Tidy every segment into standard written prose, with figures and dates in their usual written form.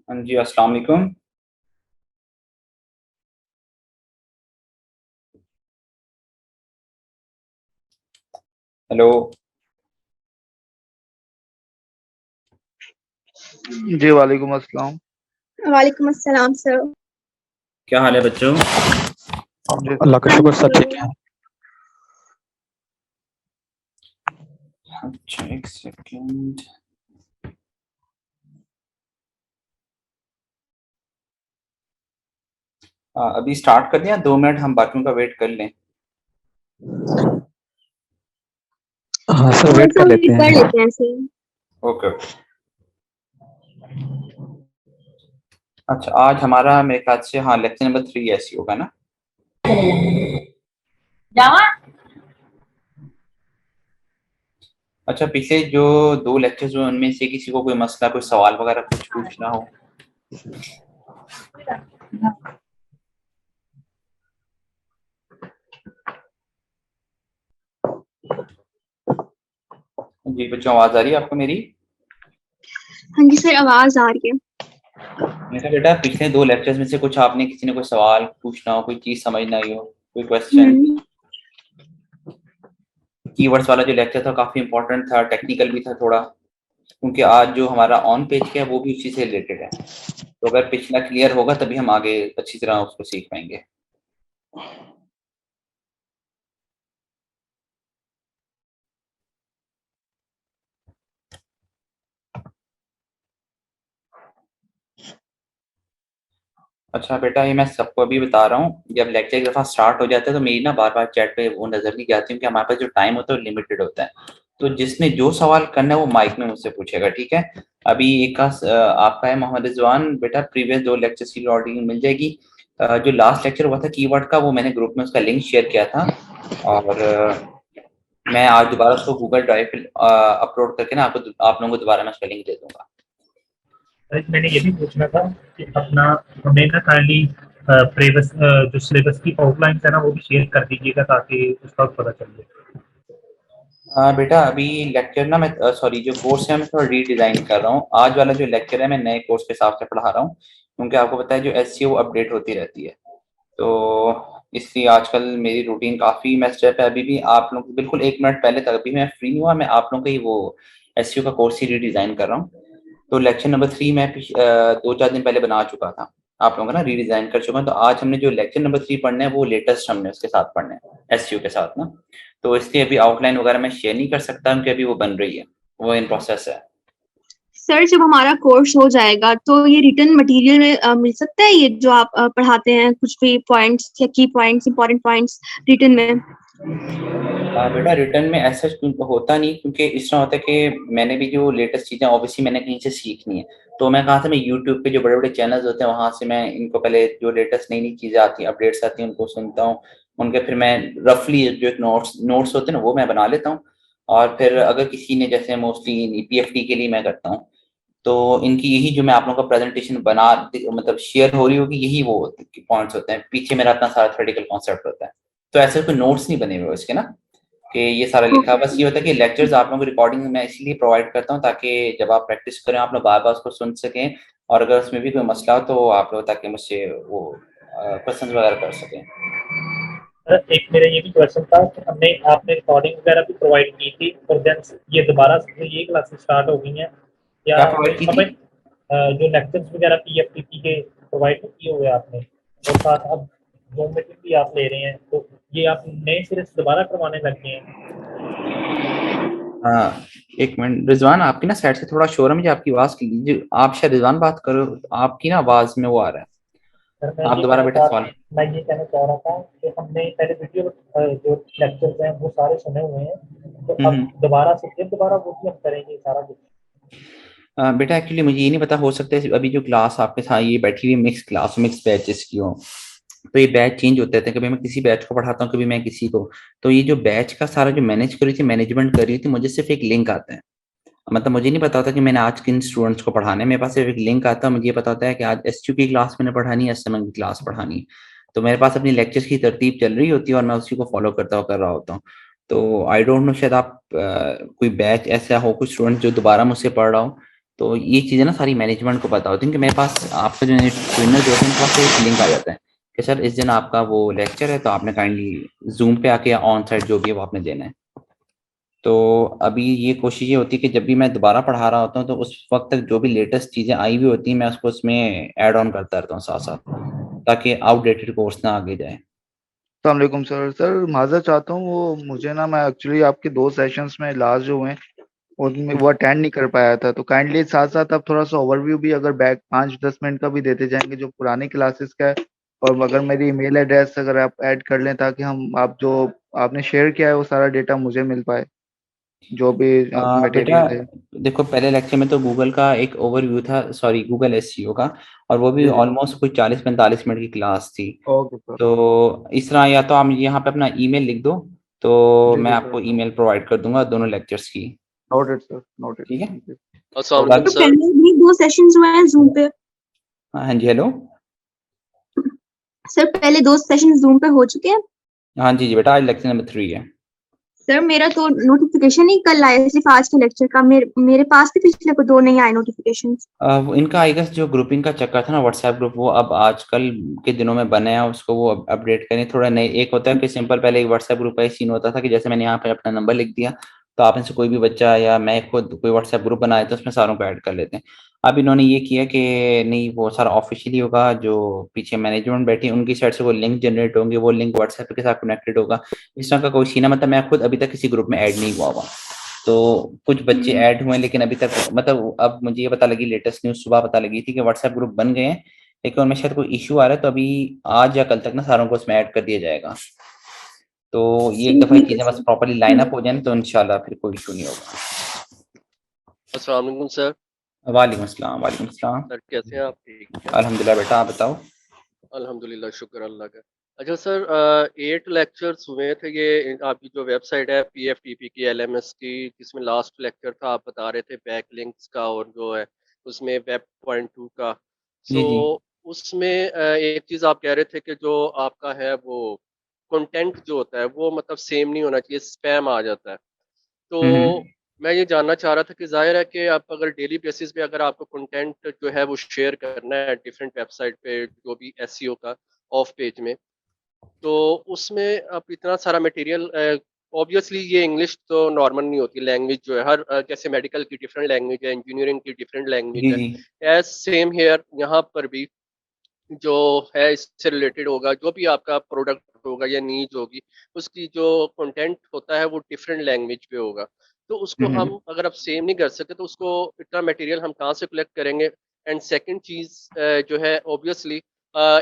हाँ जी, अस्सलाम वालेकुम। हेलो। जी वालेकुम अस्सलाम। वालेकुम अस्सलाम सर। क्या हाल है बच्चों? जी अल्लाह का शुक्र सब ठीक है। अच्छा, एक सेकंड। अभी स्टार्ट कर दिया? 2 मिनट हम बाकियों का वेट कर लें। हाँ सर वेट कर लेते कर हैं। लेते हैं सर। ओके। अच्छा, आज हमारा मेरे ख्याल से लेक्चर नंबर 3 ऐसी होगा ना। अच्छा, पिछले जो 2 लेक्चर्स हुए उनमें से किसी को कोई मसला, कोई सवाल वगैरह कुछ पूछना हो? जी बच्चों, आवाज आ रही है आपको मेरी? हाँ जी सर, आवाज आ रही है। मैंने कहा बेटा, पिछले 2 लेक्चर्स में से कुछ आपने किसी ने कोई सवाल पूछना हो, कोई चीज समझ ना आई हो, कोई क्वेश्चन? कीवर्ड्स वाला जो लेक्चर था काफी इंपॉर्टेंट था, टेक्निकल भी था थोड़ा, क्योंकि आज जो हमारा ऑन पेज का है वो भी उसी से रिलेटेड है। तो अगर पिछला क्लियर होगा तभी हम आगे अच्छी तरह उसको सीख पाएंगे। अच्छा बेटा, ये मैं सबको अभी बता रहा हूँ, जब लेक्चर एक दफा स्टार्ट हो जाता है तो मेरी ना बार बार चैट पे वो नजर नहीं जाती हूँ कि हमारे पास जो टाइम होता है वो लिमिटेड होता है। तो जिसने जो सवाल करना है वो माइक में मुझसे पूछेगा, ठीक है? अभी एक का आपका है मोहम्मद रिजवान। बेटा प्रीवियस 2 लेक्चर्स की रिकॉर्डिंग मिल जाएगी। जो लास्ट लेक्चर हुआ था कीवर्ड का, वो मैंने ग्रुप में उसका लिंक शेयर किया था। और मैं आज दोबारा उसको गूगल ड्राइव पे अपलोड करके ना आप लोगों को दोबारा मैं उसका लिंक दे दूंगा। मैंने ये भी पूछना था कि अपना हमें ना काइंडली प्रेबस जो सिलेबस की आउटलाइन है ना वो भी शेयर कर दीजिएगा ताकि उसका पता चल जाए। बेटा अभी लेक्चर ना मैं सॉरी जो कोर्स है मैं थोड़ा रीडिजाइन कर रहा हूँ। आज वाला जो लेक्चर है मैं नए कोर्स के हिसाब से पढ़ा रहा हूँ, क्योंकि आपको पता है जो एसईओ अपडेट होती रहती है। तो इसलिए आजकल मेरी रूटीन काफी मेस्ड अप है। अभी भी आप लोग बिल्कुल 1 मिनट पहले तक अभी मैं फ्री नहीं हुआ, मैं आप लोगों का ही वो एसईओ का कोर्स ही रीडिजाइन कर रहा हूँ। तो लेक्चर नंबर 3 मैं 2-4 दिन पहले बना चुका था, आप लोगों का ना रीडिजाइन कर चुका हूँ। तो आज हमने जो लेक्चर नंबर 3 पढ़ना है वो लेटेस्ट हमने उसके साथ पढ़ना है, एसईओ के साथ ना। तो इसलिए अभी आउटलाइन वगैरह मैं शेयर नहीं कर सकता क्योंकि अभी वो बन रही है, वो इन प्रोसेस है। सर जब हमारा कोर्स हो जाएगा तो ये रिटर्न मटेरियल में मिल सकता है, ये जो आप पढ़ाते हैं कुछ भी पॉइंट्स या की पॉइंट्स, इंपॉर्टेंट पॉइंट्स रिटर्न में? बेटा रिटर्न में ऐसा होता नहीं, क्योंकि इस तरह होता है कि मैंने भी जो लेटेस्ट चीजें ऑब्वियसली मैंने कहीं से सीखनी है। तो मैं कहा था मैं यूट्यूब पे जो बड़े बड़े चैनल्स होते हैं वहां से मैं इनको पहले जो लेटेस्ट नई नई चीजें आती हैं, अपडेट्स आती हैं, उनको सुनता हूँ। उनके फिर मैं रफली जो एक नोट्स नोट्स होते हैं ना वो मैं बना लेता हूँ। और फिर अगर किसी ने जैसे मोस्टली पीएफटी के लिए मैं करता हूँ, तो इनकी यही जो मैं आप लोगों का प्रेजेंटेशन बना मतलब शेयर हो रही होगी, यही वो पॉइंट्स होते हैं, पीछे मेरा अपना सारा थ्योरेटिकल कॉन्सेप्ट होता है। तो ऐसे कोई नोट्स नहीं बने हुए इसके ना, कि ये सारा लिखा है। बस ये होता है कि लेक्चर्स आप लोगों को रिकॉर्डिंग मैं इसलिए प्रोवाइड करता हूँ ताकि जब आप प्रैक्टिस करें आप लोग बार बार उसको सुन सकें, और अगर उसमें भी कोई मसला हो तो आप लोग ताकि मुझसे वो क्वेश्चन वगैरह कर सकें। एक मेरा ये भी क्वेश्चन था कि हमने आपने रिकॉर्डिंग वगैरह भी प्रोवाइड की थी और देन ये दोबारा से ये क्लासेस स्टार्ट हो गई हैं या क्या प्रोवाइड की थी? हमें जो लेक्चर्स वगैरह पीएफटीपी के प्रोवाइड किए हुए आपने और साथ अब जूम मीटिंग भी आप ले रहे हैं, तो ये आप नए सिरे से दोबारा करवाने लग गए हैं? हाँ, एक मिनट रिजवान, आपकी ना साइड से थोड़ा शोर है, मुझे आपकी आवाज की आप शायद रिजवान बात करो, आपकी ना आवाज में वो आ रहा है। सर आप दोबारा बेटा सवाल। मैं ये कहना चाह रहा था कि हमने पहले वीडियो जो लेक्चर्स हैं वो सारे सुने हुए हैं, तो अब हम्म। दोबारा से फिर दोबारा वो भी हम करेंगे सारा कुछ। बेटा एक्चुअली मुझे ये नहीं पता, हो सकता है अभी जो क्लास आपके साथ ये बैठी हुई मिक्स क्लास मिक्स बैचेस की हो, तो ये बैच चेंज होते रहते हैं, कभी मैं किसी बैच को पढ़ाता हूँ कभी मैं किसी को। तो ये जो बैच का सारा जो मैनेज कर रही थी, मैनेजमेंट कर रही थी, मुझे सिर्फ एक लिंक आता है। मतलब मुझे नहीं पता होता कि मैंने आज किन स्टूडेंट्स को पढ़ाना है, मेरे पास सिर्फ एक लिंक आता है, मुझे ये पता होता है कि आज एसयू की क्लास मैंने पढ़ानी है, एसएमएन की क्लास पढ़ानी है। तो मेरे पास अपनी लेक्चर्स की तरतीब चल रही होती है और मैं उसी को फॉलो करता हुआ कर रहा होता हूँ। तो आई डोंट नो, शायद आप कोई बैच ऐसा हो, कुछ स्टूडेंट जो दोबारा मुझसे पढ़ रहा हो, तो ये चीज़ें ना सारी मैनेजमेंट को पता होती हैं कि मेरे पास आपका जो ट्रेनर जो होता है उनके पास एक लिंक आ जाता है कि सर इस दिन आपका वो लेक्चर है तो आपने काइंडली ज़ूम पे आके या ऑन साइट जो भी है वो आपने देना है। तो अभी ये कोशिश ये होती है कि जब भी मैं दोबारा पढ़ा रहा होता हूँ तो उस वक़्त तक जो भी लेटेस्ट चीज़ें आई हुई होती हैं मैं उसको उसमें ऐड ऑन करता रहता हूँ साथ-साथ ताकि आउटडेटेड कोर्स ना आगे जाए। अस्सलाम वालेकुम सर। सर माज़रत चाहता हूँ, वो मुझे ना मैं एक्चुअली आपके 2 सेशंस में लास्ट जो हुए, उनमें वो अटेंड नहीं कर पाया था। तो काइंडली साथ-साथ आप थोड़ा-सा ओवरव्यू भी अगर बैक 5-10 मिनट का भी देते जाएँगे जो पुरानी क्लासेस का है, और अगर मेरी ईमेल एड्रेस अगर आप ऐड कर लें ताकि हम आप जो आपने शेयर किया है वो सारा डेटा मुझे मिल पाए, जो भी बेटा मटेरियल है। देखो पहले लेक्चर में तो गूगल का एक ओवरव्यू था, सॉरी गूगल एसईओ का, और वो भी जी, जी। ऑलमोस्ट कोई 40-45 मिनट की क्लास थी। Okay sir. तो इस तरह या तो आप यहाँ पे अपना ईमेल लिख दो, तो जी, मैं जी सर। आपको ईमेल प्रोवाइड कर दूँगा दोनों लेक्चर्स की, नोटेड सर, नोटेड। ठीक है? Thank you. अस्सलाम तो वालेकुम तो बाकी सर। पहले भी 2 सेशंस हुए हैं ज़ूम पे। हाँ जी, हेलो? सर पहले 2 सेशन ज़ूम पे हो चुके हैं। हाँ जी, बेटा आज लेक्चर नंबर 3 है। सर मेरा तो नोटिफिकेशन ही कल आया, सिर्फ आज के लेक्चर का। मेरे पास भी पिछले को 2 नहीं आए नोटिफिकेशंस। वो इनका आई गेस जो ग्रुपिंग का चक्कर था ना व्हाट्सएप ग्रुप, वो अब आजकल के दिनों में बने हैं, उसको वो अपडेट करें थोड़ा। नए एक होता है कि सिंपल पहले एक व्हाट्सएप ग्रुप का एक सीन होता था कि जैसे मैंने यहाँ पे अपना नंबर लिख दिया तो आप में से कोई भी बच्चा या मैं खुद कोई व्हाट्सएप ग्रुप बनाए तो उसमें सारों को ऐड कर लेते हैं। अब इन्होंने ये किया कि नहीं, वो सारा ऑफिशियली होगा, जो पीछे मैनेजमेंट बैठी है उनकी साइड से वो लिंक जनरेट होंगे, वो लिंक व्हाट्सएप के साथ कनेक्टेड होगा। इस तरह का कोई सीन है, मतलब मैं खुद अभी तक किसी ग्रुप में ऐड नहीं हुआ। तो कुछ बच्चे ऐड हुए हैं लेकिन अभी तक, मतलब अब मुझे ये पता लगी, लेटेस्ट न्यूज़ सुबह पता लगी थी कि व्हाट्सएप ग्रुप बन गए हैं, लेकिन उनमें शायद कोई इश्यू आ रहा है, तो अभी आज या कल तक ना सारों को उसमें ऐड कर दिया जाएगा। तो ये एक दफ़ा ठीक है चीज़ें बस सर। प्रॉपर्ली लाइन अप हो जाए तो इंशाल्लाह फिर कोई इशू नहीं होगा। अस्सलाम वालेकुम सर। वालेकुम अस्सलाम, वालेकुम अस्सलाम। सर कैसे हैं आप? ठीक हैं? अल्हम्दुलिल्लाह बेटा, आप बताओ? अल्हम्दुलिल्लाह, शुक्र अल्लाह का। अच्छा सर, 8 लेक्चर्स हुए थे ये आपकी जो वेबसाइट है पीएफटीपी की, एलएमएस की, जिसमें लास्ट लेक्चर था आप बता रहे थे बैकलिंक्स का और जो है उसमें वेब पॉइंट 2 का। जी, सो जी। उसमें एक चीज़ आप कह रहे थे कि जो आपका है वो कंटेंट जो होता है वो मतलब सेम नहीं होना चाहिए, स्पैम आ जाता है। हुँ, तो हुँ। मैं ये जानना चाह रहा था कि ज़ाहिर है कि आप अगर डेली बेसिस पे अगर आपको कंटेंट जो है वो शेयर करना है डिफरेंट वेबसाइट पे जो भी एसईओ का ऑफ पेज में, तो उसमें आप इतना सारा मटेरियल, ऑब्वियसली ये इंग्लिश तो नॉर्मल नहीं होती लैंग्वेज जो है, हर जैसे मेडिकल की डिफरेंट लैंग्वेज है, इंजीनियरिंग की डिफरेंट लैंग्वेज जी, है, जी। एज सेम हेयर यहाँ पर भी जो है इससे रिलेटेड होगा, जो भी आपका प्रोडक्ट होगा या नीड होगी, उसकी जो कंटेंट होता है वो डिफरेंट लैंग्वेज पे होगा। तो हुँ, उसको हम हुँ। अगर आप सेम नहीं कर सकते तो उसको इतना मटेरियल हम कहाँ से कलेक्ट करेंगे? एंड सेकंड चीज़ जो है ऑब्वियसली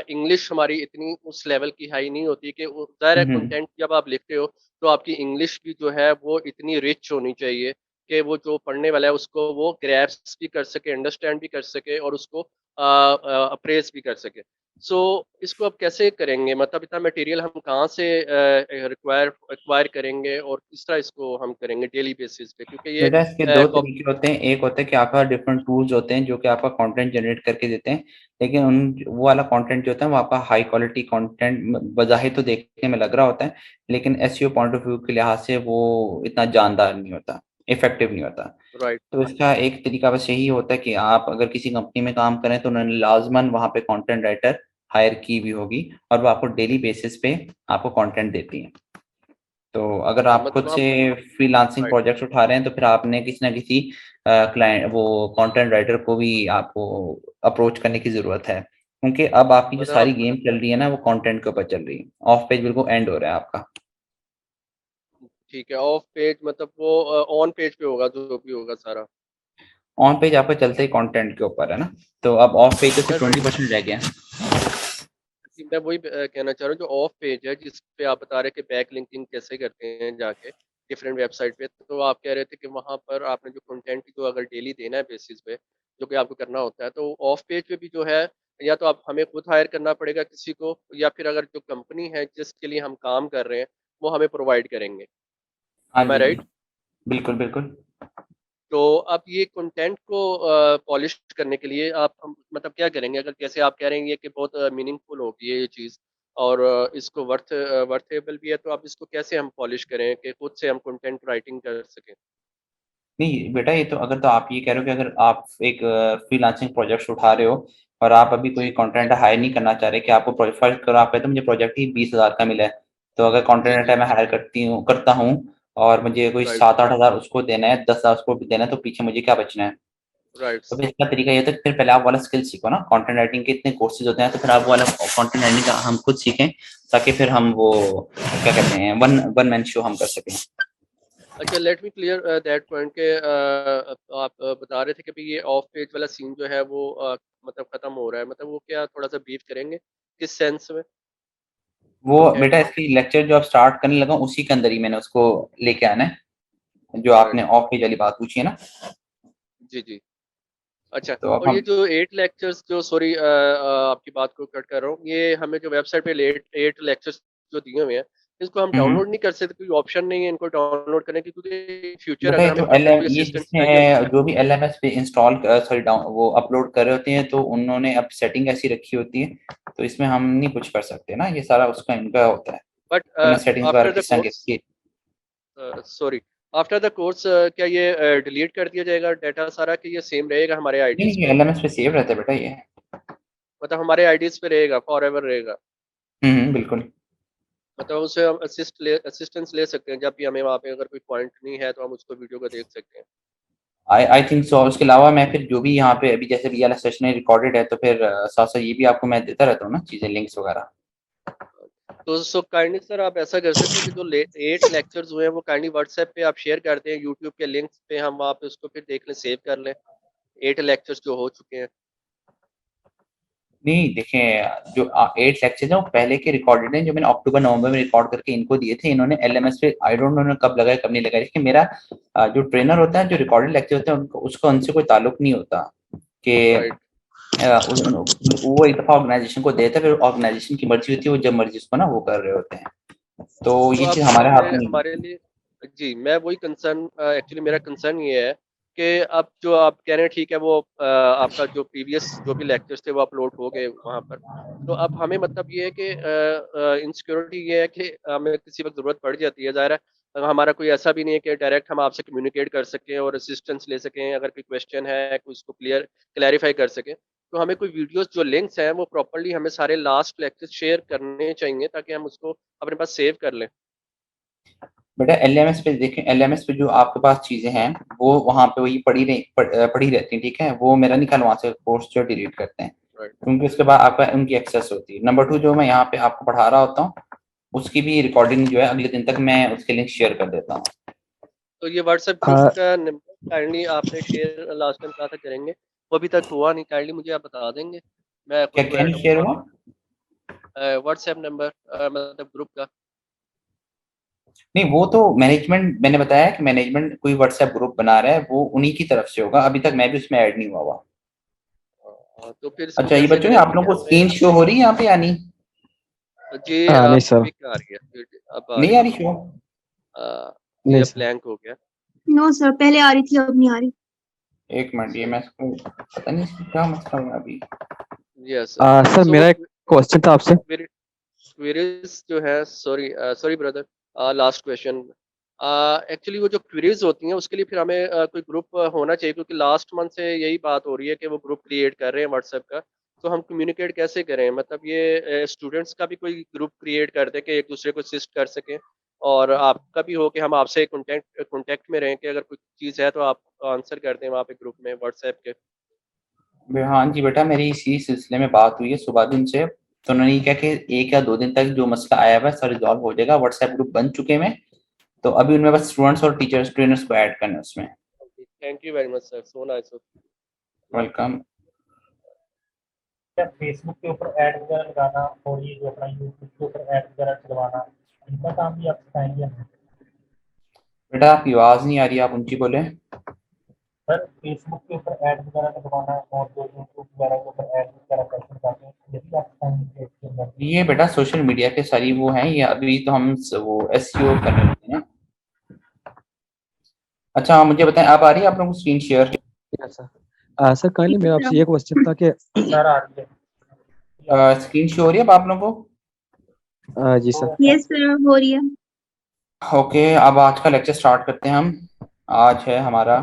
इंग्लिश हमारी इतनी उस लेवल की हाई नहीं होती कि ज़ाहिर हुँ, है हुँ। कंटेंट जब आप लिखते हो तो आपकी इंग्लिश भी जो है वो इतनी रिच होनी चाहिए कि वो जो पढ़ने वाला है उसको वो ग्रैस्प भी कर सके, अंडरस्टैंड भी कर सके और उसको अप्रेज़ भी कर सके। सो इसको आप कैसे करेंगे? मतलब इतना मटेरियल हम कहाँ से एक्वायर करेंगे और किस तरह इसको हम करेंगे डेली बेसिस पे? क्योंकि ये बेटा इसके 2 कॉप तरीके होते हैं। एक होता है कि आपका डिफरेंट टूल्स होते हैं जो कि आपका कंटेंट जनरेट करके देते हैं। लेकिन उन वो वाला कंटेंट जो होता है वो आपका हाई क्वालिटी कंटेंट बज़ाहिर तो देखने में लग रहा होता है, लेकिन एसईओ पॉइंट ऑफ व्यू के लिहाज से वो इतना जानदार नहीं होता, इफेक्टिव नहीं होता। राइट, तो इसका एक तरीका बस यही होता है कि आप अगर किसी कंपनी में काम करें तो उन्होंने लाज़िमन वहाँ पे कंटेंट राइटर हायर की भी होगी और वो आपको डेली बेसिस पे आपको कंटेंट देती है। तो अगर आप खुद मतलब से हम फ्रीलांसिंग राइट, प्रोजेक्ट्स उठा रहे हैं तो फिर आपने किसी न किसी क्लाइंट वो कंटेंट राइटर को भी आपको अप्रोच करने की ज़रूरत है। क्योंकि अब आपकी जो मतलब सारी हम गेम चल रही है ना वो कंटेंट के ऊपर चल रही है। ऑफ पेज बिल्कुल एंड हो रहा है आपका। ठीक है, ऑफ पेज मतलब वो ऑन पेज पे होगा जो भी होगा सारा। ऑन पेज आपका चलता ही कंटेंट के ऊपर है ना, तो अब ऑफ पेज तो मैं सिर्फ 20% रह गया है। जी, मैं वही कहना चाह रहा हूँ जो ऑफ पेज है जिस पे आप बता रहे हैं कि बैक लिंकिंग कैसे करते हैं जाके डिफरेंट वेबसाइट पे, तो आप कह रहे थे कि वहाँ पर आपने जो कंटेंट जो अगर डेली देना है बेसिस पे जो कि आपको करना होता है, तो ऑफ पेज पे भी जो है या तो आप हमें खुद हायर करना पड़ेगा किसी को, या फिर अगर जो कंपनी है जिसके लिए हम काम कर रहे हैं वो हमें प्रोवाइड करेंगे। हाँ एम आई जी, राइट? बिल्कुल, बिल्कुल। तो आप ये कंटेंट को पॉलिश करने के लिए आप मतलब क्या करेंगे? अगर जैसे आप कह रहे हैं ये कि बहुत मीनिंगफुल होगी ये चीज़ और इसको वर्थेबल भी है, तो आप इसको कैसे हम पॉलिश करें कि खुद से हम कंटेंट राइटिंग कर सकें? नहीं बेटा, ये तो अगर तो आप ये कह रहे हो कि अगर आप एक फ्रीलांसिंग प्रोजेक्ट उठा रहे हो और आप अभी कोई जी कंटेंट हायर नहीं करना चाह रहे कि आपको प्रोजेक्ट करो, आप कहते हो मुझे प्रोजेक्ट ही 20,000 का मिला है, तो अगर जी कंटेंट जी मैं हायर करता हूँ और मुझे कोई राइट 7-8 हज़ार उसको देना है, 10,000 उसको भी देना है, तो पीछे मुझे क्या बचना है? राइट तो फिर इसका तरीका ये होता है कि फिर पहले आप वाला स्किल सीखो ना, कंटेंट राइटिंग के इतने कोर्सेज होते हैं, तो फिर आप वाला कंटेंट राइटिंग का हम खुद सीखें, ताकि फिर हम वो क्या कहते हैं वन वन मैन शो हम कर सकें। अच्छा, let me clear that point के आप बता रहे थे कि भाई ये ऑफ पेज वाला सीन जो है वो मतलब खत्म हो रहा है, मतलब वो क्या, थोड़ा सा ब्रीफ करेंगे किस सेंस में? वो कंटेंट बेटा को। इसकी लेक्चर जो आप स्टार्ट करने लगा उसी के अंदर ही मैंने उसको लेके आना है, जो राइट। आपने ऑफ पेज वाली बात पूछी है ना। जी जी। अच्छा, तो अब और ये हम जो 8 लेक्चर्स जो, सॉरी आपकी बात को कट कर रहा हूँ, ये हमें जो वेबसाइट पे 8 लेक्चर्स जो दिए हुए हैं, इसको हम हम्म, डाउनलोड नहीं कर सकते? कोई ऑप्शन नहीं है इनको डाउनलोड करने की? क्योंकि फ्यूचर बेटा अगर ये हमें तो फ्यूचर कोई ये असिस्टेंट चाहिए जिसमें होता है। जो भी LMS पे इंस्टॉल सॉरी डाउन वो अपलोड कर रहे होते हैं, तो उन्होंने अब सेटिंग ऐसी रखी होती है, तो इसमें हम नहीं कुछ कर सकते ना, ये सारा उसका इनका होता है, बट उन्होंने सेटिंग्स वगैरह आफ्टर द किस तरह कोर्स, की। सॉरी, आफ्टर द कोर्स क्या ये डिलीट कर दिया जाएगा डाटा सारा, कि ये सेम रहेगा हमारे नहीं आईडीज नहीं, ये पे? LMS पे सेव रहता है बेटा ये। मतलब हमारे आईडीज पे रहेगा, फॉर एवर रहेगा? बिल्कुल। मतलब उसे हम असिस्टेंस ले सकते हैं, जब भी हमें वहाँ पे अगर कोई पॉइंट नहीं है तो हम उसको वीडियो को देख सकते हैं। I think so. उसके अलावा मैं फिर जो भी यहाँ पे अभी जैसे भी वाला सेशन रिकॉर्डेड है, तो फिर साथ साथ ये भी आपको मैं देता रहता हूँ ना चीजें, लिंक्स वगैरह। तो सो काइंडली सर आप ऐसा कर सकते हैं कि जो 8 लेक्चर्स हुए हैं वो काइंडली व्हाट्सएप पे आप शेयर कर दें, यूट्यूब के लिंक्स पे हम वहाँ पे उसको फिर देख लें, सेव कर लें, 8 लेक्चर्स जो हो चुके हैं। नहीं देखें, जो 8 लेक्चर हैं वो पहले के रिकॉर्डेड हैं, जो मैंने अक्टूबर नवंबर में रिकॉर्ड करके इनको दिए थे। इन्होंने LMS पे आई डोंट नो कब लगाया कब नहीं लगाया, लेकिन मेरा जो ट्रेनर होता है, जो रिकॉर्डेड लेक्चर होते हैं उनको उसका उनसे कोई ताल्लुक नहीं होता कि राइट। वो एक दफा ऑर्गेनाइजेशन को देता है, फिर ऑर्गेनाइजेशन की मर्जी होती है, वो जब मर्जी उसको ना वो कर रहे होते हैं, तो तो ये अब चीज हमारे हमें हाथ में नहीं हमारे लिए, जी मैं वही कंसर्न, एक्चुअली मेरा कंसर्न ये है कि अब जो आप कह रहे हैं ठीक है, वो आपका जो प्रीवियस जो भी लेक्चर्स थे वो अपलोड हो गए वहाँ पर, तो अब हमें मतलब ये है कि इनसिक्योरिटी ये है कि हमें किसी वक्त ज़रूरत पड़ जाती है, ज़ाहिर है हमारा कोई ऐसा भी नहीं है कि डायरेक्ट हम आपसे कम्युनिकेट कर सकें और असिस्टेंस ले सकें, अगर कोई क्वेश्चन है कोई उसको क्लैरिफाई कर सकें, तो हमें कोई वीडियोस जो लिंक्स हैं वो प्रॉपर्ली हमें सारे लास्ट लेक्चर शेयर करने चाहिए, ताकि हम उसको अपने पास सेव कर लें। बेटा। LMS पे देखें, LMS पे जो आपके पास चीजें हैं वो वहाँ पे वही पड़ी रहती हैं, ठीक है, वो मेरा नहीं ख्याल वहाँ से कोर्स जो डिलीट करते हैं, राइट। क्योंकि उसके बाद आपका उनकी एक्सेस होती है। नंबर 2, जो मैं यहाँ पे आपको पढ़ा रहा होता हूँ उसकी भी रिकॉर्डिंग जो है अगले दिन तक मैं उसके लिंक शेयर कर देता हूँ। तो ये व्हाट्सएप ग्रुप का नंबर काइंडली आपने शेयर लास्ट टाइम कहा था करेंगे, वो अभी तक हुआ नहीं, काइंडली मुझे आप बता देंगे, मैं खुद क्या को क्या ऐड नहीं शेयर करूँगा हुआ? व्हाट्सएप नंबर, मतलब ग्रुप का। नहीं, वो तो मैनेजमेंट, मैंने बताया कि मैनेजमेंट कोई व्हाट्सएप ग्रुप बना रहा है, वो उन्हीं की तरफ से होगा, अभी तक मैं भी उसमें ऐड नहीं हुआ हुआ। तो फिर इसको अच्छा ये कैसे बच्चों, करें, आप लोगों क्योंकि को हमें स्क्रीन शो हो रही है यहाँ पे या नहीं? जी नहीं आप सर, क्विक आ रही है, अब आ नहीं रही आ है। रही शो? ये नहीं अब सर। ब्लैंक हो गया। नो सर, पहले आ रही थी अब नहीं आ रही। एक मिनट, ये मैं इसको पता नहीं इसको क्या मसला हुआ अभी। यस सर सो वो मेरा एक क्वेश्चन था आपसे। क्वेरीज जो है, sorry sorry brother, last question, actually वो जो क्वेरीज होती हैं उसके लिए फिर हमें कोई ग्रुप होना चाहिए, क्योंकि लास्ट मंथ से यही बात हो रही है कि वो ग्रुप क्रिएट कर रहे हैं व्हाट्सएप का, तो हम कम्युनिकेट कैसे करें? मतलब ये स्टूडेंट्स का भी कोई ग्रुप क्रिएट कर दें कि एक दूसरे को असिस्ट कर सकें, और आपका भी हो कि हम आपसे कॉन्टेक्ट में रहें कि अगर कोई चीज़ है तो आप आंसर कर दें वहाँ पे ग्रुप में व्हाट्सएप के। हाँ जी बेटा, मेरी इसी सिलसिले में बात हुई है सुबह दिन से, तो उन्होंने ये कहा कि 1 या 2 दिन तक जो मसला आया हुआ है सब रिजॉल्व हो जाएगा। व्हाट्सएप ग्रुप बन चुके हैं, तो अभी उनमें बस स्टूडेंट्स और टीचर्स ट्रेनर्स को ऐड करना है उसमें। Thank you very much sir, so nice. Welcome. या फेसबुक के ऊपर ऐड वगैरह लगाना और ये जो अपना यूट्यूब के ऊपर ऐड वगैरह चलवाना, इनका काम भी आप सिखाएंगे हमें? बेटा आपकी आवाज नहीं आ रही, आप ऊंची बोले। सर फेसबुक के ऊपर ऐड वगैरह लगवाना और जो यूट्यूब वगैरह के ऊपर ऐड वगैरह कैसे लगाते हैं, ये भी आप सिखाएंगे इसके अंदर? ये बेटा सोशल मीडिया के सारी वो हैं, ये अभी तो हम वो SEO कर रहे हैं। अच्छा मुझे बताएं, आप आ रही है आप लोगों को स्क्रीन शेयर? सर काइंडली मेरा आपसे ये क्वेश्चन था कि सर आ रही है? स्क्रीन शो हो रही है अब आप लोगों को? जी सर। यस सर, हो रही है। ओके, अब आज का लेक्चर स्टार्ट करते हैं हम। आज है हमारा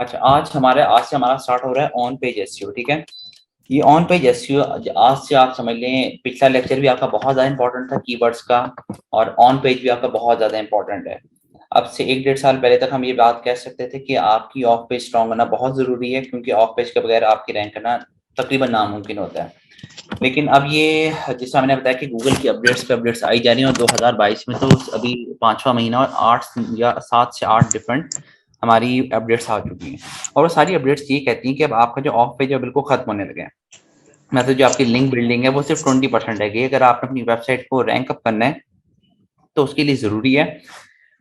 अच्छा, आज से हमारा स्टार्ट हो रहा है ऑन पेज एसईओ। ठीक है, ये ऑन पेज एसईओ आज से आप समझ लें, पिछला लेक्चर भी आपका बहुत ज्यादा इंपॉर्टेंट था कीवर्ड्स का, और ऑन पेज भी आपका बहुत ज्यादा इंपॉर्टेंट है। अब से 1-1.5 साल पहले तक हम ये बात कह सकते थे कि आपकी ऑफ पेज स्ट्रॉन्ग होना बहुत जरूरी है, क्योंकि ऑफ पेज के बगैर आपकी रैंक करना तकरीबन नामुमकिन होता है। लेकिन अब ये, जैसा मैंने बताया कि गूगल की अपडेट्स पे अपडेट्स आई जा रही हैं, और 2022 में तो अभी 5वां महीना और 8 या 7 से 8 डिफरेंट हमारी अपडेट्स आ चुकी हैं, और वो सारी अपडेट्स ये कहती हैं कि अब आपका जो ऑफ पेज है बिल्कुल खत्म होने लगे हैं। मतलब जो आपकी लिंक बिल्डिंग है वो सिर्फ 20% है। अगर आपने अपनी वेबसाइट को रैंक अप करना है तो उसके लिए जरूरी है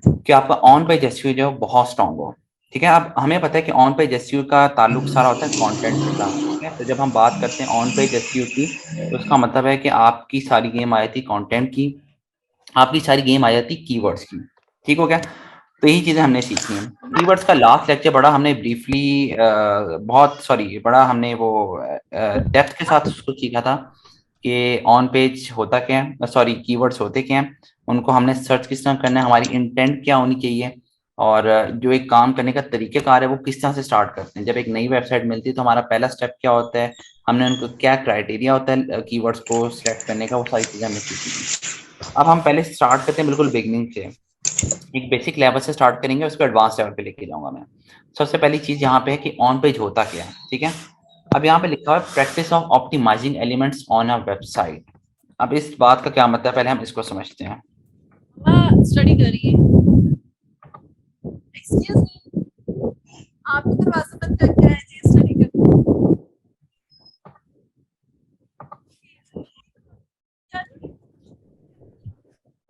कि आपका ऑन पेज एसईओ जो है बहुत स्ट्रांग हो। ठीक है, अब हमें पता है कि ऑन पेज एसईओ का ताल्लुक सारा होता है कंटेंट के साथ। ठीक है, तो जब हम बात करते हैं ऑन पेज एसईओ की, तो उसका मतलब है कि आपकी सारी गेम आ जाती कंटेंट की, आपकी सारी गेम आ जाती कीवर्ड्स की। ठीक हो गया, तो यही चीजें हमने सीखी हैं। कीवर्ड्स का लास्ट लेक्चर बड़ा हमने ब्रीफली बड़ा हमने वो डेप्थ के साथ उसको सीखा था कि ऑन पेज होता क्या है, सॉरी कीवर्ड्स होते क्या हैं, उनको हमने सर्च किस तरह करना है, हमारी इंटेंट क्या होनी चाहिए, और जो एक काम करने का तरीकेकार है वो किस तरह से स्टार्ट करते हैं। जब एक नई वेबसाइट मिलती है तो हमारा पहला स्टेप क्या होता है, हमने उनको क्या क्राइटेरिया होता है कीवर्ड्स को सिलेक्ट करने का, वो सारी चीजें हमने सीखी। अब हम पहले स्टार्ट करते हैं बिल्कुल बिगनिंग से, एक बेसिक लेवल से स्टार्ट करेंगे, उसको एडवांस लेवल पे लेके जाऊंगा मैं। सबसे पहली चीज यहाँ पे है कि ऑन पेज होता क्या है। ठीक है, अब यहाँ पे लिखा हुआ है practice of optimising elements on a website. अब इस बात का क्या मतलब है, पहले हम इसको समझते हैं। स्टडी करिए। एक्सक्यूज मी, आप दरवाजा बंद करके आए जी, स्टडी कर।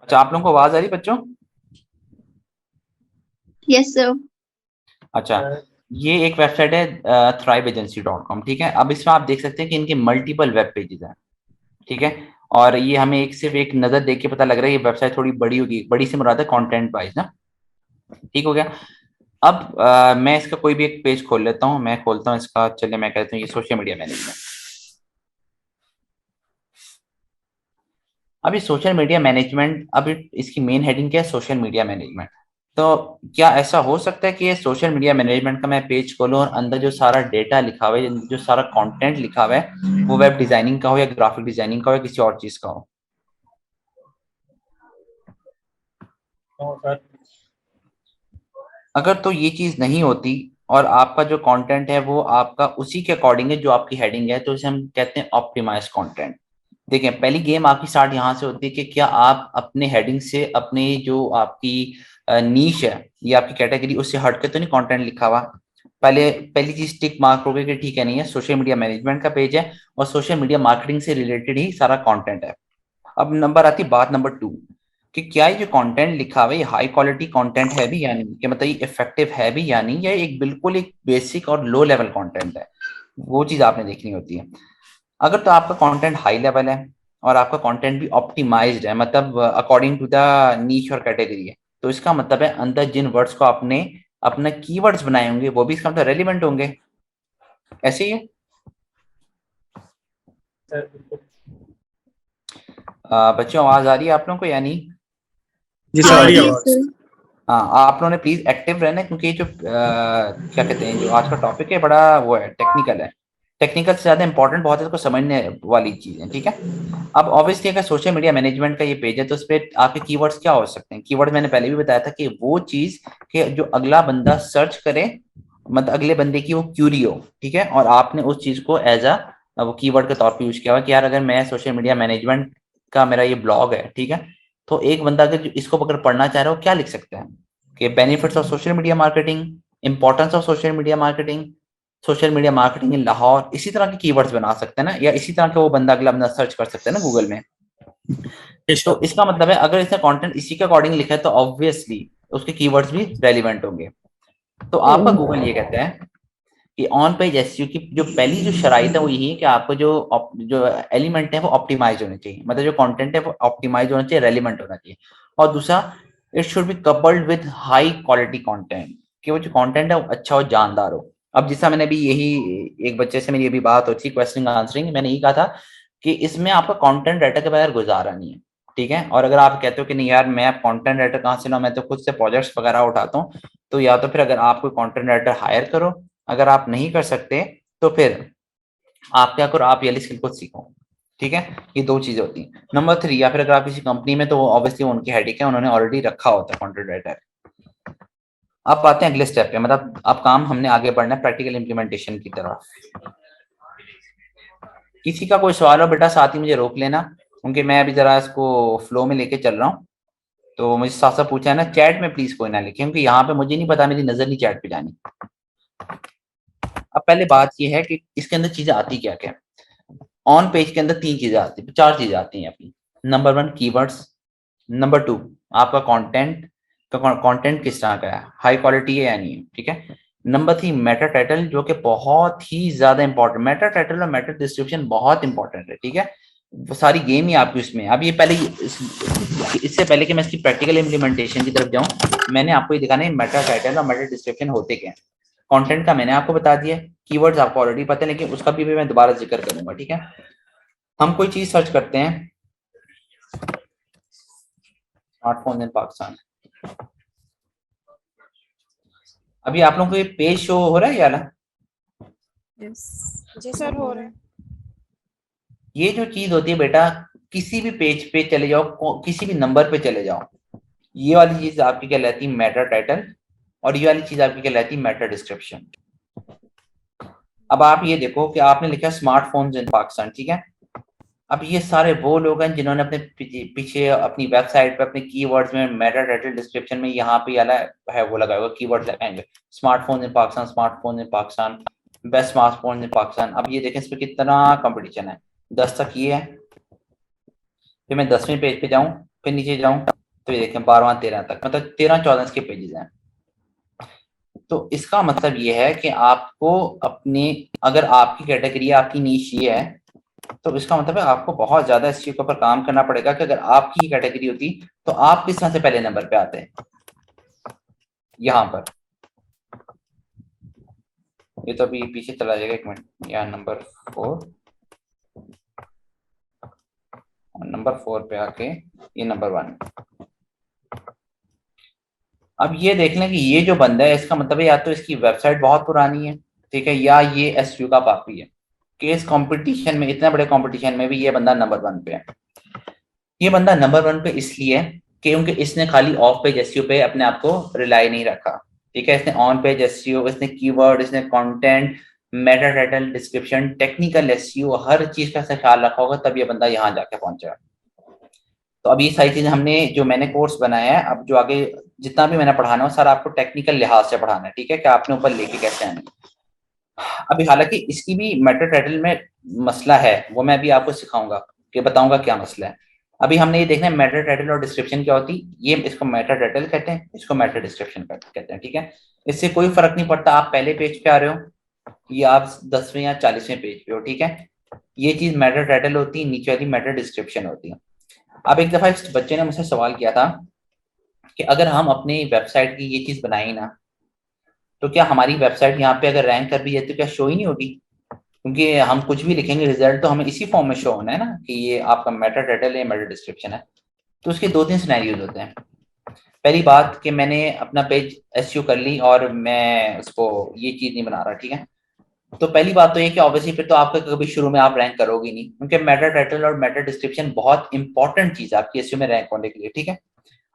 अच्छा, आप लोगों को आवाज आ रही बच्चों? Yes sir. अच्छा, ये एक वेबसाइट है thriveagency.com। ठीक है, अब इसमें आप देख सकते हैं कि इनके मल्टीपल वेब पेजेस हैं। ठीक है, और ये हमें सिर्फ एक नजर देख के पता लग रहा है ये वेबसाइट थोड़ी बड़ी होगी, बड़ी से मुराद है कंटेंट वाइज ना। ठीक हो गया, अब मैं इसका कोई भी एक पेज खोल लेता हूँ, मैं खोलता हूँ इसका, चलिए मैं कहता हूँ ये सोशल मीडिया मैनेजमेंट। अब ये सोशल मीडिया मैनेजमेंट, अब इसकी मेन हेडिंग क्या है, सोशल मीडिया मैनेजमेंट। तो क्या ऐसा हो सकता है कि ये सोशल मीडिया मैनेजमेंट का मैं पेज खोलूँ और अंदर जो सारा डेटा लिखा हुआ है, जो सारा कंटेंट लिखा हुआ है, वो वेब डिजाइनिंग का हो या ग्राफिक डिजाइनिंग का हो या किसी और चीज का हो? सर अगर तो ये चीज नहीं होती और आपका जो कंटेंट है वो आपका उसी के अकॉर्डिंग है जो आपकी हेडिंग है, तो इसे हम कहते हैं ऑप्टिमाइज कंटेंट। देखिए, पहली गेम आपकी स्टार्ट यहाँ से होती है कि क्या आप अपने हेडिंग से, अपने जो आपकी नीश है या आपकी कैटेगरी, उससे हट के तो नहीं कंटेंट लिखा हुआ। पहली चीज टिक मार्क करोगे कि ठीक है, नहीं है, सोशल मीडिया मैनेजमेंट का पेज है और सोशल मीडिया मार्केटिंग से रिलेटेड ही सारा कंटेंट है। अब नंबर आती बात नंबर 2 कि क्या ये जो कंटेंट लिखा हुआ है ये हाई क्वालिटी कंटेंट है भी या नहीं, कि मतलब ये इफेक्टिव है भी या नहीं, या एक बिल्कुल एक बेसिक और लो लेवल कंटेंट है, वो चीज आपने देखनी होती है। अगर तो आपका कंटेंट हाई लेवल है और आपका कंटेंट भी ऑप्टिमाइज्ड है, मतलब अकॉर्डिंग टू द नीश और कैटेगरी है, तो इसका मतलब है अंदर जिन वर्ड्स को आपने अपने कीवर्ड्स बनाए होंगे वो भी इसका मतलब रेलिवेंट होंगे। ऐसे ही है। सर बिल्कुल। बच्चों, आवाज आ रही है आप लोगों को या नहीं? जी हाँ सर। Yes sir. हाँ, आप लोगों ने प्लीज एक्टिव रहना है, क्योंकि ये जो क्या कहते हैं, जो आज का टॉपिक है बड़ा वो है, टेक्निकल है। टेक्निकल से ज्यादा इंपॉर्टेंट बहुत है इसको समझने वाली चीज है। ठीक है, अब ऑब्वियसली अगर सोशल मीडिया मैनेजमेंट का ये पेज है तो उस पर आपके कीवर्ड्स क्या हो सकते हैं। कीवर्ड मैंने पहले भी बताया था कि वो चीज कि जो अगला बंदा सर्च करे, मतलब अगले बंदे की वो क्यूरी हो। ठीक है, और आपने उस चीज को एज अ वो कीवर्ड के तौर पर यूज किया हुआ कि यार अगर मैं सोशल मीडिया मैनेजमेंट का मेरा ये ब्लॉग है, ठीक है, तो एक बंदा अगर इसको अगर पढ़ना चाह रहा हो, क्या लिख सकते हैं कि benefits of social media marketing, importance of social media marketing, social media marketing in Lahore, इसी तरह के कीवर्ड्स बना सकते हैं ना, या इसी तरह के वो बंदा अगला बंदा सर्च कर सकते हैं ना गूगल में। तो इसका मतलब है अगर इसने कंटेंट इसी के अकॉर्डिंग लिखा है तो ऑब्वियसली उसके कीवर्ड्स भी रेलिवेंट होंगे। तो आपका गूगल ये कहता है कि ऑन पेज एसईओ की जो पहली जो शराइत है वो यही है कि आपको जो एलिमेंट है वो ऑप्टिमाइज होने चाहिए, मतलब जो कंटेंट है वो ऑप्टिमाइज होना चाहिए, रेलिवेंट होना चाहिए। और दूसरा, it should be coupled with high quality content, कि वो जो कंटेंट है वो अच्छा हो, जानदार हो। अब जैसा मैंने भी यही एक बच्चे से मेरी अभी बात होती थी क्वेश्चन आंसरिंग, मैंने यही कहा था कि इसमें आपका कंटेंट राइटर के बगैर गुजारा नहीं है, ठीक है। और अगर आप कहते हो कि नहीं यार मैं अब कंटेंट राइटर कहाँ से लाऊं, मैं तो खुद से प्रोजेक्ट्स वगैरह उठाता हूँ, तो या तो फिर अगर आप कोई कंटेंट राइटर हायर करो, अगर आप नहीं कर सकते तो फिर आप क्या करो, आप ये स्किल को सीखो, ठीक है। ये दो चीजें होती हैं। नंबर 3, या फिर अगर आप किसी कंपनी में, तो ऑब्वियसली उनकी हेडेक है, उन्होंने ऑलरेडी रखा होता है कंटेंट राइटर। अब आते हैं अगले स्टेप पे, मतलब अब काम हमने आगे बढ़ना है प्रैक्टिकल इम्प्लीमेंटेशन की तरफ। किसी का कोई सवाल हो बेटा साथ ही मुझे रोक लेना, क्योंकि मैं अभी जरा इसको फ्लो में लेके चल रहा हूँ। तो मुझे साथ साथ पूछा है ना, चैट में प्लीज कोई ना लिखे, क्योंकि यहाँ पे मुझे नहीं पता, मेरी नजर नहीं चैट पे जानी। अब पहले बात ये है कि इसके अंदर चीजें आती क्या क्या। ऑन पेज के अंदर 3 चीजें आती है, 4 चीजें आती हैं अपनी। नंबर 1 कीवर्ड्स, नंबर 2 आपका कंटेंट, तो कंटेंट किस तरह का है, हाई क्वालिटी है या नहीं है, ठीक है। नंबर 3 मेटा टाइटल, जो कि बहुत ही ज्यादा इंपॉर्टेंट, मेटा टाइटल और मेटा डिस्क्रिप्शन बहुत इंपॉर्टेंट है, ठीक है। वो सारी गेम ही आपकी उसमें। अब ये पहले इससे पहले कि मैं इसकी प्रैक्टिकल इम्प्लीमेंटेशन की तरफ जाऊं, मैंने आपको ये दिखाना है मेटा टाइटल और मेटा डिस्क्रिप्शन होते क्या है। कंटेंट का मैंने आपको बता दिया, कीवर्ड्स आपको ऑलरेडी पता है, लेकिन उसका भी मैं दोबारा जिक्र करूंगा, ठीक है। हम कोई चीज सर्च करते हैं, स्मार्टफोन इन पाकिस्तान। अभी आप लोगों को ये पेज शो हो रहा है या ना? जी सर हो रहा है। ये जो चीज होती है बेटा, किसी भी पेज पे चले जाओ, किसी भी नंबर पे चले जाओ, ये वाली चीज आपकी कहलाती है मेटा टाइटल, और ये वाली चीज आपकी कहलाती है मेटा डिस्क्रिप्शन। अब आप ये देखो कि आपने लिखा स्मार्टफोन्स इन पाकिस्तान, ठीक है। अब ये सारे वो लोग हैं जिन्होंने अपने पीछे अपनी वेबसाइट पे अपने कीवर्ड्स में मेटा टाइटल डिस्क्रिप्शन में यहाँ पे वाला है वो लगाया हुआ कीवर्ड लगाएंगे, स्मार्टफोन इन पाकिस्तान, स्मार्टफोन इन पाकिस्तान, बेस्ट स्मार्टफोन इन पाकिस्तान। अब ये देखें इस पे कितना कंपटीशन है, 10 तक ये है, फिर मैं 10वें पेज पे जाऊं, फिर नीचे जाऊं तो ये देखें 12वां 13 तक, मतलब 13-14 इसके पेजेस हैं। तो इसका मतलब ये है कि आपको अपने, अगर आपकी कैटेगरी आपकी नीश ये है, तो इसका मतलब है आपको बहुत ज्यादा इस चीज के ऊपर काम करना पड़ेगा कि अगर आपकी कैटेगरी होती तो आप किस तरह से पहले नंबर पे आते हैं। यहाँ पर ये तो अभी पीछे चला जाएगा, 1 मिनट, यहाँ नंबर 4 पे आके ये नंबर 1। अब ये देख लें कि ये जो बंदा है, इसका मतलब है या तो इसकी वेबसाइट बहुत पुरानी है, ठीक है, या ये एसईओ का पापी है, कि इस कंपटीशन में, इतने बड़े कंपटीशन में भी ये बंदा नंबर 1 पे है। ये बंदा नंबर 1 पे इसलिए क्योंकि इसने खाली ऑफ पेज एसईओ पे अपने आप को रिलाई नहीं रखा, ठीक है। इसने ऑन पेज एसईओ, इसने कीवर्ड, इसने content, meta title, description, technical SEO, हर चीज का ख्याल रखा होगा, तब ये बंदा यहाँ जाके पहुंचा। तो अब ये सारी चीजें हमने, जो मैंने कोर्स बनाया है, अब जो आगे जितना भी मैंने पढ़ाना है सर आपको टेक्निकल लिहाज से पढ़ाना है, ठीक है, कि आपने ऊपर लेके कैसे आना है। अभी हालांकि इसकी भी मेटा टाइटल में मसला है, वो मैं अभी आपको सिखाऊंगा, कि बताऊंगा क्या मसला है। अभी हमने ये देखना है मेटा टाइटल और डिस्क्रिप्शन क्या होती है। ये इसको मेटा टाइटल कहते हैं, इसको मेटा डिस्क्रिप्शन कहते हैं, ठीक है। इससे कोई फर्क नहीं पड़ता आप पहले पेज पे आ रहे हो या आप 10वें या 40वें पेज पे हो, ठीक है। ये चीज मेटा टाइटल होती है, नीचे वाली मेटा डिस्क्रिप्शन होती है। अब एक दफा इस बच्चे ने मुझसे सवाल किया था कि अगर हम अपनी वेबसाइट की ये चीज बनाई ना, तो क्या हमारी वेबसाइट यहाँ पे अगर रैंक कर भी है तो क्या शो ही नहीं होगी, क्योंकि हम कुछ भी लिखेंगे रिजल्ट तो हमें इसी फॉर्म में शो होना है ना, कि ये आपका मेटा टाइटल है, मेटा डिस्क्रिप्शन है। तो उसके 2-3 सिनेरियोज होते हैं। पहली बात कि मैंने अपना पेज एसईओ कर ली और मैं उसको ये चीज नहीं बना रहा, ठीक है। तो पहली बात तो ये कि ऑब्वियसली फिर तो आपका कभी शुरू में आप रैंक करोगे नहीं, क्योंकि मेटा टाइटल और मेटा डिस्क्रिप्शन बहुत इंपॉर्टेंट चीज है आपकी एसईओ में रैंक होने के लिए, ठीक है।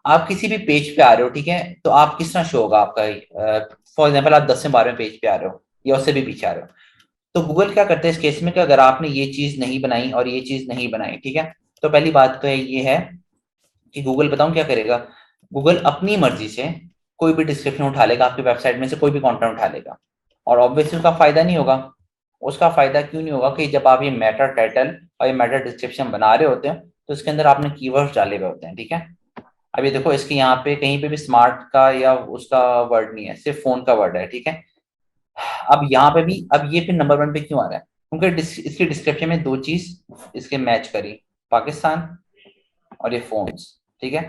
आप किसी भी पेज पे आ रहे हो, ठीक है, तो आप किस तरह शो होगा आपका, फॉर एग्जाम्पल आप 10 से 12वें पेज पे आ रहे हो या उससे भी पीछे आ रहे हो, तो गूगल क्या करते हैं इस केस में कि अगर आपने ये चीज नहीं बनाई और ये चीज नहीं बनाई, ठीक है, तो पहली बात तो ये है कि गूगल बताऊं क्या करेगा, गूगल अपनी मर्जी से कोई भी डिस्क्रिप्शन उठा लेगा, आपकी वेबसाइट में से कोई भी कंटेंट उठा लेगा, और ऑब्वियसली उसका फायदा नहीं होगा। उसका फायदा क्यों नहीं होगा कि जब आप ये मेटा टाइटल और ये मेटा डिस्क्रिप्शन बना रहे होते हैं तो इसके अंदर आपने कीवर्ड्स डाले हुए होते हैं, ठीक है। अब ये देखो इसके यहाँ पे कहीं पे भी स्मार्ट का या उसका वर्ड नहीं है, सिर्फ फोन का वर्ड है, ठीक है। अब यहाँ पे भी अब ये फिर नंबर 1 पे क्यों आ रहा है? क्योंकि इसकी डिस्क्रिप्शन में 2 चीज इसके मैच करी, पाकिस्तान और ये फोन्स, ठीक है।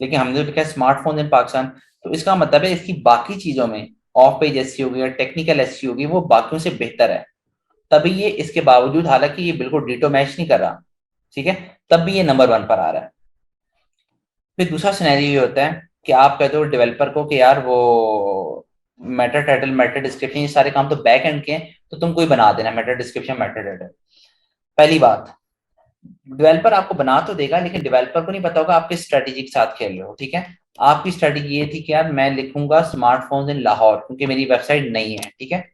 लेकिन हमने तो लिखा है स्मार्टफोन इन पाकिस्तान, तो इसका मतलब है इसकी बाकी चीजों में ऑफ पेज एसईओ होगी या टेक्निकल एसईओ होगी वो बाकियों से बेहतर है, तभी ये इसके बावजूद, हालांकि ये बिल्कुल डिटो मैच नहीं कर रहा, ठीक है, तब भी ये नंबर 1 पर आ रहा है। फिर दूसरा सिनेरियो ये होता है कि आप कहते हो डेवलपर को कि यार वो मेटा टाइटल, मेटा डिस्क्रिप्शन, ये सारे काम तो बैक एंड के हैं, तो तुम कोई बना देना मेटा डिस्क्रिप्शन, मेटा टाइटल। पहली बात, डेवलपर आपको बना तो देगा, लेकिन डेवलपर को नहीं पता होगा आपके स्ट्रेटेजी के साथ खेल रहे हो, ठीक है। आपकी स्ट्रेटेजी ये थी कि यार मैं लिखूंगा स्मार्टफोन्स इन लाहौर, क्योंकि मेरी वेबसाइट नहीं है, ठीक है।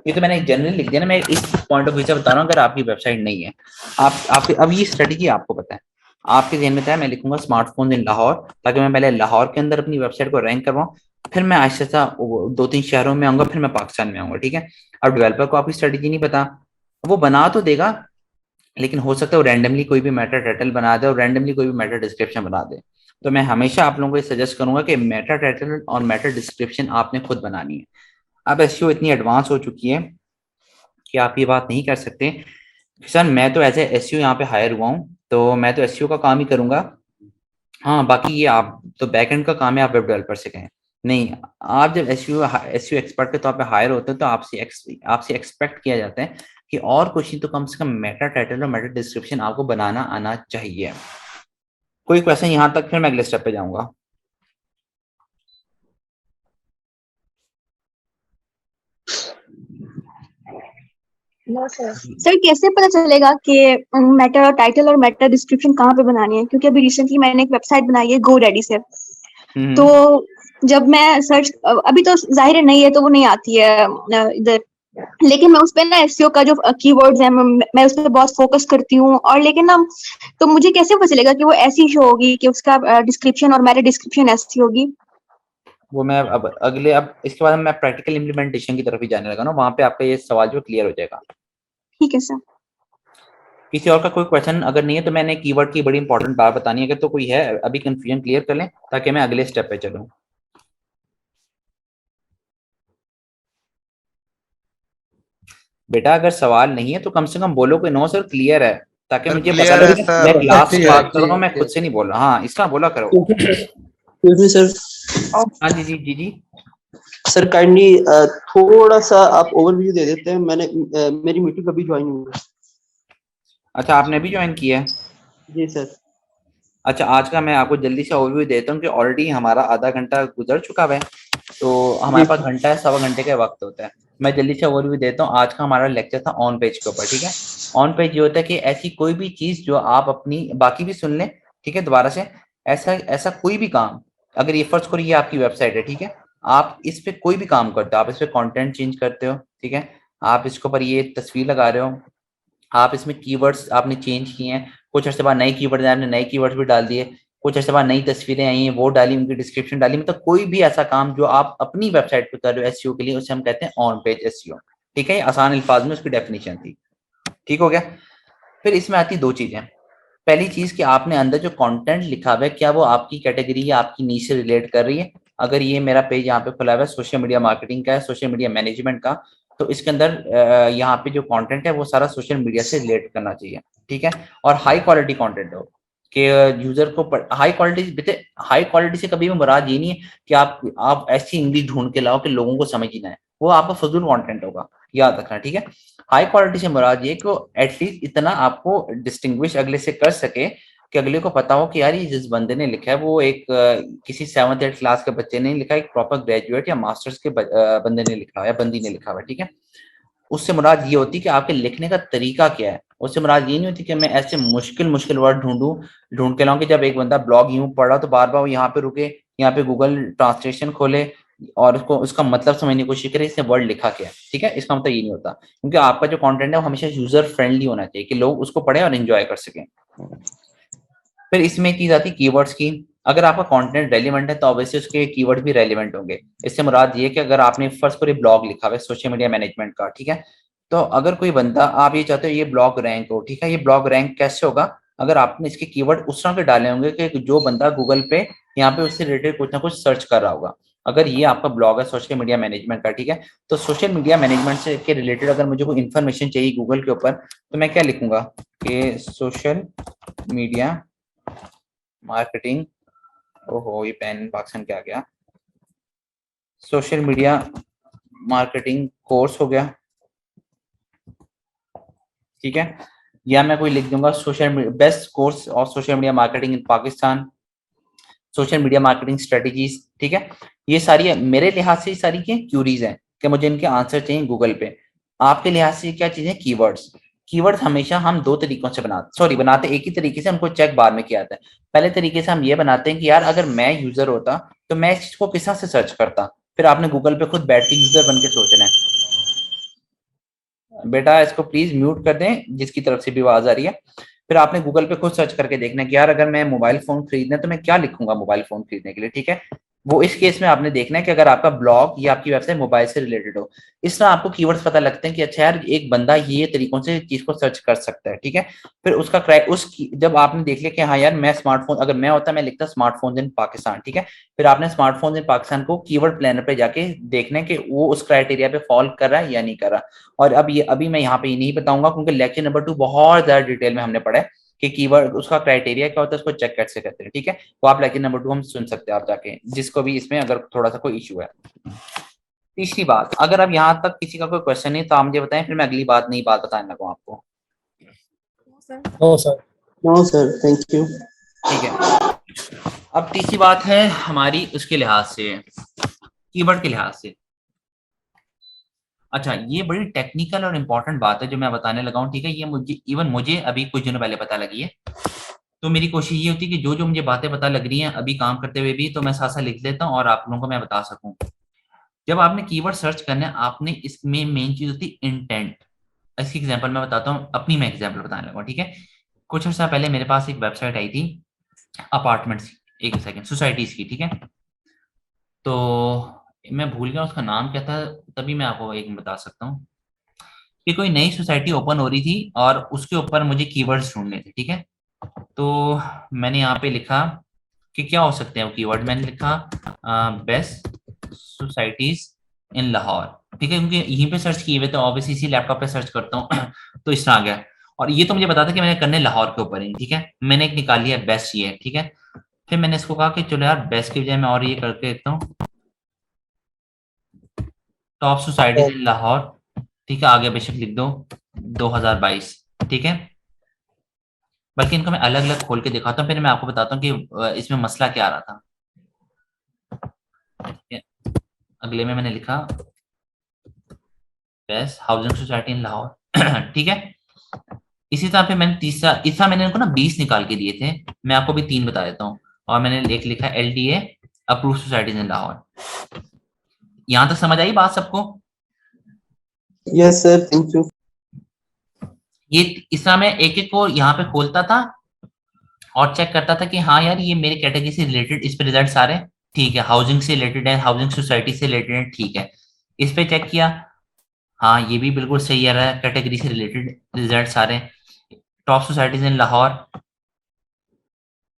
ये तो मैंने जनरली लिख दिया ना, मैं इस पॉइंट ऑफ व्यू से बता रहा हूँ, अगर आपकी वेबसाइट नहीं है, आप अब ये स्ट्रेटेजी आपको पता है, आपके जहन में था मैं लिखूंगा स्मार्टफोन इन लाहौर, ताकि मैं पहले लाहौर के अंदर अपनी वेबसाइट को रैंक करवाऊं, फिर मैं आहिस्ता आहिस्ता 2-3 शहरों में आऊंगा, फिर मैं पाकिस्तान में आऊंगा, ठीक है। अब डेवलपर को आपकी स्ट्रेटेजी नहीं पता, वो बना तो देगा, लेकिन हो सकता है वो रैंडमली कोई भी मेटा टाइटल बना दे और रैंडमली कोई भी मेटा डिस्क्रिप्शन बना दे। तो मैं हमेशा आप लोगों को सजेस्ट करूंगा कि मेटा टाइटल और मेटा डिस्क्रिप्शन आपने खुद बनानी है। अब एसईओ इतनी एडवांस हो चुकी है कि आप ये बात नहीं कर सकते सर मैं तो एज ए एसईओ यहाँ पे हायर हुआ हूँ, तो मैं तो एसईओ का काम ही करूंगा, हाँ बाकी ये आप तो बैकएंड का काम है, आप वेब डेवलपर से कहें। नहीं, आप जब एसईओ एक्सपर्ट के तौर पे हायर होते हैं तो आपसे एक्सपेक्ट किया जाता है कि और कुछ नहीं तो कम से कम मेटा टाइटल और मेटा डिस्क्रिप्शन आपको बनाना आना चाहिए। कोई क्वेश्चन यहाँ तक, फिर मैं अगले स्टेप पे जाऊंगा। सर कैसे पता चलेगा कि मेटा टाइटल और मेटा डिस्क्रिप्शन कहाँ पे बनानी है? क्योंकि अभी रिसेंटली मैंने एक वेबसाइट बनाई है GoDaddy से, तो जब मैं सर्च, अभी तो जाहिर है नहीं है तो वो नहीं आती है इधर, लेकिन मैं उस पे ना एसईओ का जो कीवर्ड्स है मैं उस पर बहुत फोकस करती हूँ, और लेकिन ना तो मुझे कैसे पता चलेगा कि वो ऐसी शो होगी कि उसका डिस्क्रिप्शन और मेटा डिस्क्रिप्शन ऐसी होगी? वो मैं अब इसके बाद मैं प्रैक्टिकल इम्प्लीमेंटेशन की तरफ ही जाने लगा ना, वहां पे आपका ये सवाल जो क्लियर हो जाएगा। ठीक है सर। किसी और का कोई क्वेश्चन अगर नहीं है तो मैंने कीवर्ड की बड़ी इंपॉर्टेंट बात बतानी है, अगर तो कोई है अभी कंफ्यूजन क्लियर कर लें ताकि मैं अगले स्टेप पे चलूं। बेटा अगर सवाल नहीं है तो कम से कम बोलो कि नो सर क्लियर है, ताकि मुझे पता लगे मैं क्लास से बात कर रहा हूँ, मैं खुद से नहीं बोल रहा। हाँ इसका बोला करो। सर हाँ जी जी जी जी सर काइंडली थोड़ा सा आप ओवरव्यू दे देते हैं, मैंने मेरी मीटिंग अभी ज्वाइन हुई है। अच्छा आपने अभी ज्वाइन किया है? जी सर। अच्छा आज का मैं आपको जल्दी से ओवरव्यू देता हूँ कि ऑलरेडी हमारा आधा घंटा गुजर चुका है, तो हमारे पास घंटा है, 1.25 घंटे का वक्त होता है। मैं जल्दी से ओवरव्यू देता हूँ। आज का हमारा लेक्चर था ऑन पेज के ऊपर, ठीक है। ऑन पेज ये होता है कि ऐसी कोई भी चीज जो आप अपनी, बाकी भी सुन लें ठीक है दोबारा से, ऐसा ऐसा कोई भी काम, अगर ये फर्स्ट करो ये आपकी वेबसाइट है, ठीक है, आप इस पे कोई भी काम करते हो, आप इस पे कंटेंट चेंज करते हो, ठीक है, आप इसके ऊपर ये तस्वीर लगा रहे हो, आप इसमें कीवर्ड्स आपने चेंज किए हैं, कुछ अर्से बाद नए कीवर्ड्स आपने नए कीवर्ड्स भी डाल दिए, कुछ अर्से बाद नई तस्वीरें आई हैं वो डाली, उनकी डिस्क्रिप्शन डाली, मतलब कोई भी ऐसा काम जो आप अपनी वेबसाइट पे कर रहे हो एसईओ के लिए, उसे हम कहते हैं ऑन पेज एसईओ, ठीक है। ये आसान अल्फाज में उसकी डेफिनेशन थी, ठीक हो गया। फिर इसमें आती 2 चीजें। पहली चीज कि आपने अंदर जो कंटेंट लिखा हुआ है क्या वो आपकी कैटेगरी या आपकी नीश से रिलेट कर रही है। अगर ये मेरा पेज यहाँ पे खुला हुआ है सोशल मीडिया मार्केटिंग का है, सोशल मीडिया मैनेजमेंट का, तो इसके अंदर यहाँ पे जो कंटेंट है वो सारा सोशल मीडिया से रिलेट करना चाहिए, ठीक है। और हाई क्वालिटी कंटेंट हो कि यूजर को हाई क्वालिटी से कभी भी मुराद ये नहीं है कि आप ऐसी इंग्लिश ढूंढ के लाओ कि लोगों को समझ ही ना है, वो आपका फजूल कंटेंट होगा, याद रखना, ठीक है। हाई क्वालिटी से मुराद ये कि एटलीस्ट इतना आपको डिस्टिंग्विश अगले से कर सके कि अगले को पता हो कि यार ये जिस बंदे ने लिखा है वो एक किसी 7th-8th क्लास के बच्चे ने लिखा है, एक प्रॉपर ग्रेजुएट या मास्टर्स के बंदे ने लिखा है या बंदी ने लिखा हुआ है, ठीक है। उससे मुराद ये होती है कि आपके लिखने का तरीका क्या है। उससे मुराद ये नहीं होती कि मैं ऐसे मुश्किल वर्ड ढूंढ के लाऊं कि जब एक बंदा ब्लॉग यूं पढ़ रहा तो बार बार यहाँ पे रुके, यहाँ पे गूगल ट्रांसलेशन खोले और उसको उसका मतलब समझने की कोशिश करे इसने वर्ड लिखा क्या है, ठीक है। इसका मतलब ये नहीं होता, क्योंकि आपका जो कंटेंट है वो हमेशा यूजर फ्रेंडली होना चाहिए कि लोग उसको पढ़े और एंजॉय कर सकें। फिर इसमें एक चीज आती है कीवर्ड्स की। अगर आपका कंटेंट रेलिवेंट है तो ऑब्वियसली उसके कीवर्ड भी रेलिवेंट होंगे। इससे मुराद ये कि अगर आपने फर्स्ट पर ब्लॉग लिखा हुआ है सोशल मीडिया मैनेजमेंट का, ठीक है, तो अगर कोई बंदा, आप ये चाहते हो ये ब्लॉग रैंक हो, ठीक है, ये ब्लॉग रैंक कैसे होगा? अगर आपने इसके कीवर्ड उस तरह के डाले होंगे कि जो बंदा गूगल पे यहाँ पे उससे रिलेटेड कुछ ना कुछ सर्च कर रहा होगा। अगर ये आपका ब्लॉग है सोशल मीडिया मैनेजमेंट का, ठीक है, तो सोशल मीडिया मैनेजमेंट से के रिलेटेड अगर मुझे कोई इन्फॉर्मेशन चाहिए गूगल के ऊपर, तो मैं क्या लिखूंगा कि सोशल मीडिया मार्केटिंग, ओहो ये पेन पाकिस्तान क्या आ गया, सोशल मीडिया मार्केटिंग कोर्स हो गया, ठीक है, या मैं कोई लिख दूंगा social best course of social media marketing in Pakistan, social media marketing strategies, ठीक है। ये सारी मेरे लिहाज से सारी क्या क्यूरीज हैं कि मुझे इनके आंसर चाहिए गूगल पे। आपके लिहाज से क्या चीजें, कीवर्ड्स। कीवर्ड हमेशा हम दो तरीकों से बनाते एक ही तरीके से, उनको चेक बाद में किया जाता है। पहले तरीके से हम ये बनाते हैं कि यार अगर मैं यूजर होता तो मैं इस चीज को किस तरह से सर्च करता, फिर आपने गूगल पे खुद बैठ के यूजर बन के सोचना है। बेटा इसको प्लीज म्यूट कर दें जिसकी तरफ से भी आवाज आ रही है। फिर आपने गूगल पे खुद सर्च करके देखना है कि यार अगर मैं मोबाइल फोन खरीदना है तो मैं क्या लिखूंगा मोबाइल फोन खरीदने के लिए, ठीक है। वो इस केस में आपने देखना है कि अगर आपका ब्लॉग या आपकी वेबसाइट मोबाइल से रिलेटेड हो, इस तरह आपको कीवर्ड्स पता लगते हैं कि अच्छा यार एक बंदा ये तरीकों से चीज को सर्च कर सकता है, ठीक है। फिर उसका जब आपने देख लिया कि हाँ यार मैं स्मार्टफोन, अगर मैं होता मैं लिखता स्मार्टफोन इन पाकिस्तान, ठीक है। फिर आपने स्मार्टफोन इन पाकिस्तान को कीवर्ड प्लानर पे जाके देखना है कि वो उस क्राइटेरिया पे फॉल कर रहा है या नहीं कर रहा। और अभी मैं यहाँ पे ये नहीं बताऊंगा क्योंकि लेक्चर नंबर 2 बहुत ज्यादा डिटेल में हमने पढ़ा है कि कीवर्ड उसका क्राइटेरिया क्या होता है, उसको चेक कैसे करते हैं, ठीक है। वो आप लेक्चर नंबर 2 हम सुन सकते हैं आप जाके, जिसको भी इसमें अगर थोड़ा सा कोई इशू है। तीसरी बात, अगर अब यहाँ तक किसी का कोई क्वेश्चन नहीं तो आप मुझे बताएं, फिर मैं अगली बात नई बात बताने लगूँ आपको। No sir. No sir, thank you. ठीक है, अब तीसरी बात है हमारी उसके लिहाज से, कीवर्ड के लिहाज से। अच्छा, ये बड़ी टेक्निकल और इम्पोर्टेंट बात है जो मैं बताने लगा हूँ, ठीक है। ये मुझे अभी कुछ दिनों पहले पता लगी है। तो मेरी कोशिश ये होती है कि जो मुझे बातें पता लग रही हैं अभी काम करते हुए भी, तो मैं साथ साथ लिख लेता हूँ और आप लोगों को मैं बता सकूं। जब आपने कीवर्ड सर्च करना है, आपने इसमें मेन चीज होती है इंटेंट। इसकी एग्जांपल मैं बताता हूँ, अपनी मैं एग्जांपल बताने लगा, ठीक है। कुछ अर्सा पहले मेरे पास एक वेबसाइट आई थी अपार्टमेंट्स, एक सेकंड, सोसाइटीज की, ठीक है। तो मैं भूल गया उसका नाम क्या था, तभी मैं आपको एक बता सकता हूँ कि कोई नई सोसाइटी ओपन हो रही थी और उसके ऊपर मुझे कीवर्ड्स ढूंढने थे, ठीक है। तो मैंने यहाँ पे लिखा कि क्या हो सकते हैं वो कीवर्ड, मैंने लिखा बेस्ट सोसाइटीज इन लाहौर, ठीक है, क्योंकि यहीं पे सर्च किए हुए तो ऑब्वियसली इसी लैपटॉप पे सर्च करता हूँ तो इस तरह आ गया। और ये तो मुझे पता था कि मैंने करने लाहौर के ऊपर ही, ठीक है। मैंने एक निकाल लिया बेस्ट, ये ठीक है। फिर मैंने इसको कहा कि चलो यार बेस्ट की बजाय मैं और ये करके देखता हूँ टॉप सोसाइटीज इन लाहौर, ठीक है। आगे बेशक लिख दो 2022, ठीक है। बल्कि इनको मैं अलग अलग खोल के दिखाता हूँ, फिर मैं आपको बताता हूँ कि इसमें मसला क्या आ रहा था। अगले में मैंने लिखा best housing society in Lahore ठीक है। इसी तरह पे मैंने तीसरा मैंने इनको ना 20 निकाल के दिए थे, मैं आपको भी 3 बता देता हूँ। और मैंने एक लिखा LDA अप्रूव सोसाइटीज इन लाहौर। यहां तक समझ आई बात सबको? Yes sir, thank you. ये इस तरह मैं एक एक को यहाँ पे खोलता था और चेक करता था कि हाँ यार ये मेरे कैटेगरी से रिलेटेड, इस पे रिजल्ट आ रहे हैं, ठीक है। हाउसिंग से रिलेटेड है, हाउसिंग सोसाइटी से रिलेटेड है, ठीक है। इस पे चेक किया, हाँ ये भी बिल्कुल सही आ रहा है, कैटेगरी से रिलेटेड रिजल्ट आ रहे हैं। टॉप सोसाइटीज इन लाहौर,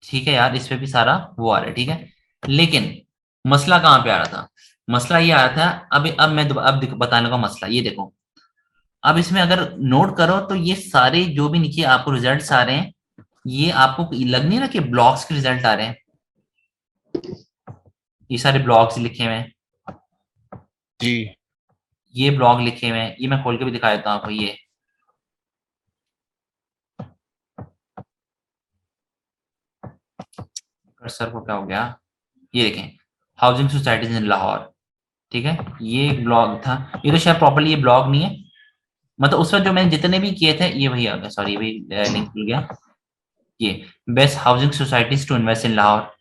ठीक है यार, इस पे भी सारा वो आ रहा है, ठीक है। लेकिन मसला कहाँ पे आ रहा था? मसला ये आ रहा था, अब मैं बताने का मसला ये देखो। अब इसमें अगर नोट करो तो ये सारे जो भी नीचे आपको रिजल्ट्स आ रहे हैं, ये आपको लग नहीं रहा कि ब्लॉग्स के रिजल्ट आ रहे हैं? ये सारे ब्लॉग्स लिखे हुए हैं जी। ये ब्लॉग लिखे हुए हैं, ये मैं खोल के भी दिखा देता हूँ आपको। ये कर्सर को क्या हो गया, ये देखें हाउसिंग सोसाइटीज इन लाहौर, ठीक है। ये एक ब्लॉग था, ये तो शायद प्रॉपर्ली ये ब्लॉग नहीं है, मतलब उस वक्त जो मैंने जितने भी किए थे ये वही आ गया, सॉरी ये भी लिंक खुल गया। ये best housing societies to invest in Lahore,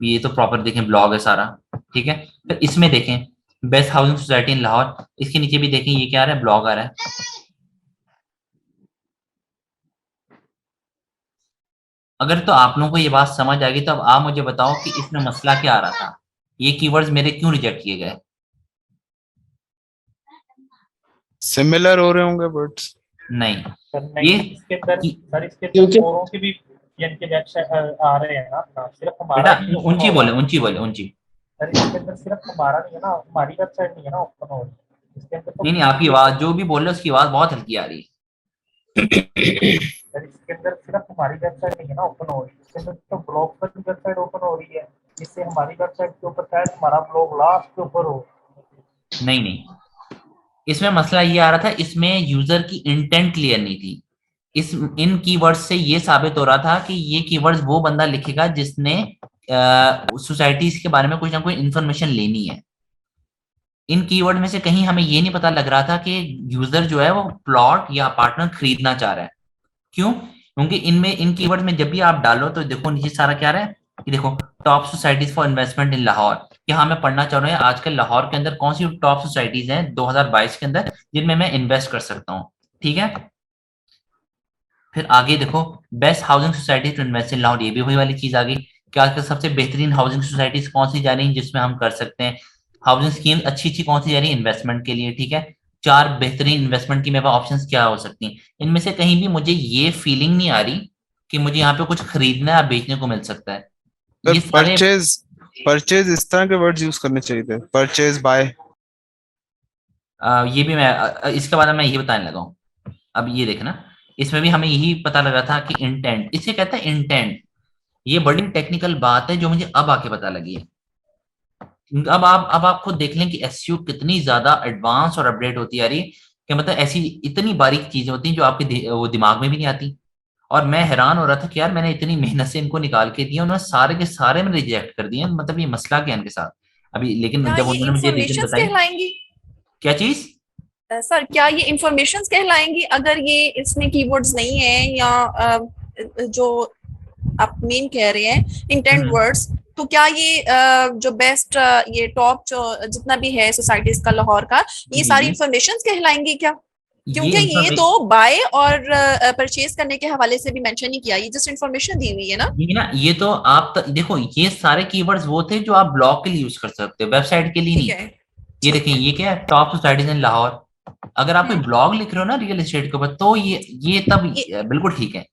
ये तो प्रॉपर देखें ब्लॉग है सारा, ठीक है। फिर इसमें देखें best housing society in Lahore, इसके नीचे भी देखें ये क्या आ रहा है, ब्लॉग आ रहा है। अगर तो आप लोगों को ये बात समझ आ गई तो अब आप मुझे बताओ कि इसमें मसला क्या आ रहा था, ये कीवर्ड्स मेरे क्यों रिजेक्ट किए गए? सिमिलर हो रहे होंगे वर्ड्स। नहीं, सर नहीं, ये इसके अंदर कि- सर इसके अंदर औरों के भी इनके वेबसाइट आ रहे हैं ना, सिर्फ हमारा बेटा ही ऊंची हो बोले, रहा है। ऊंची बोले, ऊंची। सर इसके अंदर सिर्फ हमारा नहीं है ना, हमारी वेबसाइट नहीं है ना ओपन हो रही, इसके अंदर तो नहीं नहीं, आपकी आवाज जो भी बोल रहे हो उसकी आवाज बहुत हल्की आ रही है। सर इसके अंदर सिर्फ हमारी वेबसाइट नहीं है ना ओपन हो रही, इसके अंदर तो ब्लॉग पर भी वेबसाइट ओपन हो रही है, जिससे हमारी वेबसाइट के ऊपर शायद हमारा ब्लॉग लास्ट के ऊपर हो। नहीं नहीं, इसमें मसला ये आ रहा था, इसमें यूजर की इंटेंट क्लियर नहीं थी। इस इन कीवर्ड्स से ये साबित हो रहा था कि ये कीवर्ड्स वो बंदा लिखेगा जिसने सोसाइटीज के बारे में कुछ ना कुछ इंफॉर्मेशन लेनी है। इन कीवर्ड में से कहीं हमें ये नहीं पता लग रहा था कि यूजर जो है वो प्लॉट या अपार्टमेंट खरीदना चाह रहा है। क्यों? क्योंकि इनमें इन कीवर्ड में जब भी आप डालो तो देखो नीचे सारा क्या रहा है कि देखो टॉप सोसाइटीज फॉर इन्वेस्टमेंट इन लाहौर। यहाँ मैं पढ़ना चाह रहा हूँ आजकल लाहौर के अंदर कौन सी टॉप सोसाइटीज हैं 2022 के अंदर जिनमें मैं इन्वेस्ट कर सकता हूँ। ठीक है, फिर आगे देखो best housing society to invest in Lahore, ये भी वही वाली चीज आ गई कि आजकल सबसे बेहतरीन हाउसिंग सोसाइटीज कौन सी जा रही है जिसमें हम कर सकते हैं। हाउसिंग स्कीम अच्छी अच्छी कौन सी जा रही है इन्वेस्टमेंट के लिए। ठीक है, 4 बेहतरीन इन्वेस्टमेंट की मेरे पास ऑप्शंस क्या हो सकती हैं। इनमें से कहीं भी मुझे ये फीलिंग नहीं आ रही कि मुझे यहाँ पे कुछ खरीदना या बेचने को मिल सकता है। ये सारे परचेज इस तरह के वर्ड्स यूज करने चाहिए थे, परचेज बाय। ये भी मैं इसके बाद मैं यही बताने लगा हूँ। अब ये देखना, इसमें भी हमें यही पता लगा था कि इंटेंट, इसे कहते हैं इंटेंट। ये बड़ी टेक्निकल बात है जो मुझे अब आके पता लगी है। अब आप खुद देख लें कि एसईओ कितनी ज्यादा एडवांस और अपडेट होती आ रही है कि मतलब ऐसी इतनी बारीक चीजें होती हैं जो आपके वो दिमाग में भी नहीं आती। और मैं हैरान हो रहा था कि यार मैंने इतनी मेहनत से इनको निकाल के दिया, उन्होंने सारे के सारे में रिजेक्ट कर दिए। मतलब ये मसला क्या है इनके साथ अभी। लेकिन क्या जब ये उन्होंने मुझे रीजन इंफॉर्मेशंस बताई। कहलाएंगी? क्या चीज? सर क्या ये इंफॉर्मेशंस कहलाएंगी अगर ये इसमें कीवर्ड्स नहीं है या जो आप मेन कह रहे हैं इंटेंट वर्ड्स, तो क्या ये जो बेस्ट ये टॉप जो जितना भी है सोसाइटीज का लाहौर का, ये सारी इंफॉर्मेशंस कहलाएंगी क्या? क्योंकि ये तो बाय और परचेज करने के हवाले से भी मेंशन नहीं किया, ये जस्ट इंफॉर्मेशन दी हुई है ना। ये तो आप देखो ये सारे कीवर्ड्स वो थे जो आप ब्लॉग के लिए यूज कर सकते हो, वेबसाइट के लिए नहीं। ये देखिए ये क्या है, टॉप सोसाइटीज इन लाहौर। अगर आप कोई ब्लॉग लिख रहे हो ना रियल एस्टेट के ऊपर तो ये तब बिल्कुल ठीक है।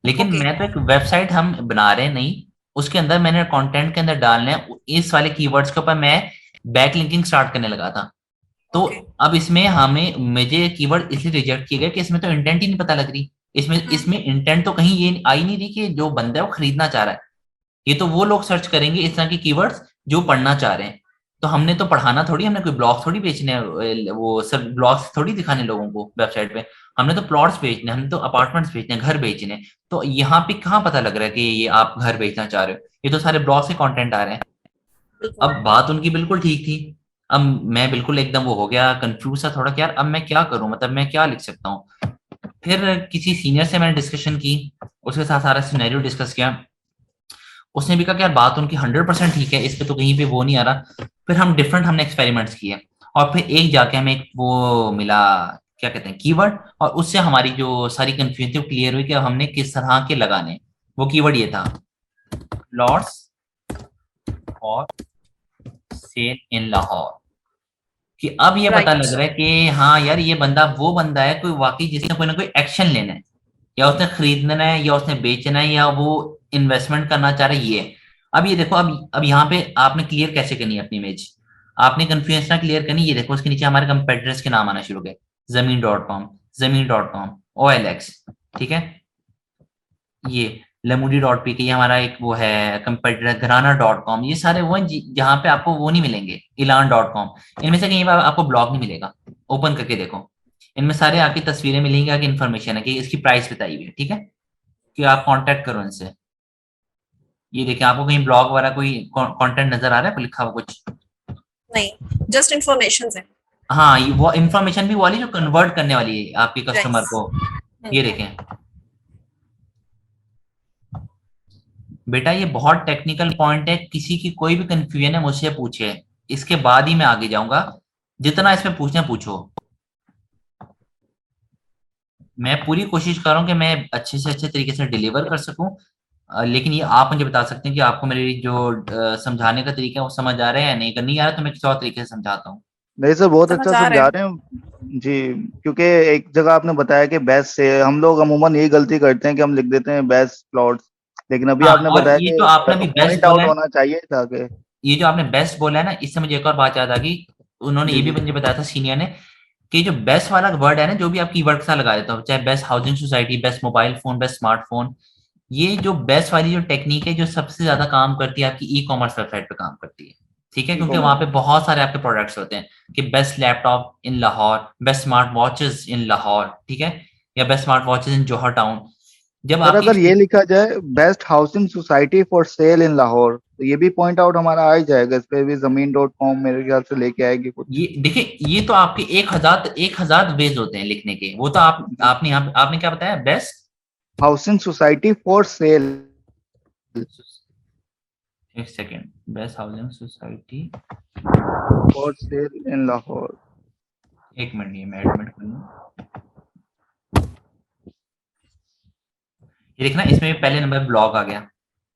लेकिन मैं तो एक वेबसाइट हम बना रहे हैं नहीं, उसके अंदर मैंने कंटेंट के अंदर डालना है इस वाले कीवर्ड्स के ऊपर मैं बैक लिंकिंग स्टार्ट करने लगा था। तो अब इसमें हमें मुझे कीवर्ड इसलिए रिजेक्ट किए गए कि इसमें तो इंटेंट ही नहीं पता लग रही। इसमें इंटेंट तो कहीं ये आई नहीं रही कि जो बंदा है वो खरीदना चाह रहा है। ये तो वो लोग सर्च करेंगे इस तरह के कीवर्ड्स जो पढ़ना चाह रहे हैं। तो हमने तो पढ़ाना थोड़ी, हमने कोई ब्लॉग थोड़ी बेचने हैं, वो सब ब्लॉग्स थोड़ी दिखाने लोगों को वेबसाइट पे। हमने तो प्लॉट्स बेचने, हमने तो अपार्टमेंट्स बेचने, घर बेचने। तो यहाँ पे कहाँ पता लग रहा है कि ये आप घर बेचना चाह रहे हो, ये तो सारे ब्लॉग से कंटेंट आ रहे हैं। अब बात उनकी बिल्कुल ठीक थी। अब मैं बिल्कुल एकदम वो हो गया कंफ्यूज था थोड़ा कि यार अब मैं क्या करूं, मतलब मैं क्या लिख सकता हूँ। फिर किसी सीनियर से मैंने डिस्कशन की, उसके साथ सारा सिनेरियो डिस्कस किया। उसने भी कहा कि यार बात उनकी 100% ठीक है, इस पे तो कहीं पे वो नहीं आ रहा। फिर हमने एक्सपेरिमेंट्स किए और फिर एक जाके हमें एक वो मिला, क्या कहते हैं, कीवर्ड। और उससे हमारी जो सारी कंफ्यूजन क्लियर हुई कि अब हमने किस तरह के लगाने। वो कीवर्ड ये था, प्लॉट्स और सेल इन लाहौर। कि अब ये पता लग रहा है कि हाँ यार ये बंदा वो बंदा है कोई वाकई जिसने कोई ना कोई एक्शन लेना है, या उसने खरीदना है या उसने बेचना है या वो इन्वेस्टमेंट करना चाह रहा है। ये अब ये देखो, अब यहाँ पे आपने क्लियर कैसे करनी है अपनी इमेज, आपने कन्फ्यूजन ना क्लियर करनी। ये देखो उसके नीचे हमारे कंपेटिटर्स के नाम आना शुरू हो गए, जमीन.com, OLX, ठीक है। ये lemudi.pk, ये हमारा एक वो है कंपेटिटर, घराना.com। ये सारे वो जहाँ पे आपको वो नहीं मिलेंगे, ilan.com। इनमें से कहीं आपको ब्लॉग नहीं मिलेगा। ओपन करके देखो, इनमें सारे आपकी तस्वीरें मिलेंगी, आपकी इन्फॉर्मेशन है कि इसकी प्राइस बताई हुई है, ठीक है, कि आप कांटेक्ट करो इनसे। ये देखिए आपको कहीं ब्लॉग वगैरह कोई कंटेंट नजर आ रहा है, कोई लिखा हुआ कुछ नहीं, जस्ट इन्फॉर्मेशन है। हाँ, वो इन्फॉर्मेशन भी वाली जो कन्वर्ट करने वाली है आपके कस्टमर को। ये देखें बेटा, ये बहुत टेक्निकल पॉइंट है, किसी की कोई भी कंफ्यूजन है मुझसे पूछे, इसके बाद ही मैं आगे जाऊंगा। जितना इसमें पूछना पूछो, मैं पूरी कोशिश कर रहा हूँ कि मैं अच्छे से अच्छे तरीके से डिलीवर कर सकूं। लेकिन ये आप मुझे बता सकते हैं कि आपको मेरी जो समझाने का तरीका है वो समझ आ रहा है या नहीं। अगर नहीं आ रहा तो मैं किसी और तरीके से समझाता हूँ। नहीं सर, बहुत अच्छा समझा रहे हैं जी। क्योंकि एक जगह आपने बताया कि बेस्ट से हम लोग अमूमन यही गलती करते हैं कि हम लिख देते हैं बेस्ट प्लॉट्स, लेकिन अभी हाँ, आपने और बताया ये कि जो आपने अभी बेस्ट पॉइंट आउट बोला है, होना चाहिए था कि ये जो आपने बेस्ट बोला है ना, इससे मुझे एक और बात याद आ गई। उन्होंने जी ये भी जी मुझे बताया था सीनियर ने, कि जो बेस्ट वाला वर्ड है ना, जो भी आप कीवर्ड के साथ लगा देता हो, चाहे best housing society, best mobile phone, best smartphone, ये जो बेस्ट वाली जो टेक्निक है, जो सबसे ज्यादा काम करती है आपकी ई कॉमर्स वेबसाइट पे काम करती है। ठीक है, ई क्योंकि वहां कॉमर्स पे बहुत सारे आपके प्रोडक्ट्स होते हैं, कि best laptop in Lahore, best smart watches in Lahore, ठीक है, या best smart watches in Johar Town. जब सर आपकी अगर ये लिखा जाए best housing society for sale in Lahore तो ये भी पॉइंट आउट हमारा आ ही जाएगा, इस पे भी Zameen.com मेरे ख्याल से लेके आएगी कुछ। ये देखिए, ये तो आपके 1,000 वेज होते हैं लिखने के, वो तो आपने यहाँ आपने क्या बताया, best housing society for sale. एक second, best housing society, for sale in Lahore. एक मिनट, ये मैं एडमिट कर लूँ। ये देखना, इसमें पहले नंबर ब्लॉग आ गया,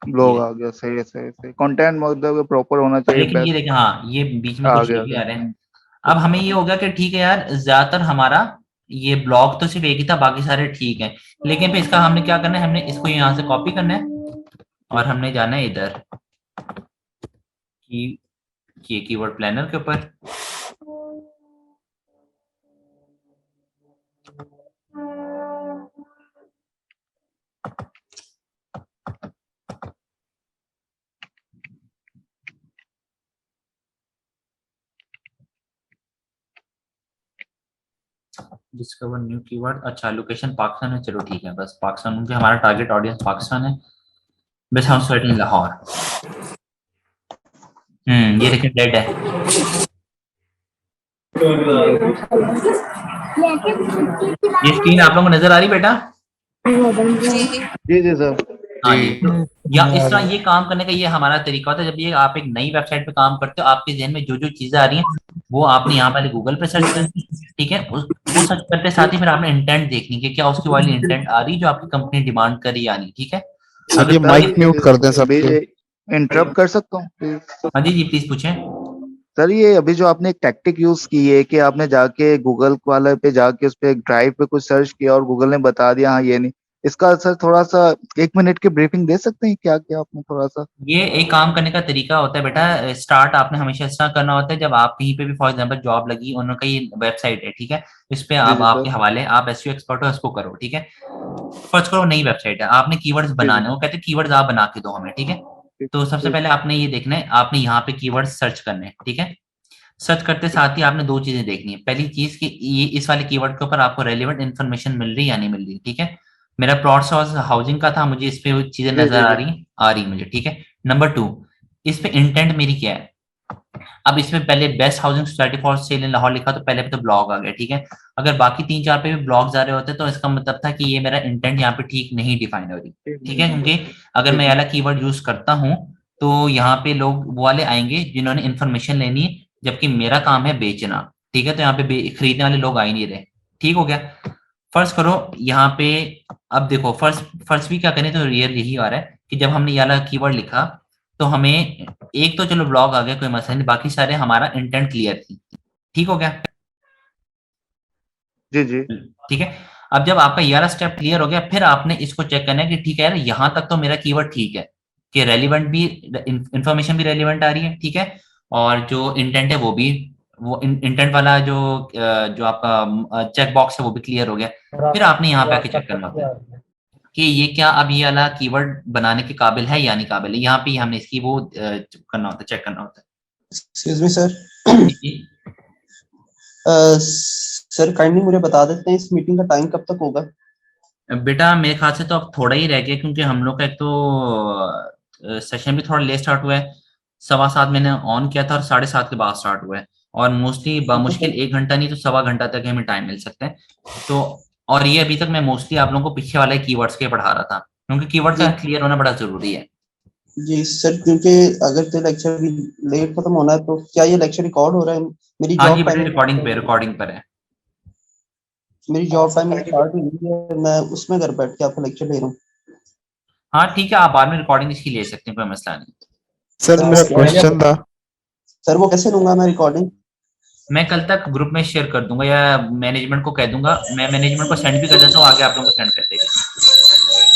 ब्लॉग आ गया, सही है सही है, सही कंटेंट मतलब प्रॉपर होना चाहिए, लेकिन ये बेस्ट देखिए, हाँ, ये बीच में आ कुछ गया ये आ भी गया। आ रहे हैं। अब हमें ये होगा कि ठीक है यार, ज्यादातर हमारा ये ब्लॉग तो सिर्फ एक ही था, बाकी सारे ठीक है, लेकिन फिर इसका हमने क्या करना है, हमने इसको यहाँ से कॉपी करना है और हमने जाना है इधर की कीवर्ड प्लानर के ऊपर। डिस्कवर न्यू कीवर्ड, अच्छा लोकेशन पाकिस्तान है, चलो ठीक है, बस पाकिस्तान, क्योंकि हमारा टारगेट ऑडियंस पाकिस्तान है। Best house society in Lahore, ये देखिए डेड है। ये स्क्रीन आप लोगों को नजर आ रही बेटा? जी जी सर। हाँ जी, तो या इस तरह ये काम करने का ये हमारा तरीका होता है। जब ये आप एक नई वेबसाइट पे काम करते हो, आपके जहन में जो जो चीजें आ रही हैं, वो आपने यहाँ पहले गूगल पे सर्च करनी, ठीक है, वो सर्च करते साथ ही फिर आपने इंटेंट देखनी कि क्या उसकी वाली इंटेंट आ रही जो आपकी कंपनी डिमांड कर रही है, यानी ठीक है। सर ये माइक म्यूट कर दें सबके। इंटरप्ट कर सकता हूँ प्लीज? हाँ जी जी, प्लीज पूछें। सर ये अभी जो आपने एक टैक्टिक यूज की है कि आपने जाके गूगल वाले पे जाके उस पे ड्राइव पे कुछ सर्च किया और गूगल ने बता दिया हाँ ये नहीं, इसका सर थोड़ा सा 1 मिनट की ब्रीफिंग दे सकते हैं क्या क्या आपने थोड़ा सा? ये एक काम करने का तरीका होता है बेटा, स्टार्ट आपने हमेशा इस तरह करना होता है, जब आप कहीं पे भी फॉर एग्जांपल जॉब लगी, उनका ये वेबसाइट है, ठीक है, इस पे जी आप जी आपके सर। हवाले, आप एसईओ एक्सपर्ट हो, इसको करो, ठीक है। फर्स्ट करो, नई वेबसाइट है, आपने कीवर्ड्स जी बनाने, जी वो कहते हैं कीवर्ड्स आप बना के दो हमें, ठीक है। ठीक तो सबसे ठीक। पहले आपने ये देखना है, आपने यहाँ पे कीवर्ड्स सर्च करने हैं, ठीक है। सर्च करते साथ ही आपने दो चीजें देखनी है। पहली चीज कि ये इस वाले कीवर्ड के ऊपर आपको रेलिवेंट इन्फॉर्मेशन मिल रही है या नहीं मिल रही, ठीक है। मेरा प्लॉट्स और हाउसिंग का था, मुझे इस पे वो चीजें जी नजर जी आ जी। रही हैं, आ रही मुझे, ठीक है। नंबर 2, इस पे इंटेंट मेरी क्या है। अब इसमें पहले best housing society for sale in Lahore लिखा, तो पहले पे तो ब्लॉग आ गया, ठीक है। अगर बाकी 3-4 पे भी ब्लॉग्स आ रहे होते तो इसका मतलब था कि ये मेरा इंटेंट यहाँ पे ठीक नहीं डिफाइन हो रही, ठीक है, क्योंकि अगर मैं ये वाला कीवर्ड यूज करता हूँ तो यहाँ पे लोग वो वाले आएंगे जिन्होंने इन्फॉर्मेशन लेनी है, जबकि मेरा काम है बेचना, ठीक है। तो यहाँ पे खरीदने वाले लोग आ ही नहीं रहे, ठीक हो गया। फर्स्ट करो यहाँ पे, अब देखो फर्स्ट फर्स्ट भी क्या करें, तो रियल यही आ रहा है कि जब हमने ये वाला कीवर्ड लिखा तो हमें एक तो चलो ब्लॉग आ गया, कोई मसला नहीं, बाकी सारे हमारा इंटेंट क्लियर थी, ठीक हो गया। जी जी ठीक है, अब जब आपका ये वाला स्टेप क्लियर हो गया, फिर आपने इसको चेक करना है कि ठीक है यार, यहाँ तक तो मेरा कीवर्ड ठीक है, कि रेलिवेंट भी, इंफॉर्मेशन भी रेलिवेंट आ रही है, ठीक है, और जो इंटेंट है वो भी, वो इंटेंट वाला जो आपका चेक बॉक्स है वो भी क्लियर हो गया। फिर आपने यहाँ पे आके चेक करना होता है कि ये क्या अब ये वाला कीवर्ड बनाने के काबिल है या नहीं काबिल है। यहाँ पे हमने इसकी वो करना होता है, चेक करना होता है। एक्सक्यूज मी सर, जी। सर काइंडली मुझे बता देते हैं इस मीटिंग का टाइम कब तक होगा? बेटा मेरे ख्याल से तो अब थोड़ा ही रह गया, क्योंकि हम लोग का एक तो सेशन भी थोड़ा लेट स्टार्ट हुआ है। 7:15 मैंने ऑन किया था और 7:30 के बाद स्टार्ट हुआ है, और मोस्टली बामुश्किल 1 घंटा नहीं तो 1.25 घंटा तक हमें टाइम मिल सकता है। तो और ये अभी तक मैं मोस्टली आप लोगों को पीछे वाले कीवर्ड्स के पढ़ा रहा था, क्योंकि कीवर्ड का क्लियर होना बड़ा जरूरी है। जी सर, क्योंकि अगर तो लेक्चर भी लेट खत्म होना है तो क्या ये लेक्चर रिकॉर्ड हो रहा है? मेरी हाँ जी जॉब बेटा, टाइम रिकॉर्डिंग पर है। मेरी जॉब टाइम स्टार्ट हुई है, मैं उसमें घर बैठ के आपका लेक्चर ले रहा हूँ। हाँ ठीक है, आप बाद में रिकॉर्डिंग इसकी ले सकते हैं, कोई मसला नहीं। सर मेरा क्वेश्चन था, सर वो कैसे लूंगा मैं रिकॉर्डिंग? मैं कल तक ग्रुप में शेयर कर दूंगा या मैनेजमेंट को कह दूंगा, मैं मैनेजमेंट को सेंड भी कर देता हूँ, आगे आप लोगों को सेंड कर देगी।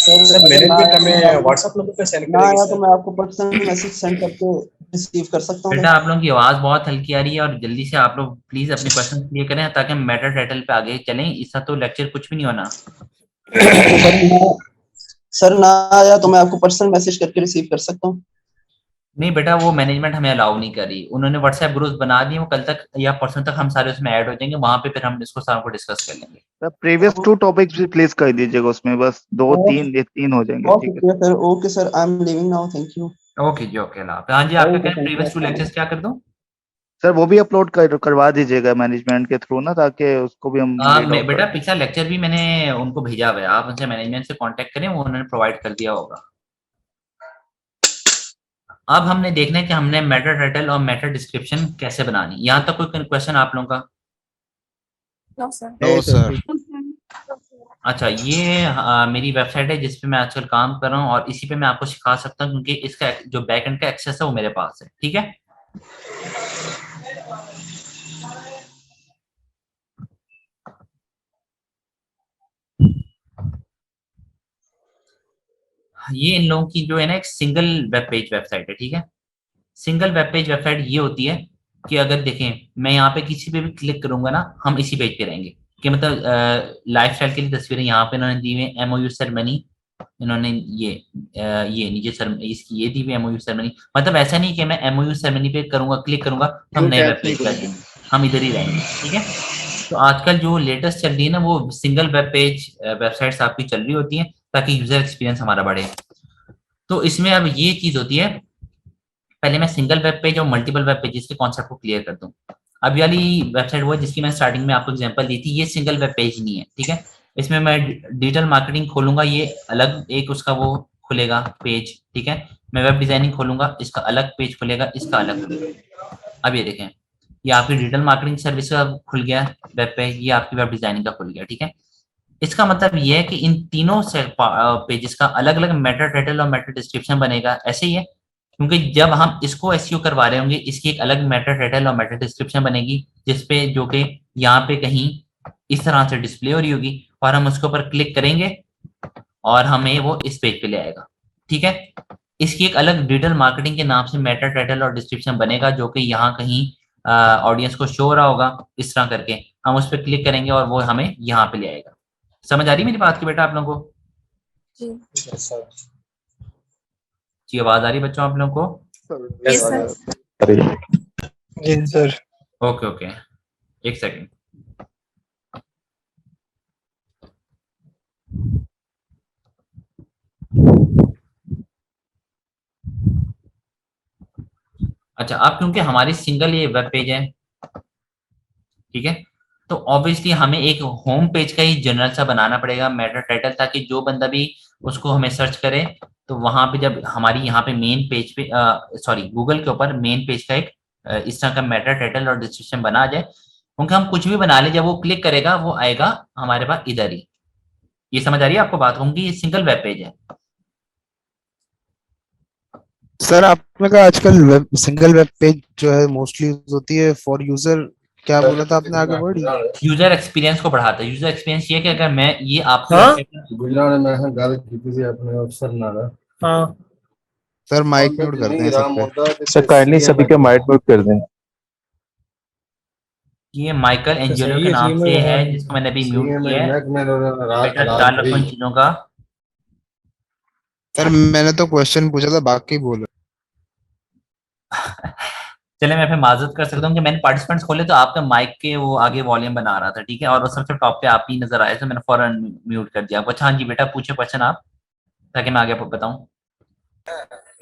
सर मैंने ना भी आया तो मैं हमें आपको व्हाट्सएप नंबर पे सेंड ना करेगी आया तो सर। मैं आपको पर्सनल मैसेज सेंड करके रिसीव कर सकता हूँ बेटा आप लोगों की आवाज बहुत हल्की आ रही है और जल्दी से आप लोग प्लीज अपने क्वेश्चन क्लियर करें ताकि हम मैटर टाइटल पे आगे चलें। इसका तो लेक्चर कुछ भी नहीं होना। सर ना सर ना आया तो मैं आपको पर्सनल मैसेज करके रिसीव कर सकता हूँ। नहीं बेटा वो मैनेजमेंट हमें अलाउ नहीं कर रही। उन्होंने व्हाट्सएप ग्रुप बना दिए, वो कल तक या परसों तक हम सारे उसमें ऐड हो जाएंगे, वहां पे फिर हम इसको सारों को डिस्कस कर लेंगे। सर प्रीवियस 2 टॉपिक्स भी प्लीज कर दीजिएगा उसमें, बस 2 बहुत 3 ये 3 हो जाएंगे, बहुत ठीक है। शुक्रिया sir. Okay sir, I am leaving now, thank you. Okay जी, ओके अल्लाह हाफिज़। हाँ जी, आपका ओके, क्या थैंक यू, प्रीवियस 2 अस्सलाम लेक्चर्स क्या कर दूं? सर वो भी अपलोड करवा दीजिएगा मैनेजमेंट के थ्रू ना, ताकि उसको भी हम रीड आउट बेटा कर। पिछला लेक्चर भी मैंने उनको भेजा हुआ है, आप उनसे मैनेजमेंट से कांटेक्ट करें, वो उन्होंने प्रोवाइड कर दिया होगा। अब हमने देखना है कि हमने मैटर टाइटल और मैटर डिस्क्रिप्शन कैसे बनानी। यहाँ तक कोई क्वेश्चन आप लोगों का? No sir. No sir. अच्छा, ये मेरी वेबसाइट है जिस पे मैं आजकल काम कर रहा हूँ और इसी पे मैं आपको सिखा सकता हूँ क्योंकि इसका जो बैकएंड का एक्सेस है वो मेरे पास है, ठीक है। ये इन लोगों की जो है ना एक सिंगल वेब पेज वेबसाइट है, ठीक है। सिंगल वेब पेज वेबसाइट ये होती है कि अगर देखें मैं यहाँ पे किसी पे भी क्लिक करूंगा ना, हम इसी पेज पे रहेंगे। कि मतलब लाइफ स्टाइल के लिए तस्वीरें यहाँ पे इन्होंने दी हुई है, एमओयू सेरेमनी इन्होंने ये नीचे सर इसकी ये दी हुई एमओयू सेरेमनी। मतलब ऐसा नहीं कि मैं एमओयू सेरेमनी पे करूंगा, क्लिक करूंगा तो हम जो नए वेब टैप नहीं पेज पे आ करूंगा। जाएंगे, हम इधर ही रहेंगे, ठीक है। तो आजकल जो लेटेस्ट चल रही है ना वो सिंगल वेब पेज वेबसाइट्स आपकी चल रही होती हैं ताकि यूजर एक्सपीरियंस हमारा बढ़े। तो इसमें अब ये चीज होती है, पहले मैं सिंगल वेब पेज और मल्टीपल वेब पेजेस के कॉन्सेप्ट को क्लियर कर दूं। अब ये वाली वेबसाइट वो है जिसकी मैं स्टार्टिंग में आपको एग्जांपल दी थी, ये सिंगल वेब पेज नहीं है, ठीक है। इसमें मैं डिजिटल मार्केटिंग खोलूंगा, ये अलग एक उसका वो खुलेगा पेज, ठीक है। मैं वेब डिजाइनिंग खोलूंगा, इसका अलग पेज खुलेगा, इसका अलग खुलेगा। अब ये देखें, ये आपकी डिजिटल मार्केटिंग सर्विस का खुल गया वेब पेज, ये आपकी वेब डिजाइनिंग का खुल गया, ठीक है। इसका मतलब ये है कि इन तीनों से पेजेस का अलग अलग मेटा टाइटल और मेटा डिस्क्रिप्शन बनेगा। ऐसे ही है क्योंकि जब हम इसको एसईओ करवा रहे होंगे इसकी एक अलग मेटा टाइटल और मेटा डिस्क्रिप्शन बनेगी जिसपे जो कि यहाँ पे कहीं इस तरह से डिस्प्ले हो रही होगी और हम उसके ऊपर क्लिक करेंगे और हमें वो इस पेज पे ले आएगा, ठीक है। इसकी एक अलग डिजिटल मार्केटिंग के नाम से मेटा टाइटल और डिस्क्रिप्शन बनेगा जो कि यहाँ कहीं ऑडियंस को शो हो रहा होगा, इस तरह करके हम उस पर क्लिक करेंगे और वो हमें यहाँ पे ले आएगा। समझ आ रही है मेरी बात की बेटा आप लोगों को? जी सर। जी आवाज आ रही है बच्चों आप लोगों को? Yes sir. जी सर। ओके ओके, एक सेकंड। अच्छा, अब क्योंकि हमारी सिंगल ये वेब पेज है, ठीक है, तो ऑब्वियसली हमें एक होम पेज का ही जनरल सा बनाना पड़ेगा मेटा टाइटल, ताकि जो बंदा भी उसको हमें सर्च करे तो वहां पे जब हमारी यहाँ पे मेन पेज पे सॉरी गूगल के ऊपर मेन पेज का एक इस तरह का मेटा टाइटल और डिस्क्रिप्शन बना जाए। क्योंकि हम कुछ भी बना ले, जब वो क्लिक करेगा वो आएगा हमारे पास इधर ही। ये समझ आ रही है आपको बात? क्योंकि ये सिंगल वेब पेज है। सर आपने कहा आजकल सिंगल वेब पेज जो है मोस्टली यूज होती है फॉर यूजर, क्या बोला था आपने आगे वर्ड? यूजर एक्सपीरियंस को बढ़ाता है। यूजर एक्सपीरियंस ये कि अगर मैं ये आपकी हाँ गुजरात में गल की थी अपने अफसर नाल। हाँ सर माइक म्यूट कर दें सबके। सर काइंडली सभी के माइक म्यूट कर दें। ये माइकल एंजेलो के नाम से है जिसको मैंने अभी म्यूट किया है। बेटा ख्याल रखो इन चीजों का। सर मैंने तो क्वेश्चन पूछा था, बाकी बोलो। चले मैं फिर माजूद कर सकता हूँ कि मैंने पार्टिसिपेंट्स खोले तो आपका माइक के वो आगे वॉल्यूम बना रहा था, ठीक है, और वो सबसे टॉप पे आप ही नजर आए तो मैंने फौरन म्यूट कर दिया। अच्छा हाँ जी बेटा पूछे क्वेश्चन आप, ताकि मैं आगे बताऊं।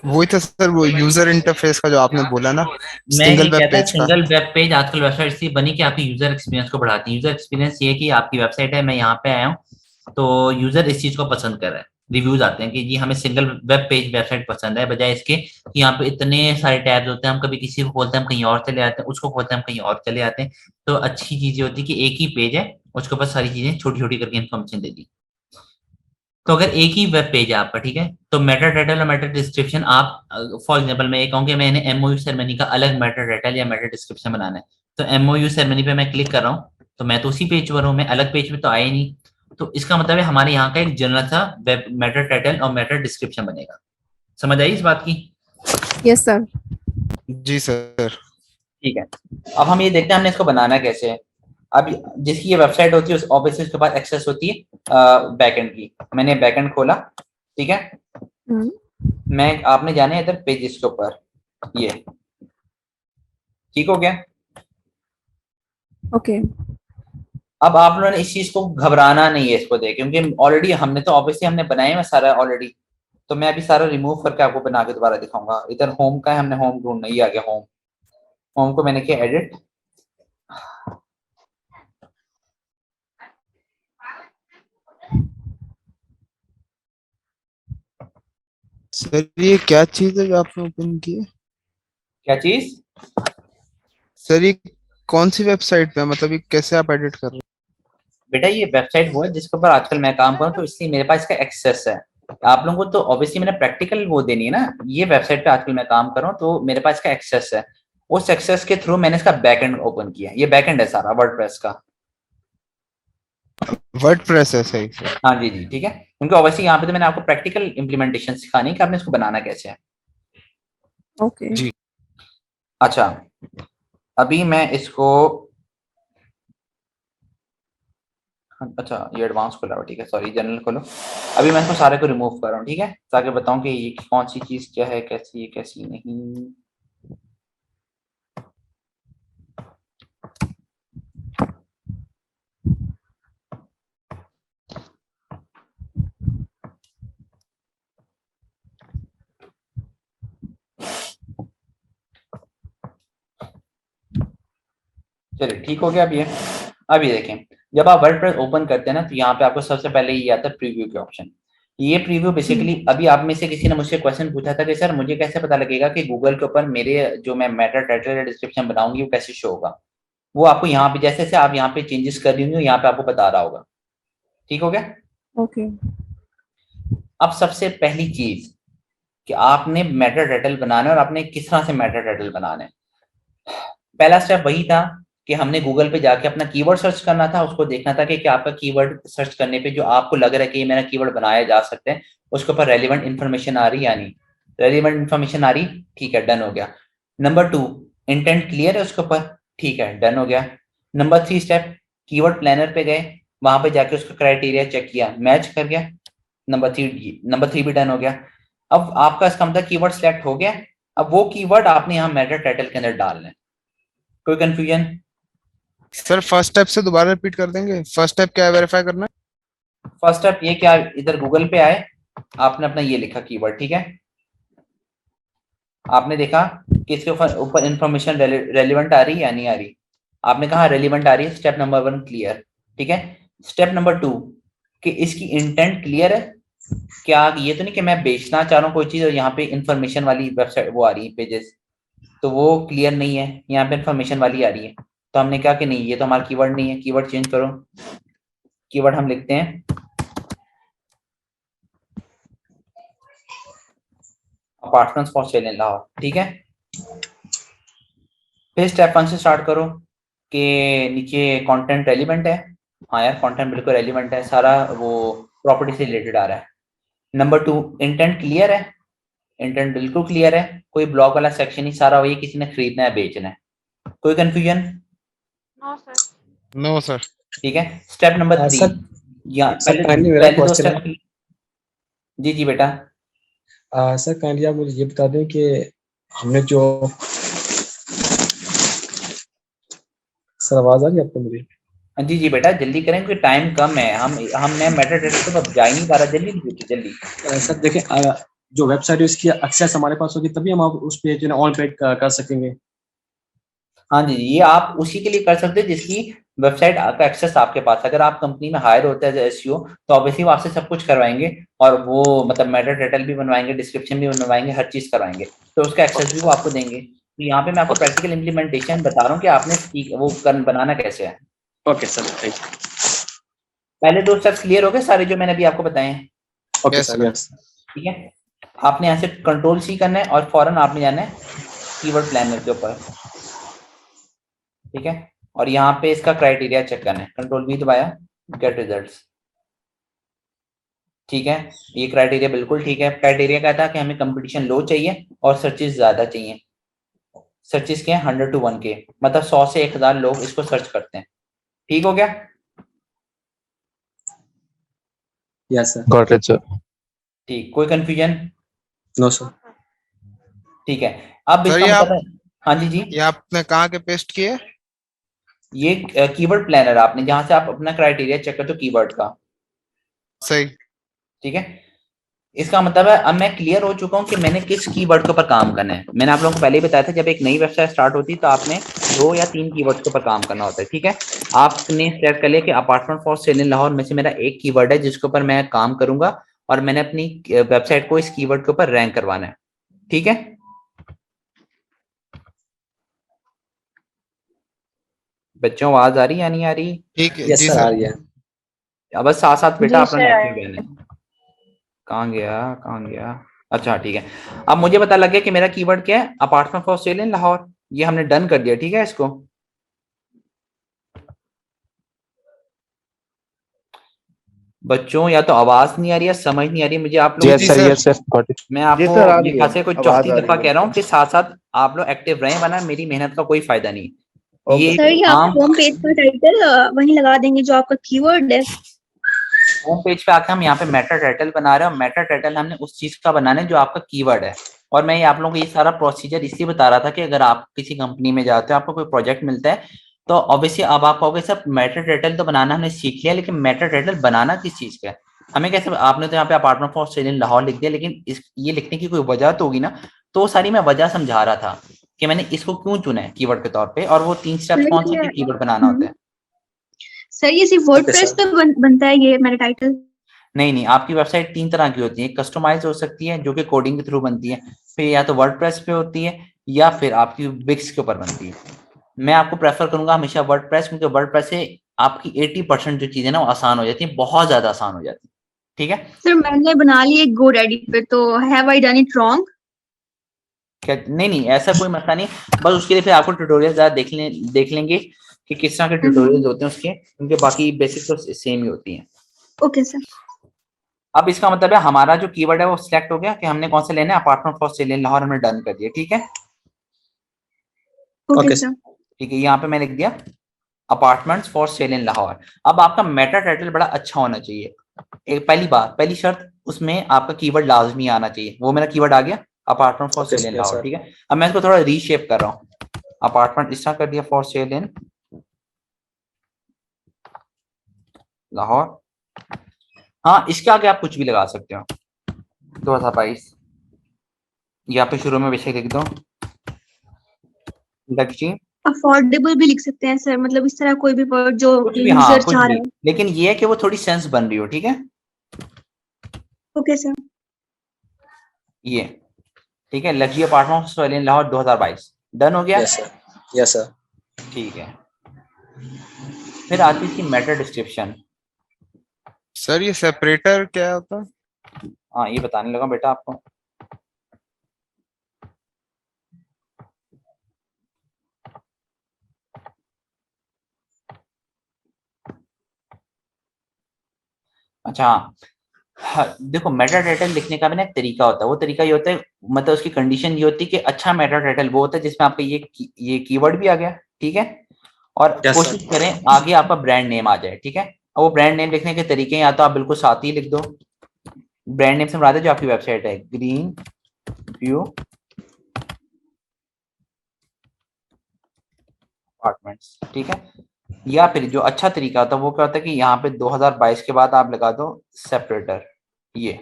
वही था सर, वो यूजर इंटरफेस का जो आपने बोला ना, मैं ये सिंगल वेब कहता पेज का। सिंगल वेब पेज आजकल वेबसाइट इसलिए बनी कि आपकी यूजर एक्सपीरियंस को बढ़ाती है। यूजर एक्सपीरियंस ये कि आपकी वेबसाइट है, मैं यहाँ पे आया हूँ तो यूजर इस चीज को पसंद कर रहा है। रिव्यूज आते हैं कि जी हमें सिंगल वेब पेज वेबसाइट पसंद है, बजाय इसके कि यहाँ पे इतने सारे टैब्स होते हैं, हम कभी किसी को खोलते हैं हम कहीं और चले आते हैं, उसको खोलते हैं हम कहीं और चले आते हैं। तो अच्छी चीज ये होती है कि एक ही पेज है, उसके ऊपर सारी चीजें छोटी छोटी करके इन्फॉर्मेशन दे दी। तो अगर एक ही वेब पेज है आपका, ठीक है, तो मेटा टाइटल और मेटा डिस्क्रिप्शन आप फॉर एग्जांपल मैं ये कहूँ कि मैंने एमओयू सेरेमनी का अलग मेटा टाइटल या मेटा डिस्क्रिप्शन बनाना है, तो एमओयू सेरेमनी पे मैं क्लिक कर रहा हूँ तो मैं तो उसी पेज पर हूँ, मैं अलग पेज पे तो आया ही नहीं। तो इसका मतलब है हमारे यहाँ का एक जनरल सा वेब मेटा टाइटल और मेटा डिस्क्रिप्शन बनेगा। समझ आई इस बात की? Yes sir. जी सर। ठीक है, अब हम ये देखते हैं हमने इसको बनाना कैसे है। अब जिसकी ये वेबसाइट होती है उस ऑब्वियसली उसके पास एक्सेस होती है बैकएंड की। मैंने बैकएंड खोला, ठीक है। मैं आपने जाना है इधर पेजेस के ऊपर, ये ठीक हो गया? ओके। अब आप लोगों ने इस चीज को घबराना नहीं है इसको देख, क्योंकि ऑलरेडी हमने तो ऑब्वियसली हमने बनाया है सारा ऑलरेडी। तो मैं अभी सारा रिमूव करके आपको बना के दोबारा दिखाऊंगा। इधर होम का है, हमने होम ढूंढना, ये आ गया होम। होम को मैंने किया एडिट, सर ये क्या चीज है जो आपने ओपन की है? क्या चीज? सर ये कौन सी वेबसाइट पे है, मतलब ये कैसे आप एडिट कर रहे हैं? बेटा ये वेबसाइट वो है जिसके ऊपर आजकल मैं काम करूँ, तो इसलिए मेरे पास इसका एक्सेस है। आप लोगों को तो ऑब्वियसली मैंने प्रैक्टिकल वो देनी है ना, ये वेबसाइट पे आजकल मैं काम कर रहा हूँ तो मेरे पास इसका एक्सेस है। उस एक्सेस के थ्रू मैंने इसका बैकएंड ओपन किया। ये बैकएंड है सारा वर्डप्रेस का। वर्डप्रेस है, सही सर। हाँ जी जी, ठीक है। क्योंकि ऑब्वियसली यहाँ पे तो मैंने आपको प्रैक्टिकल इम्प्लीमेंटेशन सिखानी है कि आपने इसको बनाना कैसे है। ओके जी। अच्छा, अभी मैं इसको, अच्छा ये एडवांस खोला हुआ, ठीक है, सॉरी जनरल खोलो। अभी मैं इसको सारे को रिमूव कर रहा हूँ, ठीक है, ताकि बताऊं कि ये कौन सी चीज क्या है, कैसी है कैसी नहीं। चलिए ठीक हो गया। अब ये देखें, जब आप वर्डप्रेस ओपन करते हैं ना तो यहाँ पे आपको सबसे पहले ये आता है प्रीव्यू के ऑप्शन। ये प्रीव्यू बेसिकली, अभी आप में से किसी ने मुझसे क्वेश्चन पूछा था कि सर मुझे कैसे पता लगेगा कि गूगल के ऊपर मेरे जो मैं मेटा टाइटल या डिस्क्रिप्शन बनाऊंगी वो कैसे शो होगा। वो आपको यहाँ पे जैसे जैसे आप यहाँ पे चेंजेस कर रही होंगे यहाँ पे आपको बता रहा होगा। ठीक हो गया? ओके। अब सबसे पहली चीज कि आपने मेटा टाइटल बनाना है, और आपने किस तरह से मेटा टाइटल बनाना है। पहला स्टेप वही था कि हमने गूगल पे जाके अपना कीवर्ड सर्च करना था, उसको देखना था कि क्या आपका कीवर्ड सर्च करने पे जो आपको लग रहा है कि ये मेरा कीवर्ड बनाया जा सकता है उसके ऊपर रेलिवेंट इन्फॉर्मेशन आ रही है या नहीं। रेलिवेंट इन्फॉर्मेशन आ रही, ठीक है, डन हो गया। नंबर 2, इंटेंट क्लियर है उसके ऊपर, ठीक है, डन हो गया। नंबर 3 स्टेप, कीवर्ड प्लानर पे गए, वहां पे जाके उसका क्राइटेरिया चेक किया, मैच कर गया। नंबर 3 भी डन हो गया। अब आपका इसका मतलब कीवर्ड सिलेक्ट हो गया। अब वो कीवर्ड आपने यहाँ मेटा टाइटल के अंदर डालना है। कोई कंफ्यूजन? सर फर्स्ट स्टेप से दोबारा रिपीट कर देंगे। फर्स्ट स्टेप क्या है, वेरीफाई करना है? फर्स्ट स्टेप ये क्या, इधर गूगल पे आए, आपने अपना ये लिखा कीवर्ड, ठीक है, आपने देखा कि इसके ऊपर इंफॉर्मेशन रेलिवेंट आ रही है या नहीं आ रही। आपने कहा रेलिवेंट आ रही है, स्टेप नंबर 1 क्लियर, ठीक है। स्टेप नंबर 2 कि इसकी इंटेंट क्लियर है, क्या ये तो नहीं कि मैं बेचना चाह रहा हूँ कोई चीज और यहाँ पे इंफॉर्मेशन वाली वेबसाइट वो आ रही है पेजेस, तो वो क्लियर नहीं है, यहाँ पे इंफॉर्मेशन वाली आ रही है। तो हमने कहा कि नहीं ये तो हमारा कीवर्ड नहीं है, कीवर्ड चेंज करो। कीवर्ड हम लिखते हैं apartments for sale in Lahore, ठीक है। फिर स्टेप 1 से स्टार्ट करो कि नीचे कंटेंट रेलिवेंट है। हाँ यार कंटेंट बिल्कुल रेलिवेंट है, सारा वो प्रॉपर्टी से रिलेटेड आ रहा है। नंबर 2, इंटेंट क्लियर है, इंटेंट बिल्कुल क्लियर है, कोई ब्लॉक वाला सेक्शन ही, सारा वही किसी ने खरीदना है बेचना है। कोई कंफ्यूजन? No sir. ठीक है। स्टेप नंबर 3, या पहले 2 स्टेप। जी जी बेटा। सर काइंडली आप मुझे ये बता दें कि हमने जो, सर आवाज आ रही है आपको मेरी? जी जी बेटा जल्दी करें क्योंकि टाइम कम है। हमने मेटा डेटा तो जा ही नहीं पा रहा, जल्दी। सर देखें, जो वेबसाइट है उसकी एक्सेस हमारे पास होगी तभी हम आप उस पे जो है ऑन पे कर सकेंगे। हाँ जी, ये आप उसी के लिए कर सकते हैं जिसकी वेबसाइट का एक्सेस आपके पास। अगर आप कंपनी में हायर होते हैं एसईओ तो ऑब्वियसली वो आपसे सब कुछ करवाएंगे, और वो मतलब मेटा टाइटल भी बनवाएंगे, डिस्क्रिप्शन भी बनवाएंगे, हर चीज करवाएंगे, तो उसका एक्सेस भी वो आपको देंगे। तो यहाँ पे मैं आपको प्रैक्टिकल इम्प्लीमेंटेशन बता रहा हूँ कि आपने वो बनाना कैसे है। Okay sir, thank you. पहले 2 स्टेप्स क्लियर हो गए सारे जो मैंने अभी आपको बताए हैं? Okay sir, yes. ठीक है, आपने यहाँ से कंट्रोल सी करना है और फौरन आपने जाना है कीवर्ड प्लानर के ऊपर, ठीक है, और यहाँ पे इसका क्राइटेरिया चेक करना है। कंट्रोल V दबाया, गेट रिजल्ट्स। ठीक है, ये क्राइटेरिया बिल्कुल ठीक है। क्राइटेरिया क्या था कि हमें कंपटीशन लो चाहिए और सर्चेस ज्यादा चाहिए। सर्चेस के 100 to 1K, मतलब 100 से 1000 लोग इसको सर्च करते हैं। ठीक हो गया? Yes sir. Got it sir. ठीक, कोई कंफ्यूजन? No sir. ठीक है, अब सर इसका ये मतलब है, हाँ जी जी, ये आपने कहाँ के पेस्ट किए? ये कीवर्ड प्लानर आपने, जहां से आप अपना क्राइटेरिया चेक करते हो कीवर्ड का। सही। ठीक है, इसका मतलब है अब मैं क्लियर हो चुका हूँ कि मैंने किस कीवर्ड के ऊपर काम करना है। मैंने आप लोगों को पहले ही बताया था, जब एक नई वेबसाइट स्टार्ट होती है तो आपने 2 या 3 कीवर्ड के ऊपर काम करना होता है। ठीक है, आपने सेलेक्ट कर लिया कि apartment for sale in Lahore में से मेरा एक कीवर्ड है जिसके ऊपर मैं काम करूंगा, और मैंने अपनी वेबसाइट को इस कीवर्ड के ऊपर रैंक करवाना है। ठीक है, बच्चों आवाज आ रही या नहीं आ रही? ठीक है यस जी सर, आ सर। रही है। अब बस साथ साथ बेटा जी अपना सर नेट भी बहन है। कहाँ गया? अच्छा ठीक है, अब मुझे पता लग गया कि मेरा कीवर्ड क्या है, apartment for sale in Lahore. ये हमने डन कर दिया। ठीक है, इसको बच्चों या तो आवाज नहीं आ रही है, समझ नहीं आ रही है मुझे आप लोगों यस की। Sir, sir. Yes sir, got it. मैं जी आपको सर, आ ये रही है, खासे कोई आवाज चौथी आ दफा रही कह है। रहा हूँ कि साथ साथ आप लोग एक्टिव रहें, वरना मेरी मेहनत का कोई फायदा नहीं। ओके ये सर, ये आप आम होम पेज का टाइटल वहीं लगा देंगे जो आपका कीवर्ड है। होम पेज पे आके हम यहाँ पे मेटा टाइटल बना रहे हैं, और मेटा टाइटल हमने उस चीज का बनाना है जो आपका कीवर्ड है। और मैं ये आप लोगों को ये सारा प्रोसीजर इसलिए बता रहा था कि अगर आप किसी कंपनी में जाते हो, आपको कोई प्रोजेक्ट मिलता है, तो ऑब्वियसली अब आप कहोगे सर मेटा टाइटल तो बनाना हमने सीख लिया, लेकिन मेटा टाइटल बनाना किस चीज का है, हमें कैसे, आपने तो यहाँ पे apartment for sale in Lahore लिख दिया, लेकिन इस ये लिखने की कोई वजह तो होगी ना। तो सारी मैं वजह समझा रहा था कि मैंने इसको क्यों चुना है कीवर्ड के तौर पे, और वो 3 स्टेप्स सर कौन से ये कि कीवर्ड बनाना होता है। सर, ये सिर्फ ओके वर्डप्रेस सर। पे बनता है ये मेरा टाइटल? नहीं नहीं, आपकी वेबसाइट 3 तरह की होती है। कस्टमाइज हो सकती है जो कि कोडिंग के थ्रू बनती है, फिर या तो वर्डप्रेस पे होती है, या फिर आपकी विक्स के ऊपर बनती है। मैं आपको प्रेफर करूंगा हमेशा वर्डप्रेस, क्योंकि वर्डप्रेस से आपकी 80% जो चीजें ना वो आसान हो जाती है, बहुत ज्यादा आसान हो जाती है। ठीक है, सर, मैंने बना ली एक गो रेडी पे, तो have I done it wrong? क्या? नहीं नहीं, ऐसा कोई मसला नहीं, बस उसके लिए फिर आपको ट्यूटोरियल ज्यादा देख लेंगे कि किस तरह के ट्यूटोरियल्स होते हैं उसके, उनके बाकी बेसिक तो सेम ही होती हैं। Okay sir. अब इसका मतलब है हमारा जो कीवर्ड है वो सिलेक्ट हो गया कि हमने कौन से लेना है, apartment for sale in Lahore, हमने डन कर दिया। ठीक है, ओके ओके सर। ठीक है, यहाँ पे मैं लिख दिया apartments for sale in Lahore. अब आपका मेटा टाइटल बड़ा अच्छा होना चाहिए। एक पहली शर्त, उसमें आपका कीवर्ड लाजमी आना चाहिए। वो मेरा कीवर्ड आ गया, apartment for okay sale in yes Lahore. Sir. ठीक है, अब मैं इसको थोड़ा रीशेप कर रहा हूँ, अपार्टमेंट इस तरह कर दिया, फॉर सेल इन लाहौर। हाँ, इसके आगे आप कुछ भी लगा सकते हो, 2022 यहाँ पे शुरू में बेशक लिख दो, लक्ष्य, अफोर्डेबल भी लिख सकते हैं सर, मतलब इस तरह कोई भी वर्ड जो कुछ भी, हाँ यूजर कुछ चाह भी, रहे हो। लेकिन ये है कि वो थोड़ी सेंस बन रही हो। ठीक है, ओके सर। ये ठीक है, लक्ष्य apartment for sale in Lahore 2022 done हो गया। Yes sir. Yes sir. ठीक है, फिर आती थी मेटा डिस्क्रिप्शन। सर ये सेपरेटर क्या होता है? हाँ, ये बताने लगा बेटा आपको। अच्छा हाँ, देखो मेटा टाइटल लिखने का भी ना एक तरीका होता है। वो तरीका ये होता है, मतलब उसकी कंडीशन ये होती है कि अच्छा मेटा टाइटल वो होता है जिसमें आपका ये कीवर्ड भी आ गया। ठीक है, और यस कोशिश सर। करें आगे आपका ब्रांड नेम आ जाए। ठीक है, और वो ब्रांड नेम लिखने के तरीके या तो आप बिल्कुल साथ ही लिख दो, ब्रांड नेम से मुराद है जो आपकी वेबसाइट है, ग्रीन व्यू अपार्टमेंट्स। ठीक है, या फिर जो अच्छा तरीका होता है वो क्या होता है कि यहाँ पे 2022 के बाद आप लगा दो सेपरेटर। ये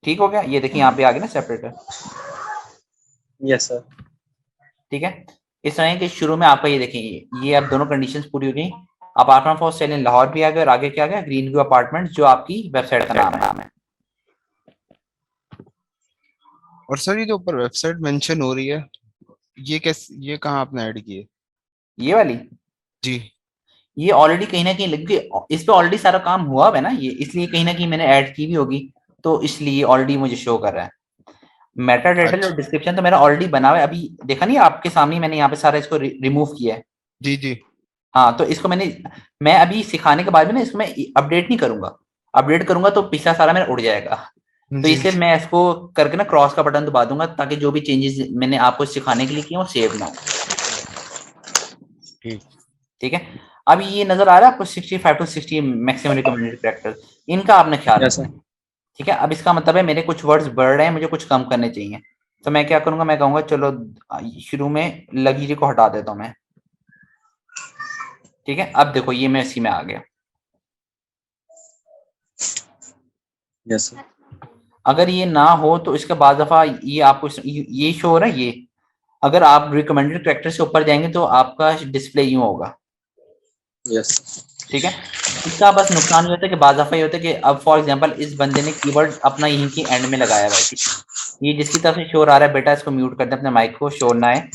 ठीक हो गया, ये देखिए यहाँ पे आ गया ना सेपरेटर। Yes sir. ठीक है, इस तरह के शुरू में आपका ये देखिए, ये अब दोनों कंडीशंस पूरी हो गई, apartment for sale in Lahore भी आ गया, और आगे क्या आ गया, ग्रीन व्यू अपार्टमेंट जो आपकी वेबसाइट का नाम है। और सर ये जो ऊपर वेबसाइट मेंशन हो रही है, ये कैसे, ये कहाँ आपने ऐड की है? ये वाली, जी। ये ऑलरेडी कहीं ना कहीं लग गई, इस पे ऑलरेडी सारा काम हुआ है ना ये, इसलिए कहीं ना कहीं मैंने ऐड की भी होगी, तो इसलिए ऑलरेडी मुझे शो कर रहा है। मेटा टाइटल और अच्छा। डिस्क्रिप्शन तो मेरा ऑलरेडी बना हुआ है, अभी देखा नहीं आपके सामने, मैंने यहाँ पे सारा इसको रिमूव किया है। जी जी। हाँ, तो इसको मैं अभी सिखाने के बाद में ना इसको मैं अपडेट नहीं करूंगा, अपडेट करूंगा तो पिछला सारा मेरा उड़ जाएगा। तो इसलिए मैं इसको करके ना क्रॉस का बटन दबा दूंगा ताकि जो भी चेंजेस मैंने आपको सिखाने के लिए किए वो सेव ना हो। ठीक है, अब ये नजर आ रहा है आपको 65 to 60 मैक्सिमम रिकमेंडेड कैरेक्टर, इनका आपने ख्याल रखना है। ठीक है, अब इसका मतलब है मेरे कुछ वर्ड्स बढ़ रहे हैं, मुझे कुछ कम करने चाहिए। तो मैं क्या करूंगा, मैं कहूंगा चलो शुरू में लकीर को हटा देता हूं मैं। ठीक है, अब देखो ये मैं इसी में आ गया। Yes sir. अगर ये ना हो तो इसके बाद दफा ये आपको ये शो हो रहा है, ये अगर आप रिकमेंडेड कैरेक्टर से ऊपर जाएंगे तो आपका डिस्प्ले यूं होगा। यस। ठीक है, इसका बस नुकसान ये होता है कि बाद दफा ये होता है कि अब फॉर एग्जांपल इस बंदे ने कीवर्ड अपना यहीं की एंड में लगाया हुआ है, ये जिसकी तरफ से शोर आ रहा है बेटा इसको म्यूट कर दे, अपने माइक को शोर ना है।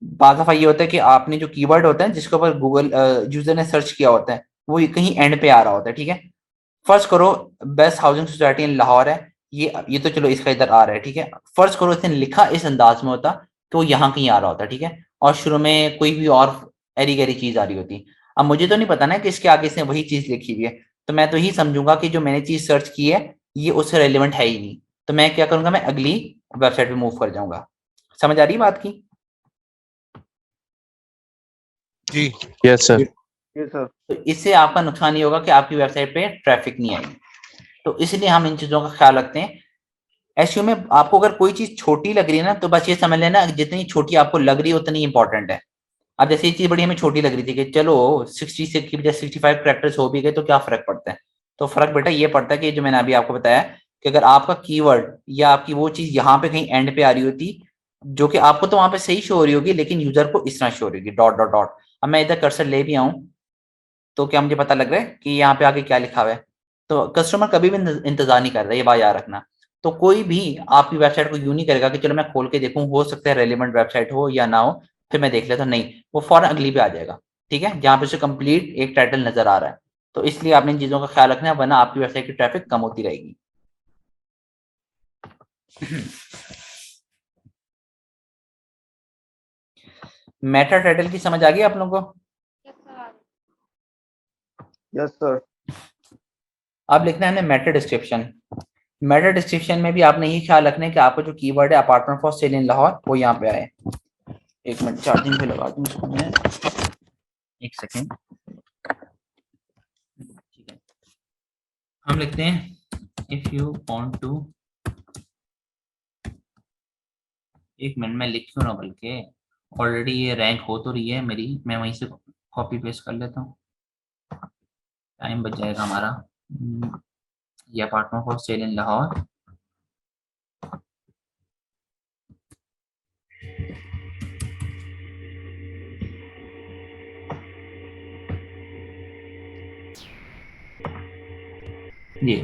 बाद दफा ये होता है कि आपने जो कीवर्ड होता है जिसके ऊपर गूगल यूजर ने सर्च किया होता है वो कहीं एंड पे आ रहा होता है। ठीक है, फर्स्ट करो best housing society in Lahore है, ये तो चलो इसका इधर आ रहा है। ठीक है, फर्स्ट करो इसने लिखा इस अंदाज में होता तो यहाँ कहीं आ रहा होता। ठीक है, और शुरू में कोई भी और एरी गैरी चीज आ रही होती। अब मुझे तो नहीं पता ना कि इसके आगे इसने वही चीज लिखी हुई है, तो मैं तो ही समझूंगा कि जो मैंने चीज सर्च की है ये उससे रेलिवेंट है ही नहीं। तो मैं क्या करूंगा, मैं अगली वेबसाइट पे मूव कर जाऊंगा। समझ आ रही है बात की? जी यस सर। तो इससे आपका नुकसान ये होगा कि आपकी वेबसाइट पे ट्रैफिक नहीं आएगी। तो इसलिए हम इन चीजों का ख्याल रखते हैं। एसईओ में आपको अगर कोई चीज छोटी लग रही है ना तो बस ये समझ लेना जितनी छोटी आपको लग रही है उतनी इंपॉर्टेंट है। अब जैसे ये चीज बड़ी हमें छोटी लग रही थी कि चलो 60 की बजाय 65 कैरेक्टर्स हो भी गए तो क्या फर्क पड़ता है। तो फर्क बेटा ये पड़ता है कि जो मैंने अभी आपको बताया कि अगर आपका कीवर्ड या आपकी वो चीज यहाँ पे कहीं एंड पे आ रही होती जो कि आपको तो वहां पे सही शो हो रही होगी लेकिन यूजर को इस तरह शो हो रही होगी डॉट डॉट डॉट। अब मैं इधर कर्सर ले भी आऊं तो क्या मुझे पता लग रहा है कि यहाँ पे आगे क्या लिखा हुआ है। तो कस्टमर कभी भी इंतजार नहीं कर रहा, ये बात याद रखना। तो कोई भी आपकी वेबसाइट को यूं नहीं करेगा कि चलो मैं खोल के देखूं हो सकता है रेलिवेंट वेबसाइट हो या ना हो फिर मैं देख लेता, नहीं, वो फौरन अगली पे आ जाएगा। ठीक है, जहाँ पे उसे कंप्लीट एक टाइटल नजर आ रहा है। तो इसलिए आपने इन चीजों का ख्याल रखना है वरना आपकी वेबसाइट की ट्रैफिक कम होती रहेगी। मेटा टाइटल की समझ आ गई आप लोगों को? Yes sir. अब लिखना है मेटा डिस्क्रिप्शन। मेटा डिस्क्रिप्शन में भी आपने ये ख्याल रखना है कि आपका जो कीवर्ड है apartment for sale in Lahore वो यहाँ पे आए। एक मिनट चार्जिंग पे लगा दूं इसको मैं, एक सेकेंड। ठीक है, हम लिखते हैं इफ यू वांट टू, एक मिनट में लिख क्यों ना बल्कि ऑलरेडी ये रैंक हो तो रही है मेरी, मैं वहीं से कॉपी पेस्ट कर लेता हूँ, टाइम बच जाएगा हमारा। ये apartment for sale in Lahore, ये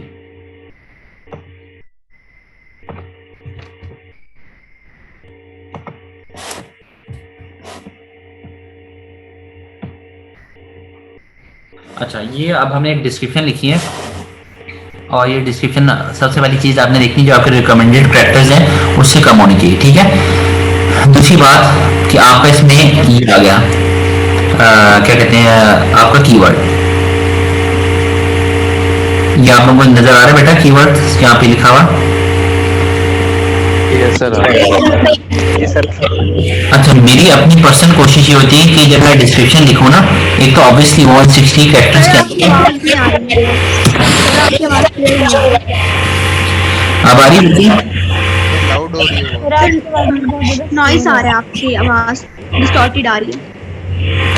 अच्छा, ये अब हमने एक डिस्क्रिप्शन लिखी है और ये डिस्क्रिप्शन सबसे पहली चीज आपने देखनी जो आपके रिकमेंडेड कैरेक्टर्स हैं उससे कम होनी चाहिए। ठीक है, दूसरी बात कि आपका इसमें ये आ गया क्या कहते हैं आपका कीवर्ड, ये आप लोगों को नजर आ रहा है बेटा कीवर्ड यहाँ पे लिखा हुआ? Yes sir. अच्छा, मेरी अपनी पर्सनल कोशिश ये होती है कि जब मैं डिस्क्रिप्शन लिखूं ना, एक तो ऑब्वियसली 160 कैरेक्टर्स के अब आ रही है, लाउड हो रही है, नॉइस आ रहा है, आपकी आवाज डिस्टॉर्टेड आ रही है।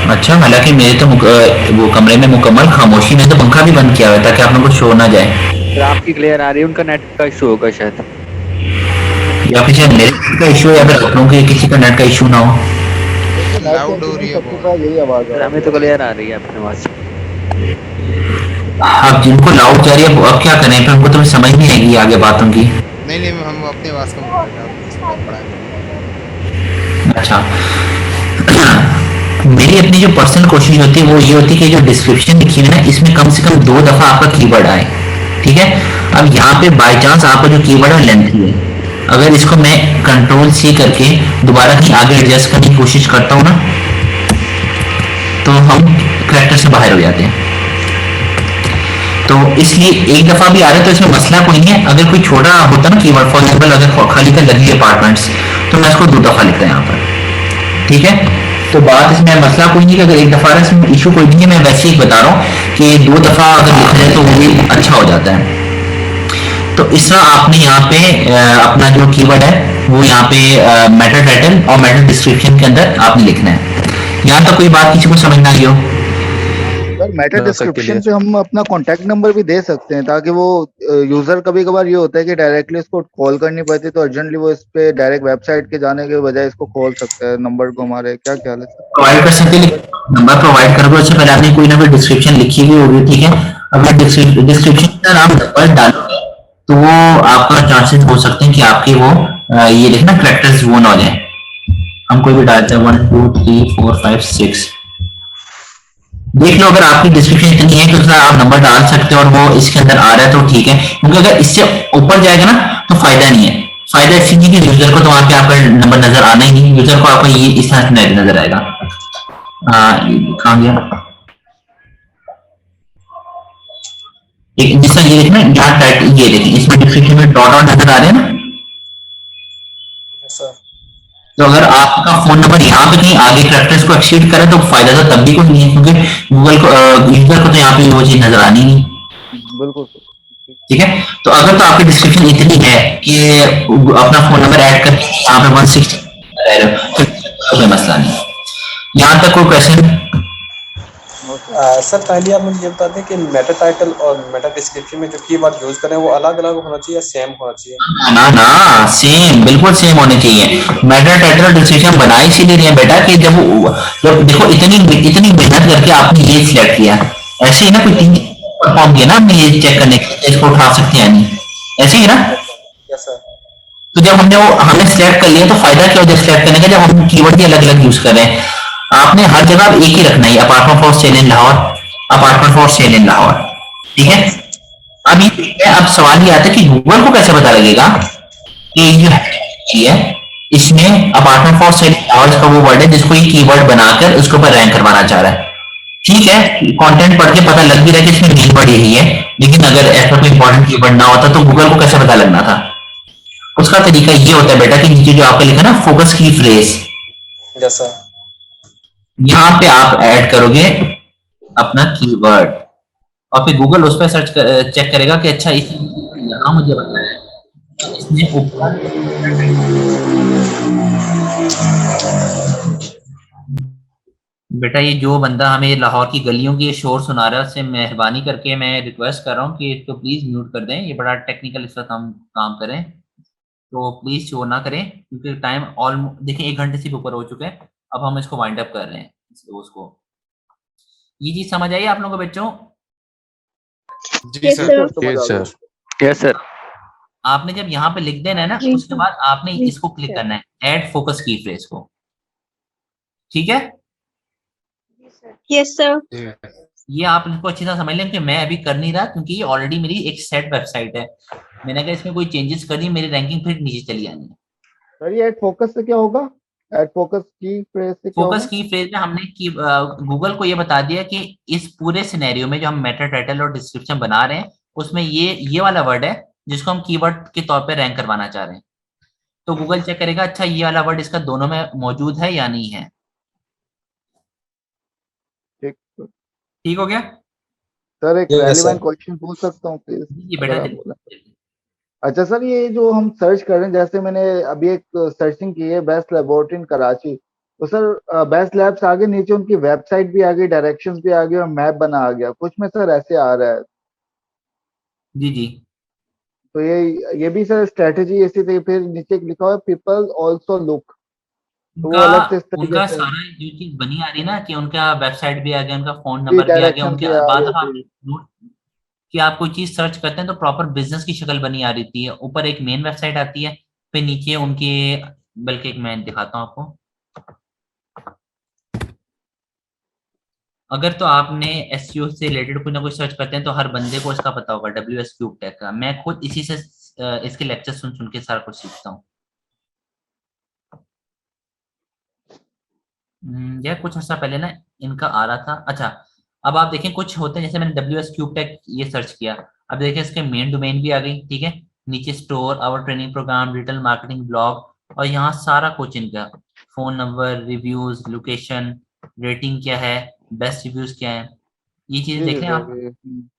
अच्छा, हालांकि मेरे तो वो कमरे में मुकम्मल खामोशी में तो पंखा भी बंद किया हुआ है ताकि आप लोगों को शो ना जाए। आपकी क्लियर आ रही है, उनका नेट का इशू होगा शायद, या फिर शायद मेरे का इशू है या फिर आप लोगों के किसी का नेट का इशू ना हो। लाउड हो रही है बहुत। यही आवाज हमें तो क्लियर आ रही है अपनी आवाज। अब जिनको लाउड जा रही है अब क्या करें, फिर उनको तो समझ नहीं आएगी आगे बातों की। नहीं हम अपनी आवाज कम कर रहे हैं। अच्छा, मेरी अपनी जो पर्सनल कोशिश होती है वो ये होती है कि जो डिस्क्रिप्शन लिखी है ना इसमें कम से कम 2 दफा आपका कीवर्ड आए। ठीक है, अब यहाँ पे बाय चांस आपका जो कीवर्ड है लेंथी है, अगर इसको मैं कंट्रोल C करके दोबारा की आगे एडजस्ट करने की कोशिश करता हूँ ना तो हम कैरेक्टर से बाहर हो जाते हैं। तो इसलिए एक दफा भी आ रहा है तो इसमें मसला कोई नहीं है। अगर कोई छोटा होता ना कीवर्ड, फॉर एग्जाम्पल अगर खाली था लगी अपार्टमेंट्स, तो मैं इसको 2 दफा लिखता है यहाँ पर, ठीक है। तो बात इसमें मसला कोई नहीं कि अगर एक दफा आ रहा है, इसमें इशू कोई नहीं है। मैं वैसे ही बता रहा हूँ कि 2 दफा अगर लिखा जाए तो वो भी अच्छा हो जाता है। तो इस तरह आपने यहाँ पे अपना जो कीवर्ड है वो यहाँ पे मेटा टाइटल और मेटा डिस्क्रिप्शन के अंदर आपने लिखना है। यहाँ तक कोई बात किसी को समझ ना आई हो? सर मेटा डिस्क्रिप्शन पे हम अपना कॉन्टैक्ट नंबर भी दे सकते हैं, ताकि वो यूजर कभी कभार ये होता है कि डायरेक्टली इसको कॉल करनी पड़ती है, तो अर्जेंटली वो इस पे डायरेक्ट वेबसाइट के जाने के बजाय इसको कॉल सकता है नंबर को हमारे। क्या ख्याल है सर? प्रोवाइड कर सकते हैं, नंबर प्रोवाइड करोगे उससे पहले आपने कोई ना कोई डिस्क्रिप्शन लिखी हुई होगी, ठीक है। अगर डिस्क्रिप्शन का नाम नंबर डालोगे तो वो आपका चांसेस हो सकते हैं कि आपके वो ये लिखना करेक्टर्स वो ना हो जाए। हम कोई भी डालते हैं 1 2 3 4 5 6, देख लो अगर आपकी डिस्क्रिप्शन इतनी है तो आप नंबर डाल सकते हो और वो इसके अंदर आ रहा है तो ठीक है, क्योंकि अगर इससे ऊपर जाएगा ना तो फायदा नहीं है। फायदा इसलिए कि यूजर को तो वहां पे आपका नंबर नजर आना ही नहीं, यूजर को आपका ये इस तरह से नजर आएगा। कहां गया जिस तरह ये देखना यहाँ टाइट, ये देखिए इसमें डिस्क्रिप्शन में डॉट डॉट नजर आ रहे हैं ना। तो अगर आपका फोन नंबर यहाँ पे कहीं आगे कैरेक्टर्स को एक्सीड करे तो फायदा तो तब भी कुछ नहीं है, क्योंकि गूगल को यूजर को तो यहाँ पे वो चीज नजर आनी नहीं। बिल्कुल ठीक है। तो अगर तो आपकी डिस्क्रिप्शन इतनी है कि अपना फोन नंबर ऐड कर यहाँ पे 160 तो कोई मसला नहीं। यहाँ तक कोई क्वेश्चन? सर पहले आप मुझे ये बता दें कि मेटा टाइटल और मेटा डिस्क्रिप्शन में जो कीवर्ड यूज करें वो अलग अलग होना चाहिए या सेम होना चाहिए? ना ना, सेम, बिल्कुल सेम होने चाहिए। मेटा टाइटल और डिस्क्रिप्शन बनाए इसीलिए रहे हैं बेटा कि जब देखो इतनी मेहनत करके आपने ये सिलेक्ट किया, ऐसे ही ना कोई 3 परफॉर्म किया ना हमने ये चेक करने के लिए इसको उठा सकते हैं नहीं, ऐसे ही ना। Yes sir. तो जब हमने सिलेक्ट कर लिया तो फायदा क्या हो सिलेक्ट करने का, जब हम कीवर्ड ही अलग अलग यूज कर रहे हैं। आपने हर जगह एक ही रखना है, apartment for sale in Lahore, apartment for sale in Lahore, ठीक है। अब सवाल ये आता है कि गूगल को कैसे पता लगेगा कि ये है इसमें apartment for sale in Lahore का वो वर्ड है जिसको ये कीवर्ड बनाकर उसके ऊपर रैंक करवाना चाह रहा है। ठीक है, कंटेंट पढ़ के पता लग भी रहा है कि इसमें मेन वर्ड यही है, लेकिन अगर ऐसा कोई इंपॉर्टेंट कीवर्ड ना होता तो गूगल को कैसे पता लगना था? उसका तरीका ये होता है बेटा कि नीचे जो आपका लिखा ना फोकस की फ्रेज, यस सर, यहाँ पे आप ऐड करोगे अपना कीवर्ड और फिर गूगल उस पर चेक करेगा कि अच्छा इस यहाँ मुझे बताया इसने ऊपर बेटा ये जो बंदा हमें लाहौर की गलियों की शोर सुना रहा है उससे मेहरबानी करके मैं रिक्वेस्ट कर रहा हूँ कि इसको प्लीज म्यूट कर दें। ये बड़ा टेक्निकल इस वक्त हम काम करें तो प्लीज शोर ना करें, क्योंकि टाइम ऑलमोस्ट देखिए 1 घंटे से ऊपर हो चुके हैं। अब हम इसको वाइंड अप कर रहे हैं उसको। ये चीज समझ आई आप लोगों को बच्चों? जी सर। Yes sir. आपने जब यहाँ पे लिख देना है ना उसके बाद आपने इसको क्लिक करना है, ऐड फोकस की फ्रेज को, ठीक है? Yes sir. ये आप इसको अच्छी तरह समझ लें कि मैं अभी कर नहीं रहा क्योंकि ये ऑलरेडी मेरी एक सेट वेबसाइट है। मैंने कहा इसमें कोई चेंजेस करनी, मेरी रैंकिंग फिर नीचे चली जानी है। सर ये ऐड फोकस से क्या होगा? ऐड फोकस की फ्रेज से क्या होगा? फोकस की फ्रेज में हमने गूगल को ये बता दिया कि इस पूरे सिनेरियो में जो हम मेटा टाइटल और डिस्क्रिप्शन बना रहे हैं उसमें ये वाला वर्ड है जिसको हम कीवर्ड के तौर पे रैंक करवाना चाह रहे हैं। तो गूगल चेक करेगा अच्छा ये वाला वर्ड इसका दोनों में मौजूद है या नहीं है। ठीक हो गया सर? एक रेलेवेंट क्वेश्चन पूछ सकता हूँ प्लीज? जी बेटा। अच्छा सर, ये जो हम सर्च कर रहे हैं, जैसे मैंने अभी एक सर्चिंग की है बेस्ट लेबोरेटरी इन कराची, तो सर बेस्ट लैब्स आगे, नीचे उनकी वेबसाइट भी आ गई, डायरेक्शंस भी आ गई और मैप बना आ गया। कुछ में सर ऐसे आ रहा है। जी। तो ये भी सर स्ट्रेटेजी ऐसी थी। फिर नीचे लिखा हुआ है पीपल आल्सो लुक, तो वो अलग से इस तरीके उनका से सारा जो चीज बनी आ रही ना कि उनका वेबसाइट भी आ गया, उनका फोन नंबर भी आ गया, उनके बाद कि आप कोई चीज सर्च करते हैं तो प्रॉपर बिजनेस की शक्ल बनी आ रही है। ऊपर एक मेन वेबसाइट आती है, फिर नीचे उनके, बल्कि एक मैं दिखाता हूँ आपको। अगर तो आपने एसईओ से रिलेटेड कोई ना कोई सर्च करते हैं तो हर बंदे को इसका पता होगा, WS क्यूब टेक का। मैं खुद इसी से इसके लेक्चर सुन के सारा कुछ सीखता हूँ। यार कुछ अर्सा पहले ना इनका आ रहा था। अच्छा, अब आप देखें कुछ होते हैं, जैसे मैंने WS क्यूब टेक ये सर्च किया, अब देखें इसके मेन डोमेन भी आ गई, ठीक है, नीचे store, our training programme, digital marketing, blog, और यहाँ सारा कुछ इनका, phone number, reviews, location, rating क्या है, बेस्ट रिव्यूज क्या है, ये चीजें जी देख जी लें सर आप।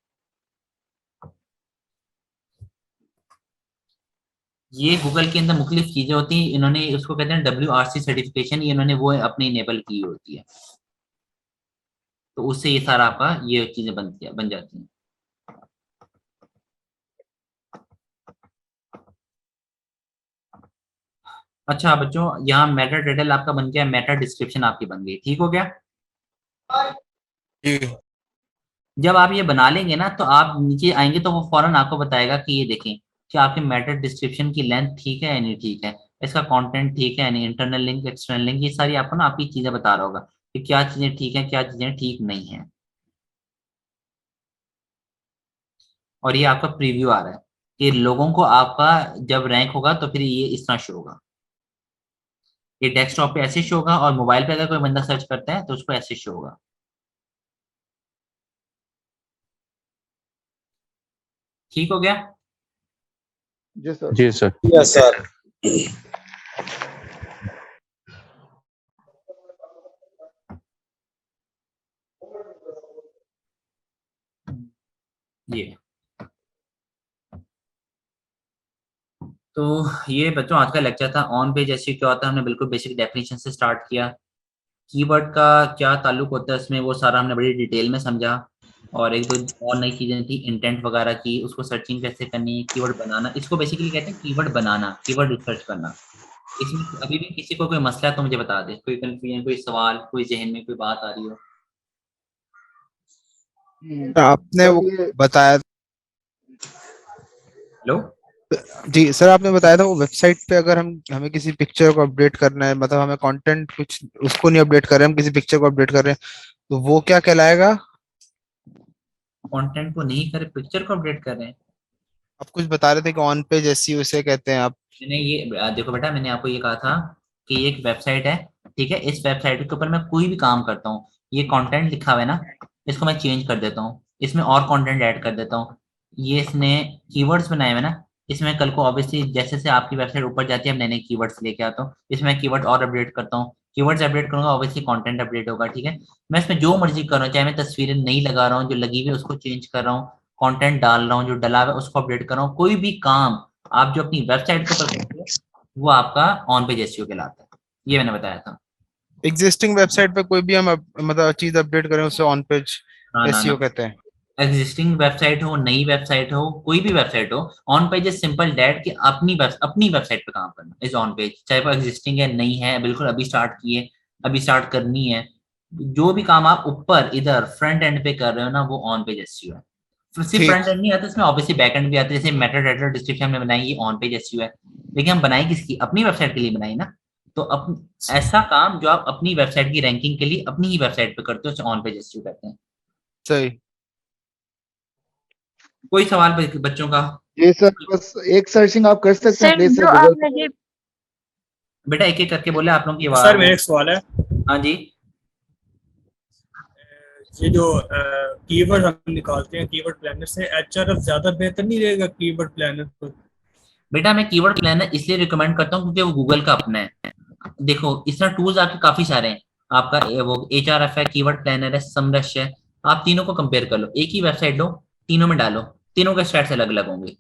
ये गूगल के अंदर मुख्तलिफ चीजें होती हैं, इन्होंने उसको कहते हैं WRC सर्टिफिकेशन, ये इन्होंने वो अपनी इनेबल की होती है, तो उससे ये सारा आपका ये चीजें बन जाती हैं। अच्छा बच्चों, यहाँ मेटा टाइटल आपका बन गया, मेटा डिस्क्रिप्शन आपकी बन गई, ठीक हो गया। जब आप ये बना लेंगे ना, तो आप नीचे आएंगे तो वो फौरन आपको बताएगा कि ये देखें कि आपके मेटा डिस्क्रिप्शन की लेंथ ठीक है या नहीं ठीक है, इसका कंटेंट ठीक है या नहीं, इंटरनल लिंक, एक्सटर्नल लिंक, ये सारी आपको ना आपकी चीजें बता रहा होगा कि क्या चीजें ठीक है, क्या चीजें ठीक नहीं है। और ये आपका प्रीव्यू आ रहा है कि लोगों को आपका जब रैंक होगा तो फिर ये इस तरह शो होगा, ये डेस्कटॉप पे ऐसे शो होगा, और मोबाइल पे अगर कोई बंदा सर्च करता है तो उसको ऐसे शो होगा। ठीक हो गया। जी सर। जी सर। Yes sir. ये तो ये बच्चों आज का लेक्चर था। ऑन पेज एसईओ क्या होता है, हमने बिल्कुल बेसिक डेफिनेशन से स्टार्ट किया, कीवर्ड का क्या ताल्लुक होता है उसमें, वो सारा हमने बड़ी डिटेल में समझा, और एक दो और नई चीजें थी, इंटेंट वगैरह की, उसको सर्चिंग कैसे करनी है, कीवर्ड बनाना, इसको बेसिकली कहते हैं कीवर्ड बनाना, कीवर्ड रिसर्च करना। इसमें अभी भी किसी को कोई मसला है तो मुझे बता दे, कोई कंफ्यूजन, कोई सवाल, कोई जहन में कोई बात आ रही हो। आपने वो बताया, हेलो जी सर, आपने बताया था वो वेबसाइट पे अगर हमें किसी पिक्चर को अपडेट करना है, मतलब हमें कंटेंट कुछ उसको नहीं अपडेट कर रहे हैं, हम किसी पिक्चर को अपडेट कर रहे हैं, तो वो क्या कहलाएगा? कंटेंट को नहीं करे, पिक्चर को अपडेट कर रहे हैं। आप कुछ बता रहे थे कि ऑन पेज एसईओ उसे कहते हैं आप। मैंने ये देखो बेटा, मैंने आपको ये कहा था कि ये एक वेबसाइट है, ठीक है, इस वेबसाइट के ऊपर मैं कोई भी काम करता हूँ, ये कंटेंट लिखा हुआ है ना, इसको मैं चेंज कर देता हूँ, इसमें और कंटेंट ऐड कर देता हूँ, ये इसने कीवर्ड्स बनाए हुए हैं ना, इसमें कल को ऑब्वियसली जैसे जैसे आपकी वेबसाइट ऊपर जाती है, नए नए कीवर्ड्स लेके आता हूँ, इसमें कीवर्ड और अपडेट करता हूँ, कीवर्ड्स अपडेट करूंगा, ऑब्वियसली कंटेंट अपडेट होगा, ठीक है। मैं इसमें जो मर्जी कर रहा हूँ, चाहे मैं तस्वीरें नहीं लगा रहा हूँ, जो लगी हुई है उसको चेंज कर रहा हूँ, कंटेंट डाल रहा हूँ, जो डला हुआ है उसको अपडेट कर रहा हूँ, कोई भी काम आप जो अपनी वेबसाइट के ऊपर करते हो वो आपका ऑन पेज एसईओ कहलाता है, ये मैंने बताया था। एग्जिस्टिंग वेबसाइट पे कोई भी हम मतलब चीज अपडेट करें उसे ऑन पेज ना ना एसईओ ना, कहते हैं। एग्जिस्टिंग वेबसाइट हो, नई वेबसाइट हो, कोई भी वेबसाइट हो, on page is simple that कि अपनी वेबसाइट पे काम करना इज ऑन पेज, चाहे वो एग्जिस्टिंग है, नई है, बिल्कुल अभी स्टार्ट की है, अभी स्टार्ट करनी है, जो भी काम आप ऊपर इधर फ्रंट एंड पे कर रहे हो ना, वो ऑन पेज एसईओ है। सिर्फ ठीक। फ्रंट एंड नहीं आता, इसमें ऑब्वियसली बैक एंड भी आता है, जैसे मेटा डाटा डिस्क्रिप्शन में बनाई, ये ऑन पेज एसईओ है, लेकिन हम बनाई किसकी, अपनी वेबसाइट के लिए बनाई ना, तो ऐसा काम जो आप अपनी वेबसाइट की रैंकिंग के लिए अपनी ही वेबसाइट पे करते हो, उसे ऑन पेज एसईओ कहते हैं। सही। कोई सवाल बच्चों का? जी सर, बस एक सर्चिंग आप कर सकते हैं प्लीज सर जो गूगल आपने ये बेटा एक एक करके बोले, आप लोगों की आवाज। सर मेरा एक सवाल है। हाँ जी। ये जो कीवर्ड हम निकालते हैं कीवर्ड प्लानर से, एचआरएफ ज्यादा बेहतर नहीं रहेगा कीवर्ड प्लानर पर? बेटा मैं कीवर्ड प्लानर इसलिए रिकमेंड करता हूँ क्योंकि वो गूगल का अपना है। देखो इस तरह टूल्स आपके काफी सारे हैं, आपका वो HRF है, कीवर्ड प्लानर है, समरश है, आप तीनों को कंपेयर कर लो, एक ही वेबसाइट लो, तीनों में डालो, तीनों के स्टैट्स अलग अलग होंगे,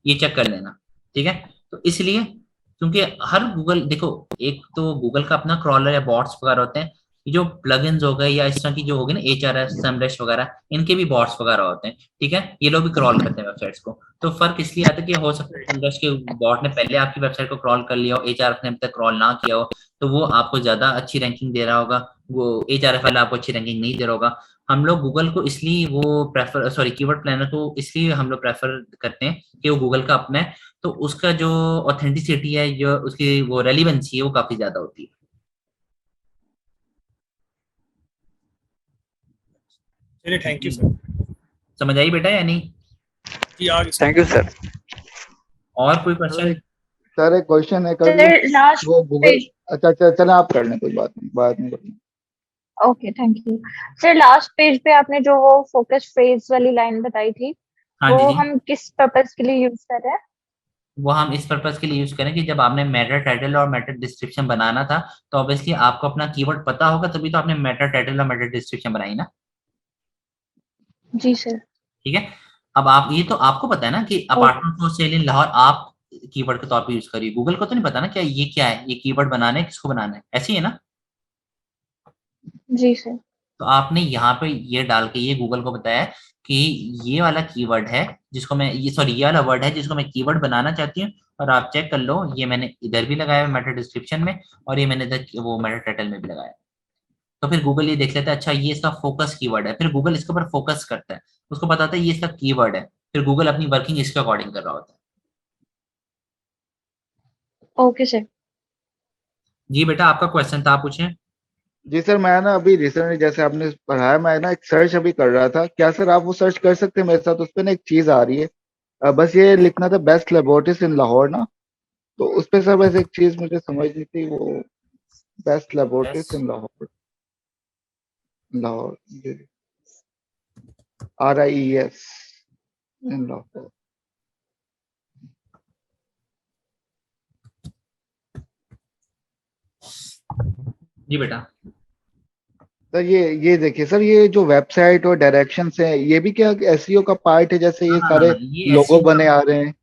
ये चेक कर लेना, ठीक है। तो इसलिए क्योंकि हर गूगल, देखो एक तो गूगल का अपना क्रॉलर या बॉट्स वगैरह होते हैं, ये जो प्लगइन्स हो गए या इस तरह की जो हो गए ना, HRF, समरश वगैरह, इनके भी बॉट्स वगैरह होते हैं, ठीक है, ये लोग भी क्रॉल करते हैं वेबसाइट्स को। तो फर्क इसलिए आता है कि हो सकता है समरश के बॉट ने पहले आपकी वेबसाइट को क्रॉल कर लिया हो, HRF ने अभी तक क्रॉल ना किया हो, तो वो आपको ज्यादा अच्छी रैंकिंग दे रहा होगा, वो HRF वाला आपको अच्छी रैंकिंग नहीं दे रहा होगा। हम लोग गूगल को इसलिए वो प्रेफर, सॉरी कीवर्ड प्लानर को इसलिए हम लोग प्रेफर करते हैं कि वो गूगल का अपना है, तो उसका जो ऑथेंटिसिटी है, जो उसकी वो रेलिवेंसी है, वो काफी ज्यादा होती है। चलिए थैंक यू सर। समझ आई बेटा या नहीं? जी आगे। Thank you sir. और कोई क्वेश्चन? सर एक क्वेश्चन है, सर लास्ट वो गूगल, अच्छा अच्छा चलें आप कर लें, कोई बात नहीं, बात नहीं करनी। Okay, thank you. Sir last page पे आपने जो वो फोकस फ्रेज वाली लाइन बताई थी, हाँ वो जी जी, हम किस पर्पस के लिए यूज कर रहे हैं? वो हम इस पर्पस के लिए यूज करें कि जब आपने मेटा टाइटल और मेटा डिस्क्रिप्शन बनाना था तो ऑब्वियसली आपको अपना कीवर्ड पता होगा, तभी तो आपने मेटा टाइटल और मेटा डिस्क्रिप्शन बनाई ना। जी सर। ठीक है, अब आप ये तो आपको पता है ना कि apartment for sale in Lahore आप कीवर्ड के तौर पे यूज करिए, गूगल को तो नहीं पता ना क्या है, ये कीवर्ड बनाना है, किसको बनाना है, ऐसे ही है ना। जी सर। तो आपने यहाँ पे ये डाल के ये गूगल को बताया कि ये वाला कीवर्ड है जिसको मैं ये वाला वर्ड है जिसको मैं कीवर्ड बनाना चाहती हूँ, और आप चेक कर लो ये मैंने इधर भी लगाया है मेटा डिस्क्रिप्शन में, और ये मैंने इधर वो मेटा टाइटल में भी लगाया। तो फिर गूगल ये देख लेता है, अच्छा ये इसका फोकस कीवर्ड है, फिर गूगल इसके ऊपर फोकस करता है, उसको बताता है ये इसका कीवर्ड है, फिर गूगल अपनी वर्किंग इसके अकॉर्डिंग कर रहा होता है। Okay sir. जी बेटा, आपका क्वेश्चन था, आप पूछें। जी सर, मैं ना अभी रिसेंटली जैसे आपने पढ़ाया, मैं ना एक सर्च अभी कर रहा था, क्या सर आप वो सर्च कर सकते हैं मेरे साथ? उस पे ना एक चीज आ रही है, बस ये लिखना था बेस्ट लेबोरेटरीज इन लाहौर ना, तो उस पे सर बस एक चीज मुझे समझनी थी, वो बेस्ट लेबोरेटरीज इन लाहौर, लाहौर RIES इन लाहौर। जी बेटा। सर ये देखिए सर, ये जो वेबसाइट और डायरेक्शंस है, ये भी क्या SEO का पार्ट है? जैसे ये सारे ये लोगो SEO बने आ रहे हैं।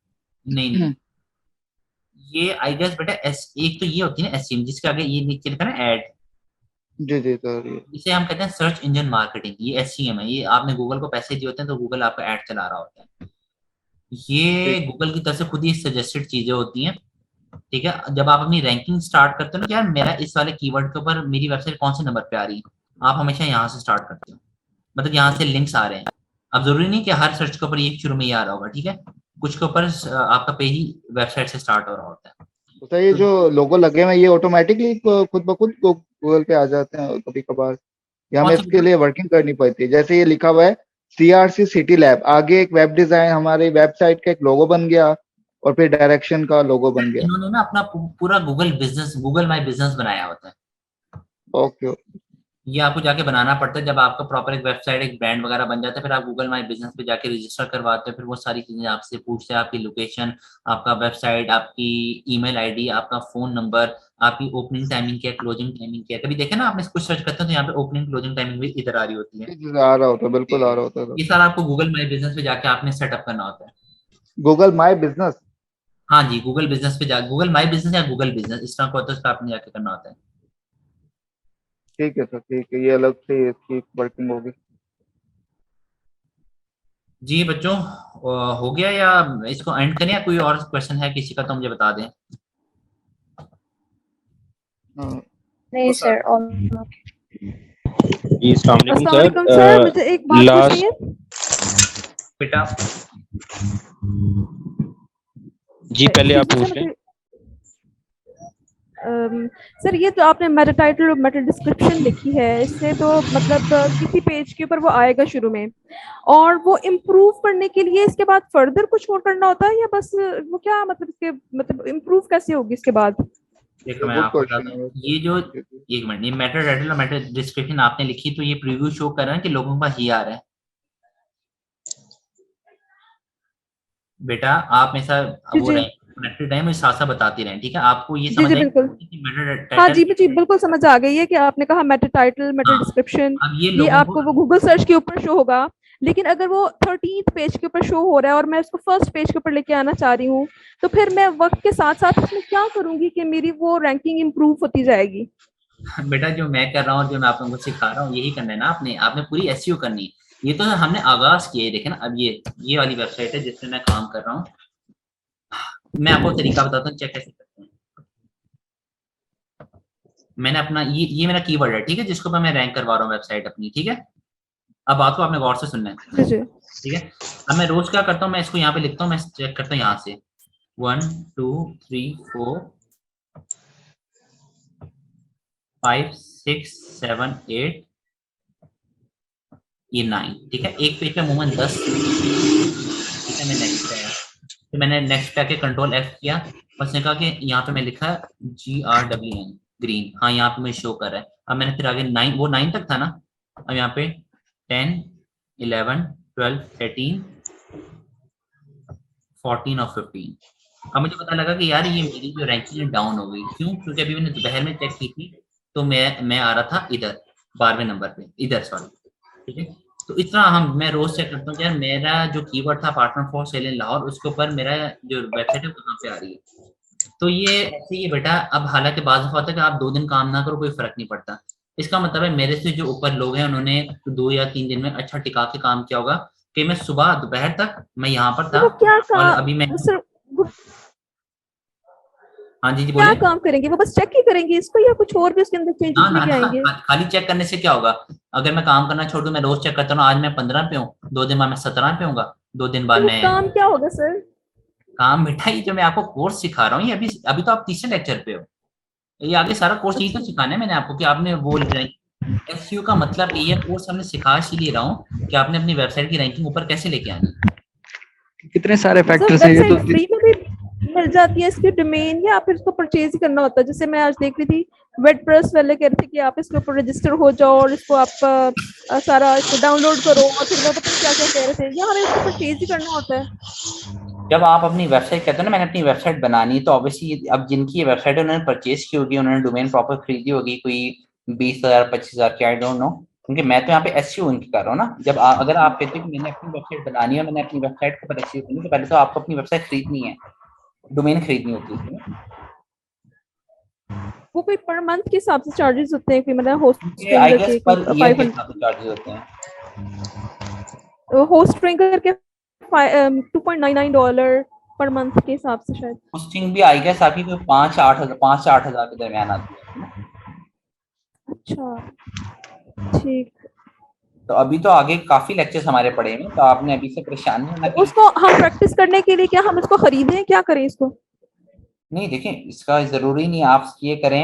नहीं, ये आई गेस बेटा एक तो ये होती है ना SEM, जिसके आगे ये नीचे लिखा ना ऐड, जी जी सर, इसे हम कहते हैं सर्च इंजन मार्केटिंग, ये SEM है। ये आपने गूगल को पैसे दिए होते हैं तो गूगल आपका ऐड चला रहा होता है, ये गूगल की तरफ से खुद ही सजेस्टेड चीजें होती हैं। ठीक है, जब आप अपनी रैंकिंग स्टार्ट करते हो ना कि यार मेरा इस वाले कीवर्ड के ऊपर मेरी वेबसाइट कौन से नंबर पे आ रही है, आप हमेशा यहाँ से स्टार्ट करते हो, मतलब यहाँ से लिंक्स आ रहे हैं। अब जरूरी नहीं कि हर सर्च के ऊपर ये शुरू में ही आ रहा होगा, ठीक है, कुछ के ऊपर आपका पेज ही वेबसाइट से स्टार्ट हो रहा होता है। तो सर ये जो लोगो लगे हुए हैं, ये ऑटोमेटिकली खुद ब खुद गूगल पे आ जाते हैं कभी कभार, या हमें इसके लिए वर्किंग करनी पड़ती है? जैसे ये लिखा हुआ है CRC सिटी लैब, आगे एक वेब डिजाइन, हमारी वेबसाइट का एक लोगो बन गया, और फिर डायरेक्शन का लोगो बन गया। इन्होंने ना अपना पूरा गूगल माई बिजनेस बनाया होता है। ओके, ये आपको जाके बनाना पड़ता है, जब आपका प्रॉपर एक वेबसाइट एक ब्रांड वगैरह बन जाता है, फिर आप गूगल माई बिजनेस पे जाके रजिस्टर करवाते हैं, फिर वो सारी चीजें आपसे पूछते हैं, आपकी लोकेशन, आपका वेबसाइट, आपकी ईमेल आईडी, आपका फोन नंबर, आपकी ओपनिंग टाइमिंग क्या है, क्लोजिंग टाइमिंग क्या है। कभी देखे ना आपने कुछ सर्च करते हैं तो यहाँ पे ओपनिंग क्लोजिंग टाइमिंग भी इधर आ रही होती है, आ रहा होता है, बिल्कुल आ रहा होता है। ये सारा आपको गूगल माई बिजनेस पे जाके आपने सेटअप करना होता है। Google my business? हाँ जी, गूगल बिजनेस पे गूगल माई बिजनेस या गूगल बिजनेस, इस तरह को होता है, उस पर आपने जाके करना होता है। ठीक है सर, ठीक है, ये अलग से इसकी वर्किंग होगी। जी बच्चों, हो गया या इसको एंड करें, या कोई और क्वेश्चन है किसी का तो मुझे बता दें। नहीं सर, जी अस्सलाम वालेकुम सर, मुझे एक बात पूछनी है बेटा। जी पहले आप पूछ लें। सर ये तो आपने मेटा टाइटल और मेटा डिस्क्रिप्शन लिखी है, इससे तो मतलब किसी पेज के ऊपर वो आएगा शुरू में, और वो इम्प्रूव करने के लिए इसके बाद फर्दर कुछ और करना होता है, या बस वो क्या मतलब इसके मतलब इम्प्रूव कैसे होगी इसके बाद? देखो मैं आपको बताता हूँ, ये जो एक मिनट, ये मेटा टाइटल और मेटा डिस्क्रिप्शन आपने लिखी तो ये प्रीव्यू शो कर रहा है कि लोगों के पास ये आ रहा है। बेटा आप में सा वो कनेक्टेड है, मुझे साथ साथ बताती रहें, ठीक है, आपको ये समझ जी बिल्कुल, हाँ जी जी बिल्कुल समझ आ गई है कि आपने कहा मेटा टाइटल मेटा डिस्क्रिप्शन, ये आपको वो गूगल सर्च के ऊपर शो होगा, लेकिन अगर वो 13th पेज के ऊपर शो हो रहा है और मैं उसको फर्स्ट पेज के ऊपर लेके आना चाह रही हूँ, तो फिर मैं वक्त के साथ साथ उसमें क्या करूंगी कि मेरी वो रैंकिंग इम्प्रूव होती जाएगी? बेटा जो मैं कर रहा हूँ, जो मैं आप लोगों को सिखा रहा हूँ, यही करना है ना आपने पूरी SEO करनी है। ये तो हमने आगाज किया है, देखे ना, अब ये वाली वेबसाइट है जिसमें मैं काम कर रहा हूँ, मैं आपको तरीका बताता हूँ चेक कैसे करते हैं। मैंने अपना ये मेरा कीवर्ड है, ठीक है, जिसको मैं रैंक करवा रहा हूँ वेबसाइट अपनी, ठीक है। अब बात को आपने गौर से सुनना है, ठीक है। अब मैं रोज क्या करता हूँ, मैं इसको यहाँ पे लिखता हूँ, मैं चेक करता हूँ यहाँ से 1 2 3 4 5 6 7 8 ये 9, ठीक है, एक पेज पे अमूमन 10, ठीक है। मैं नेक्स्ट आया, तो मैंने नेक्स्ट पे आके कंट्रोल F किया, उसने कहा कि यहाँ पे मैं लिखा GRWN ग्रीन, हाँ यहाँ पे मुझे शो कर रहा है। अब मैंने फिर आगे 9 तक था ना, अब यहाँ पे 10, 11, 12, 13, 14 और 15। अब मुझे पता लगा कि यार ये मेरी जो रैंकिंग डाउन हो गई। क्यों? क्योंकि अभी मैंने दोपहर में चेक की थी तो मैं आ रहा था इधर 12वें नंबर पे, इधर सॉरी, ठीक है। तो इतना मैं रोज चेक करता हूँ यार मेरा जो कीवर्ड था apartment for sale in Lahore, उसके ऊपर मेरा जो वेबसाइट है कहाँ पे आ रही है। तो ये ऐसे ही बेटा, अब हालांकि बाज़ दफ़ा होता है कि आप 2 दिन काम ना करो कोई फर्क नहीं पड़ता। इसका मतलब है मेरे से जो ऊपर लोग हैं उन्होंने 2 या 3 दिन में अच्छा टिका के काम किया होगा कि मैं सुबह दोपहर तक मैं यहाँ पर था वो क्या और काम अभी मैं सर, वो हाँ जी क्या बोले। काम करेंगे? वो बस चेक ही करेंगे इसको या कुछ और भी उसके अंदर चेंजेस ना लेके आएंगे? खाली चेक करने से क्या होगा? अगर मैं काम करना छोड़ दूं, मैं रोज चेक करता हूँ, आज मैं 15 पे हूँ, 2 दिन बाद मैं 17 पे हूँगा, 2 दिन बाद तो वो मैं काम क्या होगा सर? काम बेटा ये जो मैं आपको कोर्स सिखा रहा हूँ, ये अभी तो आप तीसरे लेक्चर पे हो, ये आगे सारा कोर्स यही तो सिखाना है मैंने आपको कि आपने वो एसईओ का मतलब ये कोर्स हमने सिखा इसीलिए रहा हूँ कि आपने अपनी वेबसाइट की रैंकिंग ऊपर कैसे लेके आनी है। कितने सारे सर फैक्टर्स हैं ये तो। वेबसाइट फ्री में भी मिल जाती है इसकी डोमेन, या फिर इसको परचेज ही करना होता है? जैसे मैं आज देख रही थी वर्डप्रेस वाले कह रहे थे कि आप इसके ऊपर रजिस्टर हो जाओ और इसको आप सारा इसको डाउनलोड करो, और फिर वो पता नहीं क्या क्या कह रहे थे, या हमें इसको परचेज ही करना होता है? जब आप अपनी वेबसाइट कहते हो ना मैंने अपनी वेबसाइट बनानी है, तो ऑब्वियसली अब जिनकी ये वेबसाइट है उन्होंने परचेज की होगी, उन्होंने डोमेन प्रॉपर खरीदी होगी, कोई 20,000 25,000 की, आई डोंट नो, क्योंकि मैं तो यहाँ पे एसईओ उनकी कर रहा हूँ ना। जब अगर आप कहते हो कि मैंने अपनी वेबसाइट बनानी है, मैंने अपनी वेबसाइट को एसईओ करनी है, तो पहले तो आपको अपनी वेबसाइट खरीदनी है, डोमेन खरीदनी होती है। वो कोई पर मंथ के हिसाब से चार्जेस होते हैं, कोई मतलब होस्टिंग आई गेस के पर ईयर के 500 हिसाब से चार्जेस होते हैं। होस्टिंग करके $2.99 पर मंथ के हिसाब से शायद। होस्टिंग भी आई गेस आपकी कोई 5 से 8 हज़ार के दरमियान आती है। अच्छा ठीक। तो अभी तो आगे काफी लेक्चर्स हमारे पड़े हैं, तो आपने अभी से परेशान नहीं होना। उसको हम प्रैक्टिस करने के लिए क्या हम इसको खरीदें, क्या करें इसको? नहीं देखिए, इसका जरूरी नहीं आप ये करें।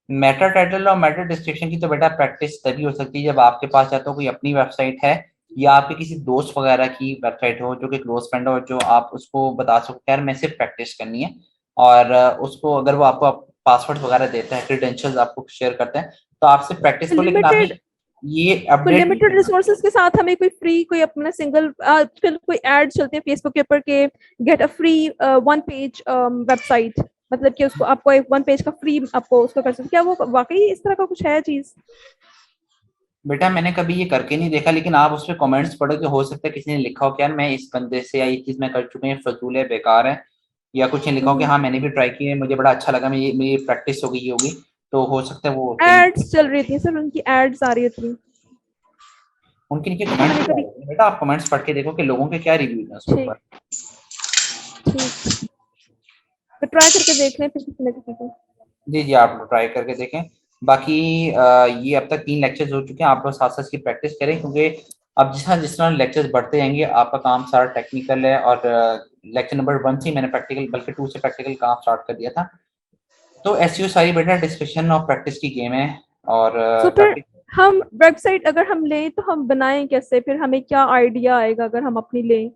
मेटा टाइटल और मेटा डिस्क्रिप्शन की तो बेटा प्रैक्टिस तभी हो सकती है जब आपके पास या तो कोई अपनी वेबसाइट है या आपके किसी दोस्त वगैरह की वेबसाइट हो जो कि क्लोज फ्रेंड हो, जो आप उसको बता सको यार मैं सिर्फ प्रैक्टिस करनी है, और उसको अगर वो आपको पासवर्ड वगैरह देता है, क्रेडेंशियल्स आपको शेयर करते हैं, तो आपसे प्रैक्टिस को, लेकिन आपने ये अपडेट लिमिटेड रिसोर्सेज के साथ हमें कोई फ्री, कोई अपना सिंगल आजकल कोई एड चलते हैं फेसबुक के ऊपर के get a free 1 page website, मतलब कि उसको आपको एक 1 पेज का फ्री आपको उसको कर सकते, क्या वो वाकई इस तरह का कुछ है चीज? बेटा मैंने कभी ये करके नहीं देखा, लेकिन आप उस पर कमेंट्स पढ़ो कि हो सकता है किसी ने लिखा हो कि यार मैं इस बंदे से या ये चीज मैं कर चुके हैं, फजूल है, बेकार है, या कुछ ने लिखा हो कि हाँ मैंने भी ट्राई की है, मुझे बड़ा अच्छा लगा, मेरी प्रैक्टिस हो गई होगी, तो हो सकता है वो एड्स चल रही थी सर, उनकी एड्स आ रही थी उनके नीचे कमेंट्स बेटा, आप कमेंट्स पढ़ के देखो कि लोगों के क्या रिव्यू है उसके ऊपर। तो ट्राई करके देख लें फिर किसी न किसी को। जी आप ट्राई करके देखें। बाकी ये अब तक 3 लेक्चर्स हो चुके हैं, आप लोग साथ साथ की प्रैक्टिस करें, क्योंकि अब जिस तरह लेक्चर्स बढ़ते जाएंगे आपका काम सारा टेक्निकल है, और लेक्चर नंबर 1 से मैंने प्रैक्टिकल, बल्कि 2 से प्रैक्टिकल काम स्टार्ट कर दिया था। तो एसईओ सारी बेटा डिस्कशन और प्रैक्टिस की गेम है। और फिर हम वेबसाइट अगर हम लें तो हम बनाएं कैसे, फिर हमें क्या आइडिया आएगा अगर हम अपनी लें?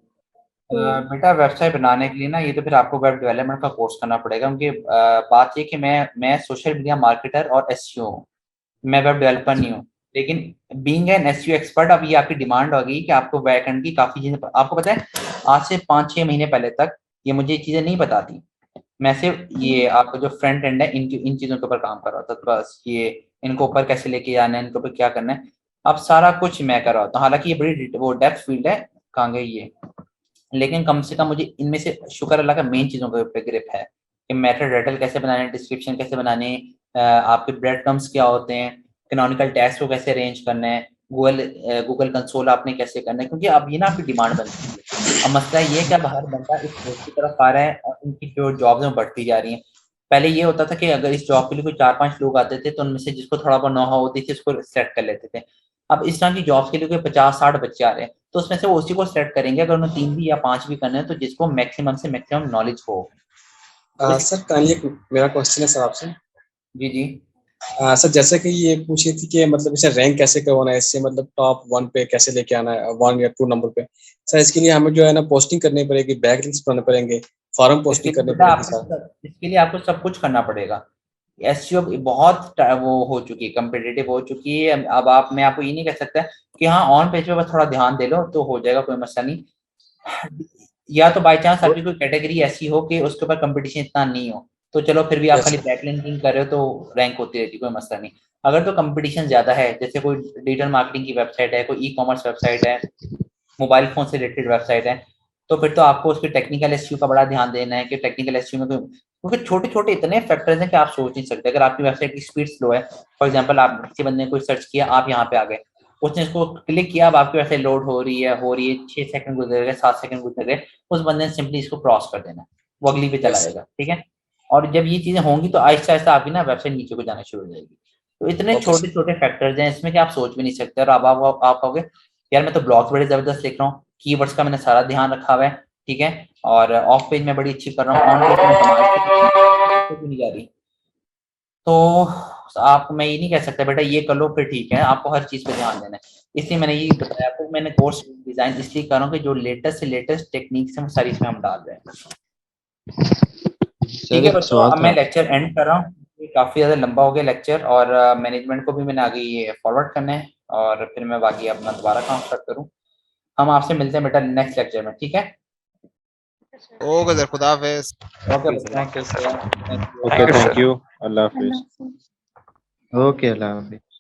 बेटा वेबसाइट बनाने के लिए ना, ये तो फिर आपको वेब डेवलपमेंट का कोर्स करना पड़ेगा, क्योंकि बात ये कि मैं सोशल मीडिया मार्केटर और एसईओ हूँ, मैं वेब डेवलपर नहीं हूँ, लेकिन बीइंग एन एसईओ एक्सपर्ट अब ये आपकी डिमांड हो गई कि आपको बैकएंड की काफी चीजें, आपको पता है आज से 5-6 महीने पहले तक ये मुझे चीजें नहीं पता थी, मैं सिर्फ ये आपका जो फ्रंट एंड है इन चीजों के ऊपर काम कर रहा था, तो बस ये इनको ऊपर कैसे लेके जाना है, इनके ऊपर क्या करना है, अब सारा कुछ मैं कर रहा हूँ। हालांकि ये बड़ी वो डेप्थ फील्ड है, कहाँ गई ये, लेकिन कम से कम मुझे इनमें से शुक्र अल्लाह का मेन चीज़ों के ऊपर ग्रिप है कि मेटा टाइटल कैसे बनाने, डिस्क्रिप्शन कैसे बनाने, आपके ब्रेड क्रम्स क्या होते हैं, कैनोनिकल टैग्स को कैसे अरेंज करना है, गूगल कंसोल आपने कैसे करना है, क्योंकि अब ये ना आपकी डिमांड बनती है। अब मसला ये है कि अब हर बंदा इस कोर्स की तरफ आ रहा है और उनकी जो जॉब्स में बढ़ती जा रही हैं। पहले ये होता था कि अगर इस जॉब के लिए कोई 4-5 लोग आते थे तो उनमें से जिसको थोड़ा बहुत नो हाउ होती थी उसको सेलेक्ट कर लेते थे। अब इस तरह की जॉब्स के लिए कोई 50-60 बच्चे आ रहे हैं, तो उसमें से वो उसी को सेलेक्ट करेंगे अगर उन्हें 3 भी या 5 भी करने हैं, तो जिसको मैक्सिमम से मैक्सिमम नॉलेज हो। सर काइंडली मेरा क्वेश्चन है सर आपसे। जी जी सर जैसे कि ये पूछी थी कि मतलब इसे रैंक कैसे करवाना है, इससे मतलब टॉप 1 पे कैसे लेके आना है, 1 या 2 नंबर पे। सर इसके लिए हमें जो है ना पोस्टिंग करनी पड़ेगी, बैकलिंक्स बनाने पड़ेंगे, फॉरम पोस्टिंग करनी पड़ेगी सर। इसके लिए आपको सब कुछ करना पड़ेगा। एसईओ बहुत वो हो चुकी है, कम्पिटिटिव हो चुकी है। अब मैं आपको ये नहीं कह सकता कि हाँ ऑन पेज पे बस थोड़ा ध्यान दे लो तो हो जाएगा, कोई मसला नहीं। या तो बाई चांस आपकी कोई कैटेगरी ऐसी हो कि उसके ऊपर कंपटीशन इतना नहीं हो, तो चलो फिर भी आप खाली बैकलिंकिंग कर रहे हो तो रैंक होती रहती, कोई मसला नहीं। अगर तो कंपटीशन ज्यादा है, जैसे कोई डिजिटल मार्केटिंग की वेबसाइट है, कोई ई कॉमर्स वेबसाइट है, मोबाइल फोन से रिलेटेड वेबसाइट है, तो फिर तो आपको उसके टेक्निकल एसईओ का बड़ा ध्यान देना है कि टेक्निकल एसईओ में क्योंकि छोटे छोटे इतने फैक्टर्स हैं कि आप सोच नहीं सकते। अगर आपकी वेबसाइट की स्पीड स्लो है, फॉर एग्जांपल आप किसी बंदे ने कोई सर्च किया, आप यहाँ पे आ गए, उसने इसको क्लिक किया, अब आपकी वेबसाइट लोड हो रही है 6 सेकंड गुजर गए, 7 सेकंड गुजर गए, उस बंदे ने सिंपली इसको क्रॉस कर देना, वो अगली पे चला जाएगा, ठीक है। और जब ये चीजें होंगी तो आहिस्ता आहिस्ता आपकी ना वेबसाइट नीचे को जाना शुरू हो जाएगी। तो इतने छोटे छोटे फैक्टर्स हैं इसमें कि आप सोच भी नहीं सकते। और अब आप कहोगे यार मैं तो ब्लॉग्स बड़े जबरदस्त लिख रहा हूँ, कीवर्ड्स का मैंने सारा ध्यान रखा हुआ है, ठीक है, और ऑफ पेज में बड़ी अच्छी कर रहा हूँ, ऑन पेज में कमाल नहीं जा रही, तो आप मैं ये नहीं कह सकता बेटा ये कर लो फिर ठीक है, आपको हर चीज पे ध्यान देना है। इसलिए मैंने ये बताया आपको, मैंने कोर्स डिजाइन इसलिए कर रहा हूँ कि जो लेटेस्ट से लेटेस्ट टेक्निक्स हैं वो सारी इसमें हम डाल रहे हैं। ठीक है बच्चों, अब मैं लेक्चर एंड कर रहा हूँ, काफी ज्यादा लंबा हो गया लेक्चर, और मैनेजमेंट को भी मैंने आगे ये फॉरवर्ड करना है, और फिर मैं बाकी अपना दोबारा काम स्टार्ट करूँ। हम आपसे मिलते हैं बेटा नेक्स्ट लेक्चर में, ठीक है। ओके सर, खुदा हाफिज। ओके थैंक यू, अल्लाह हाफिज। ओके, अल्लाह हाफिज।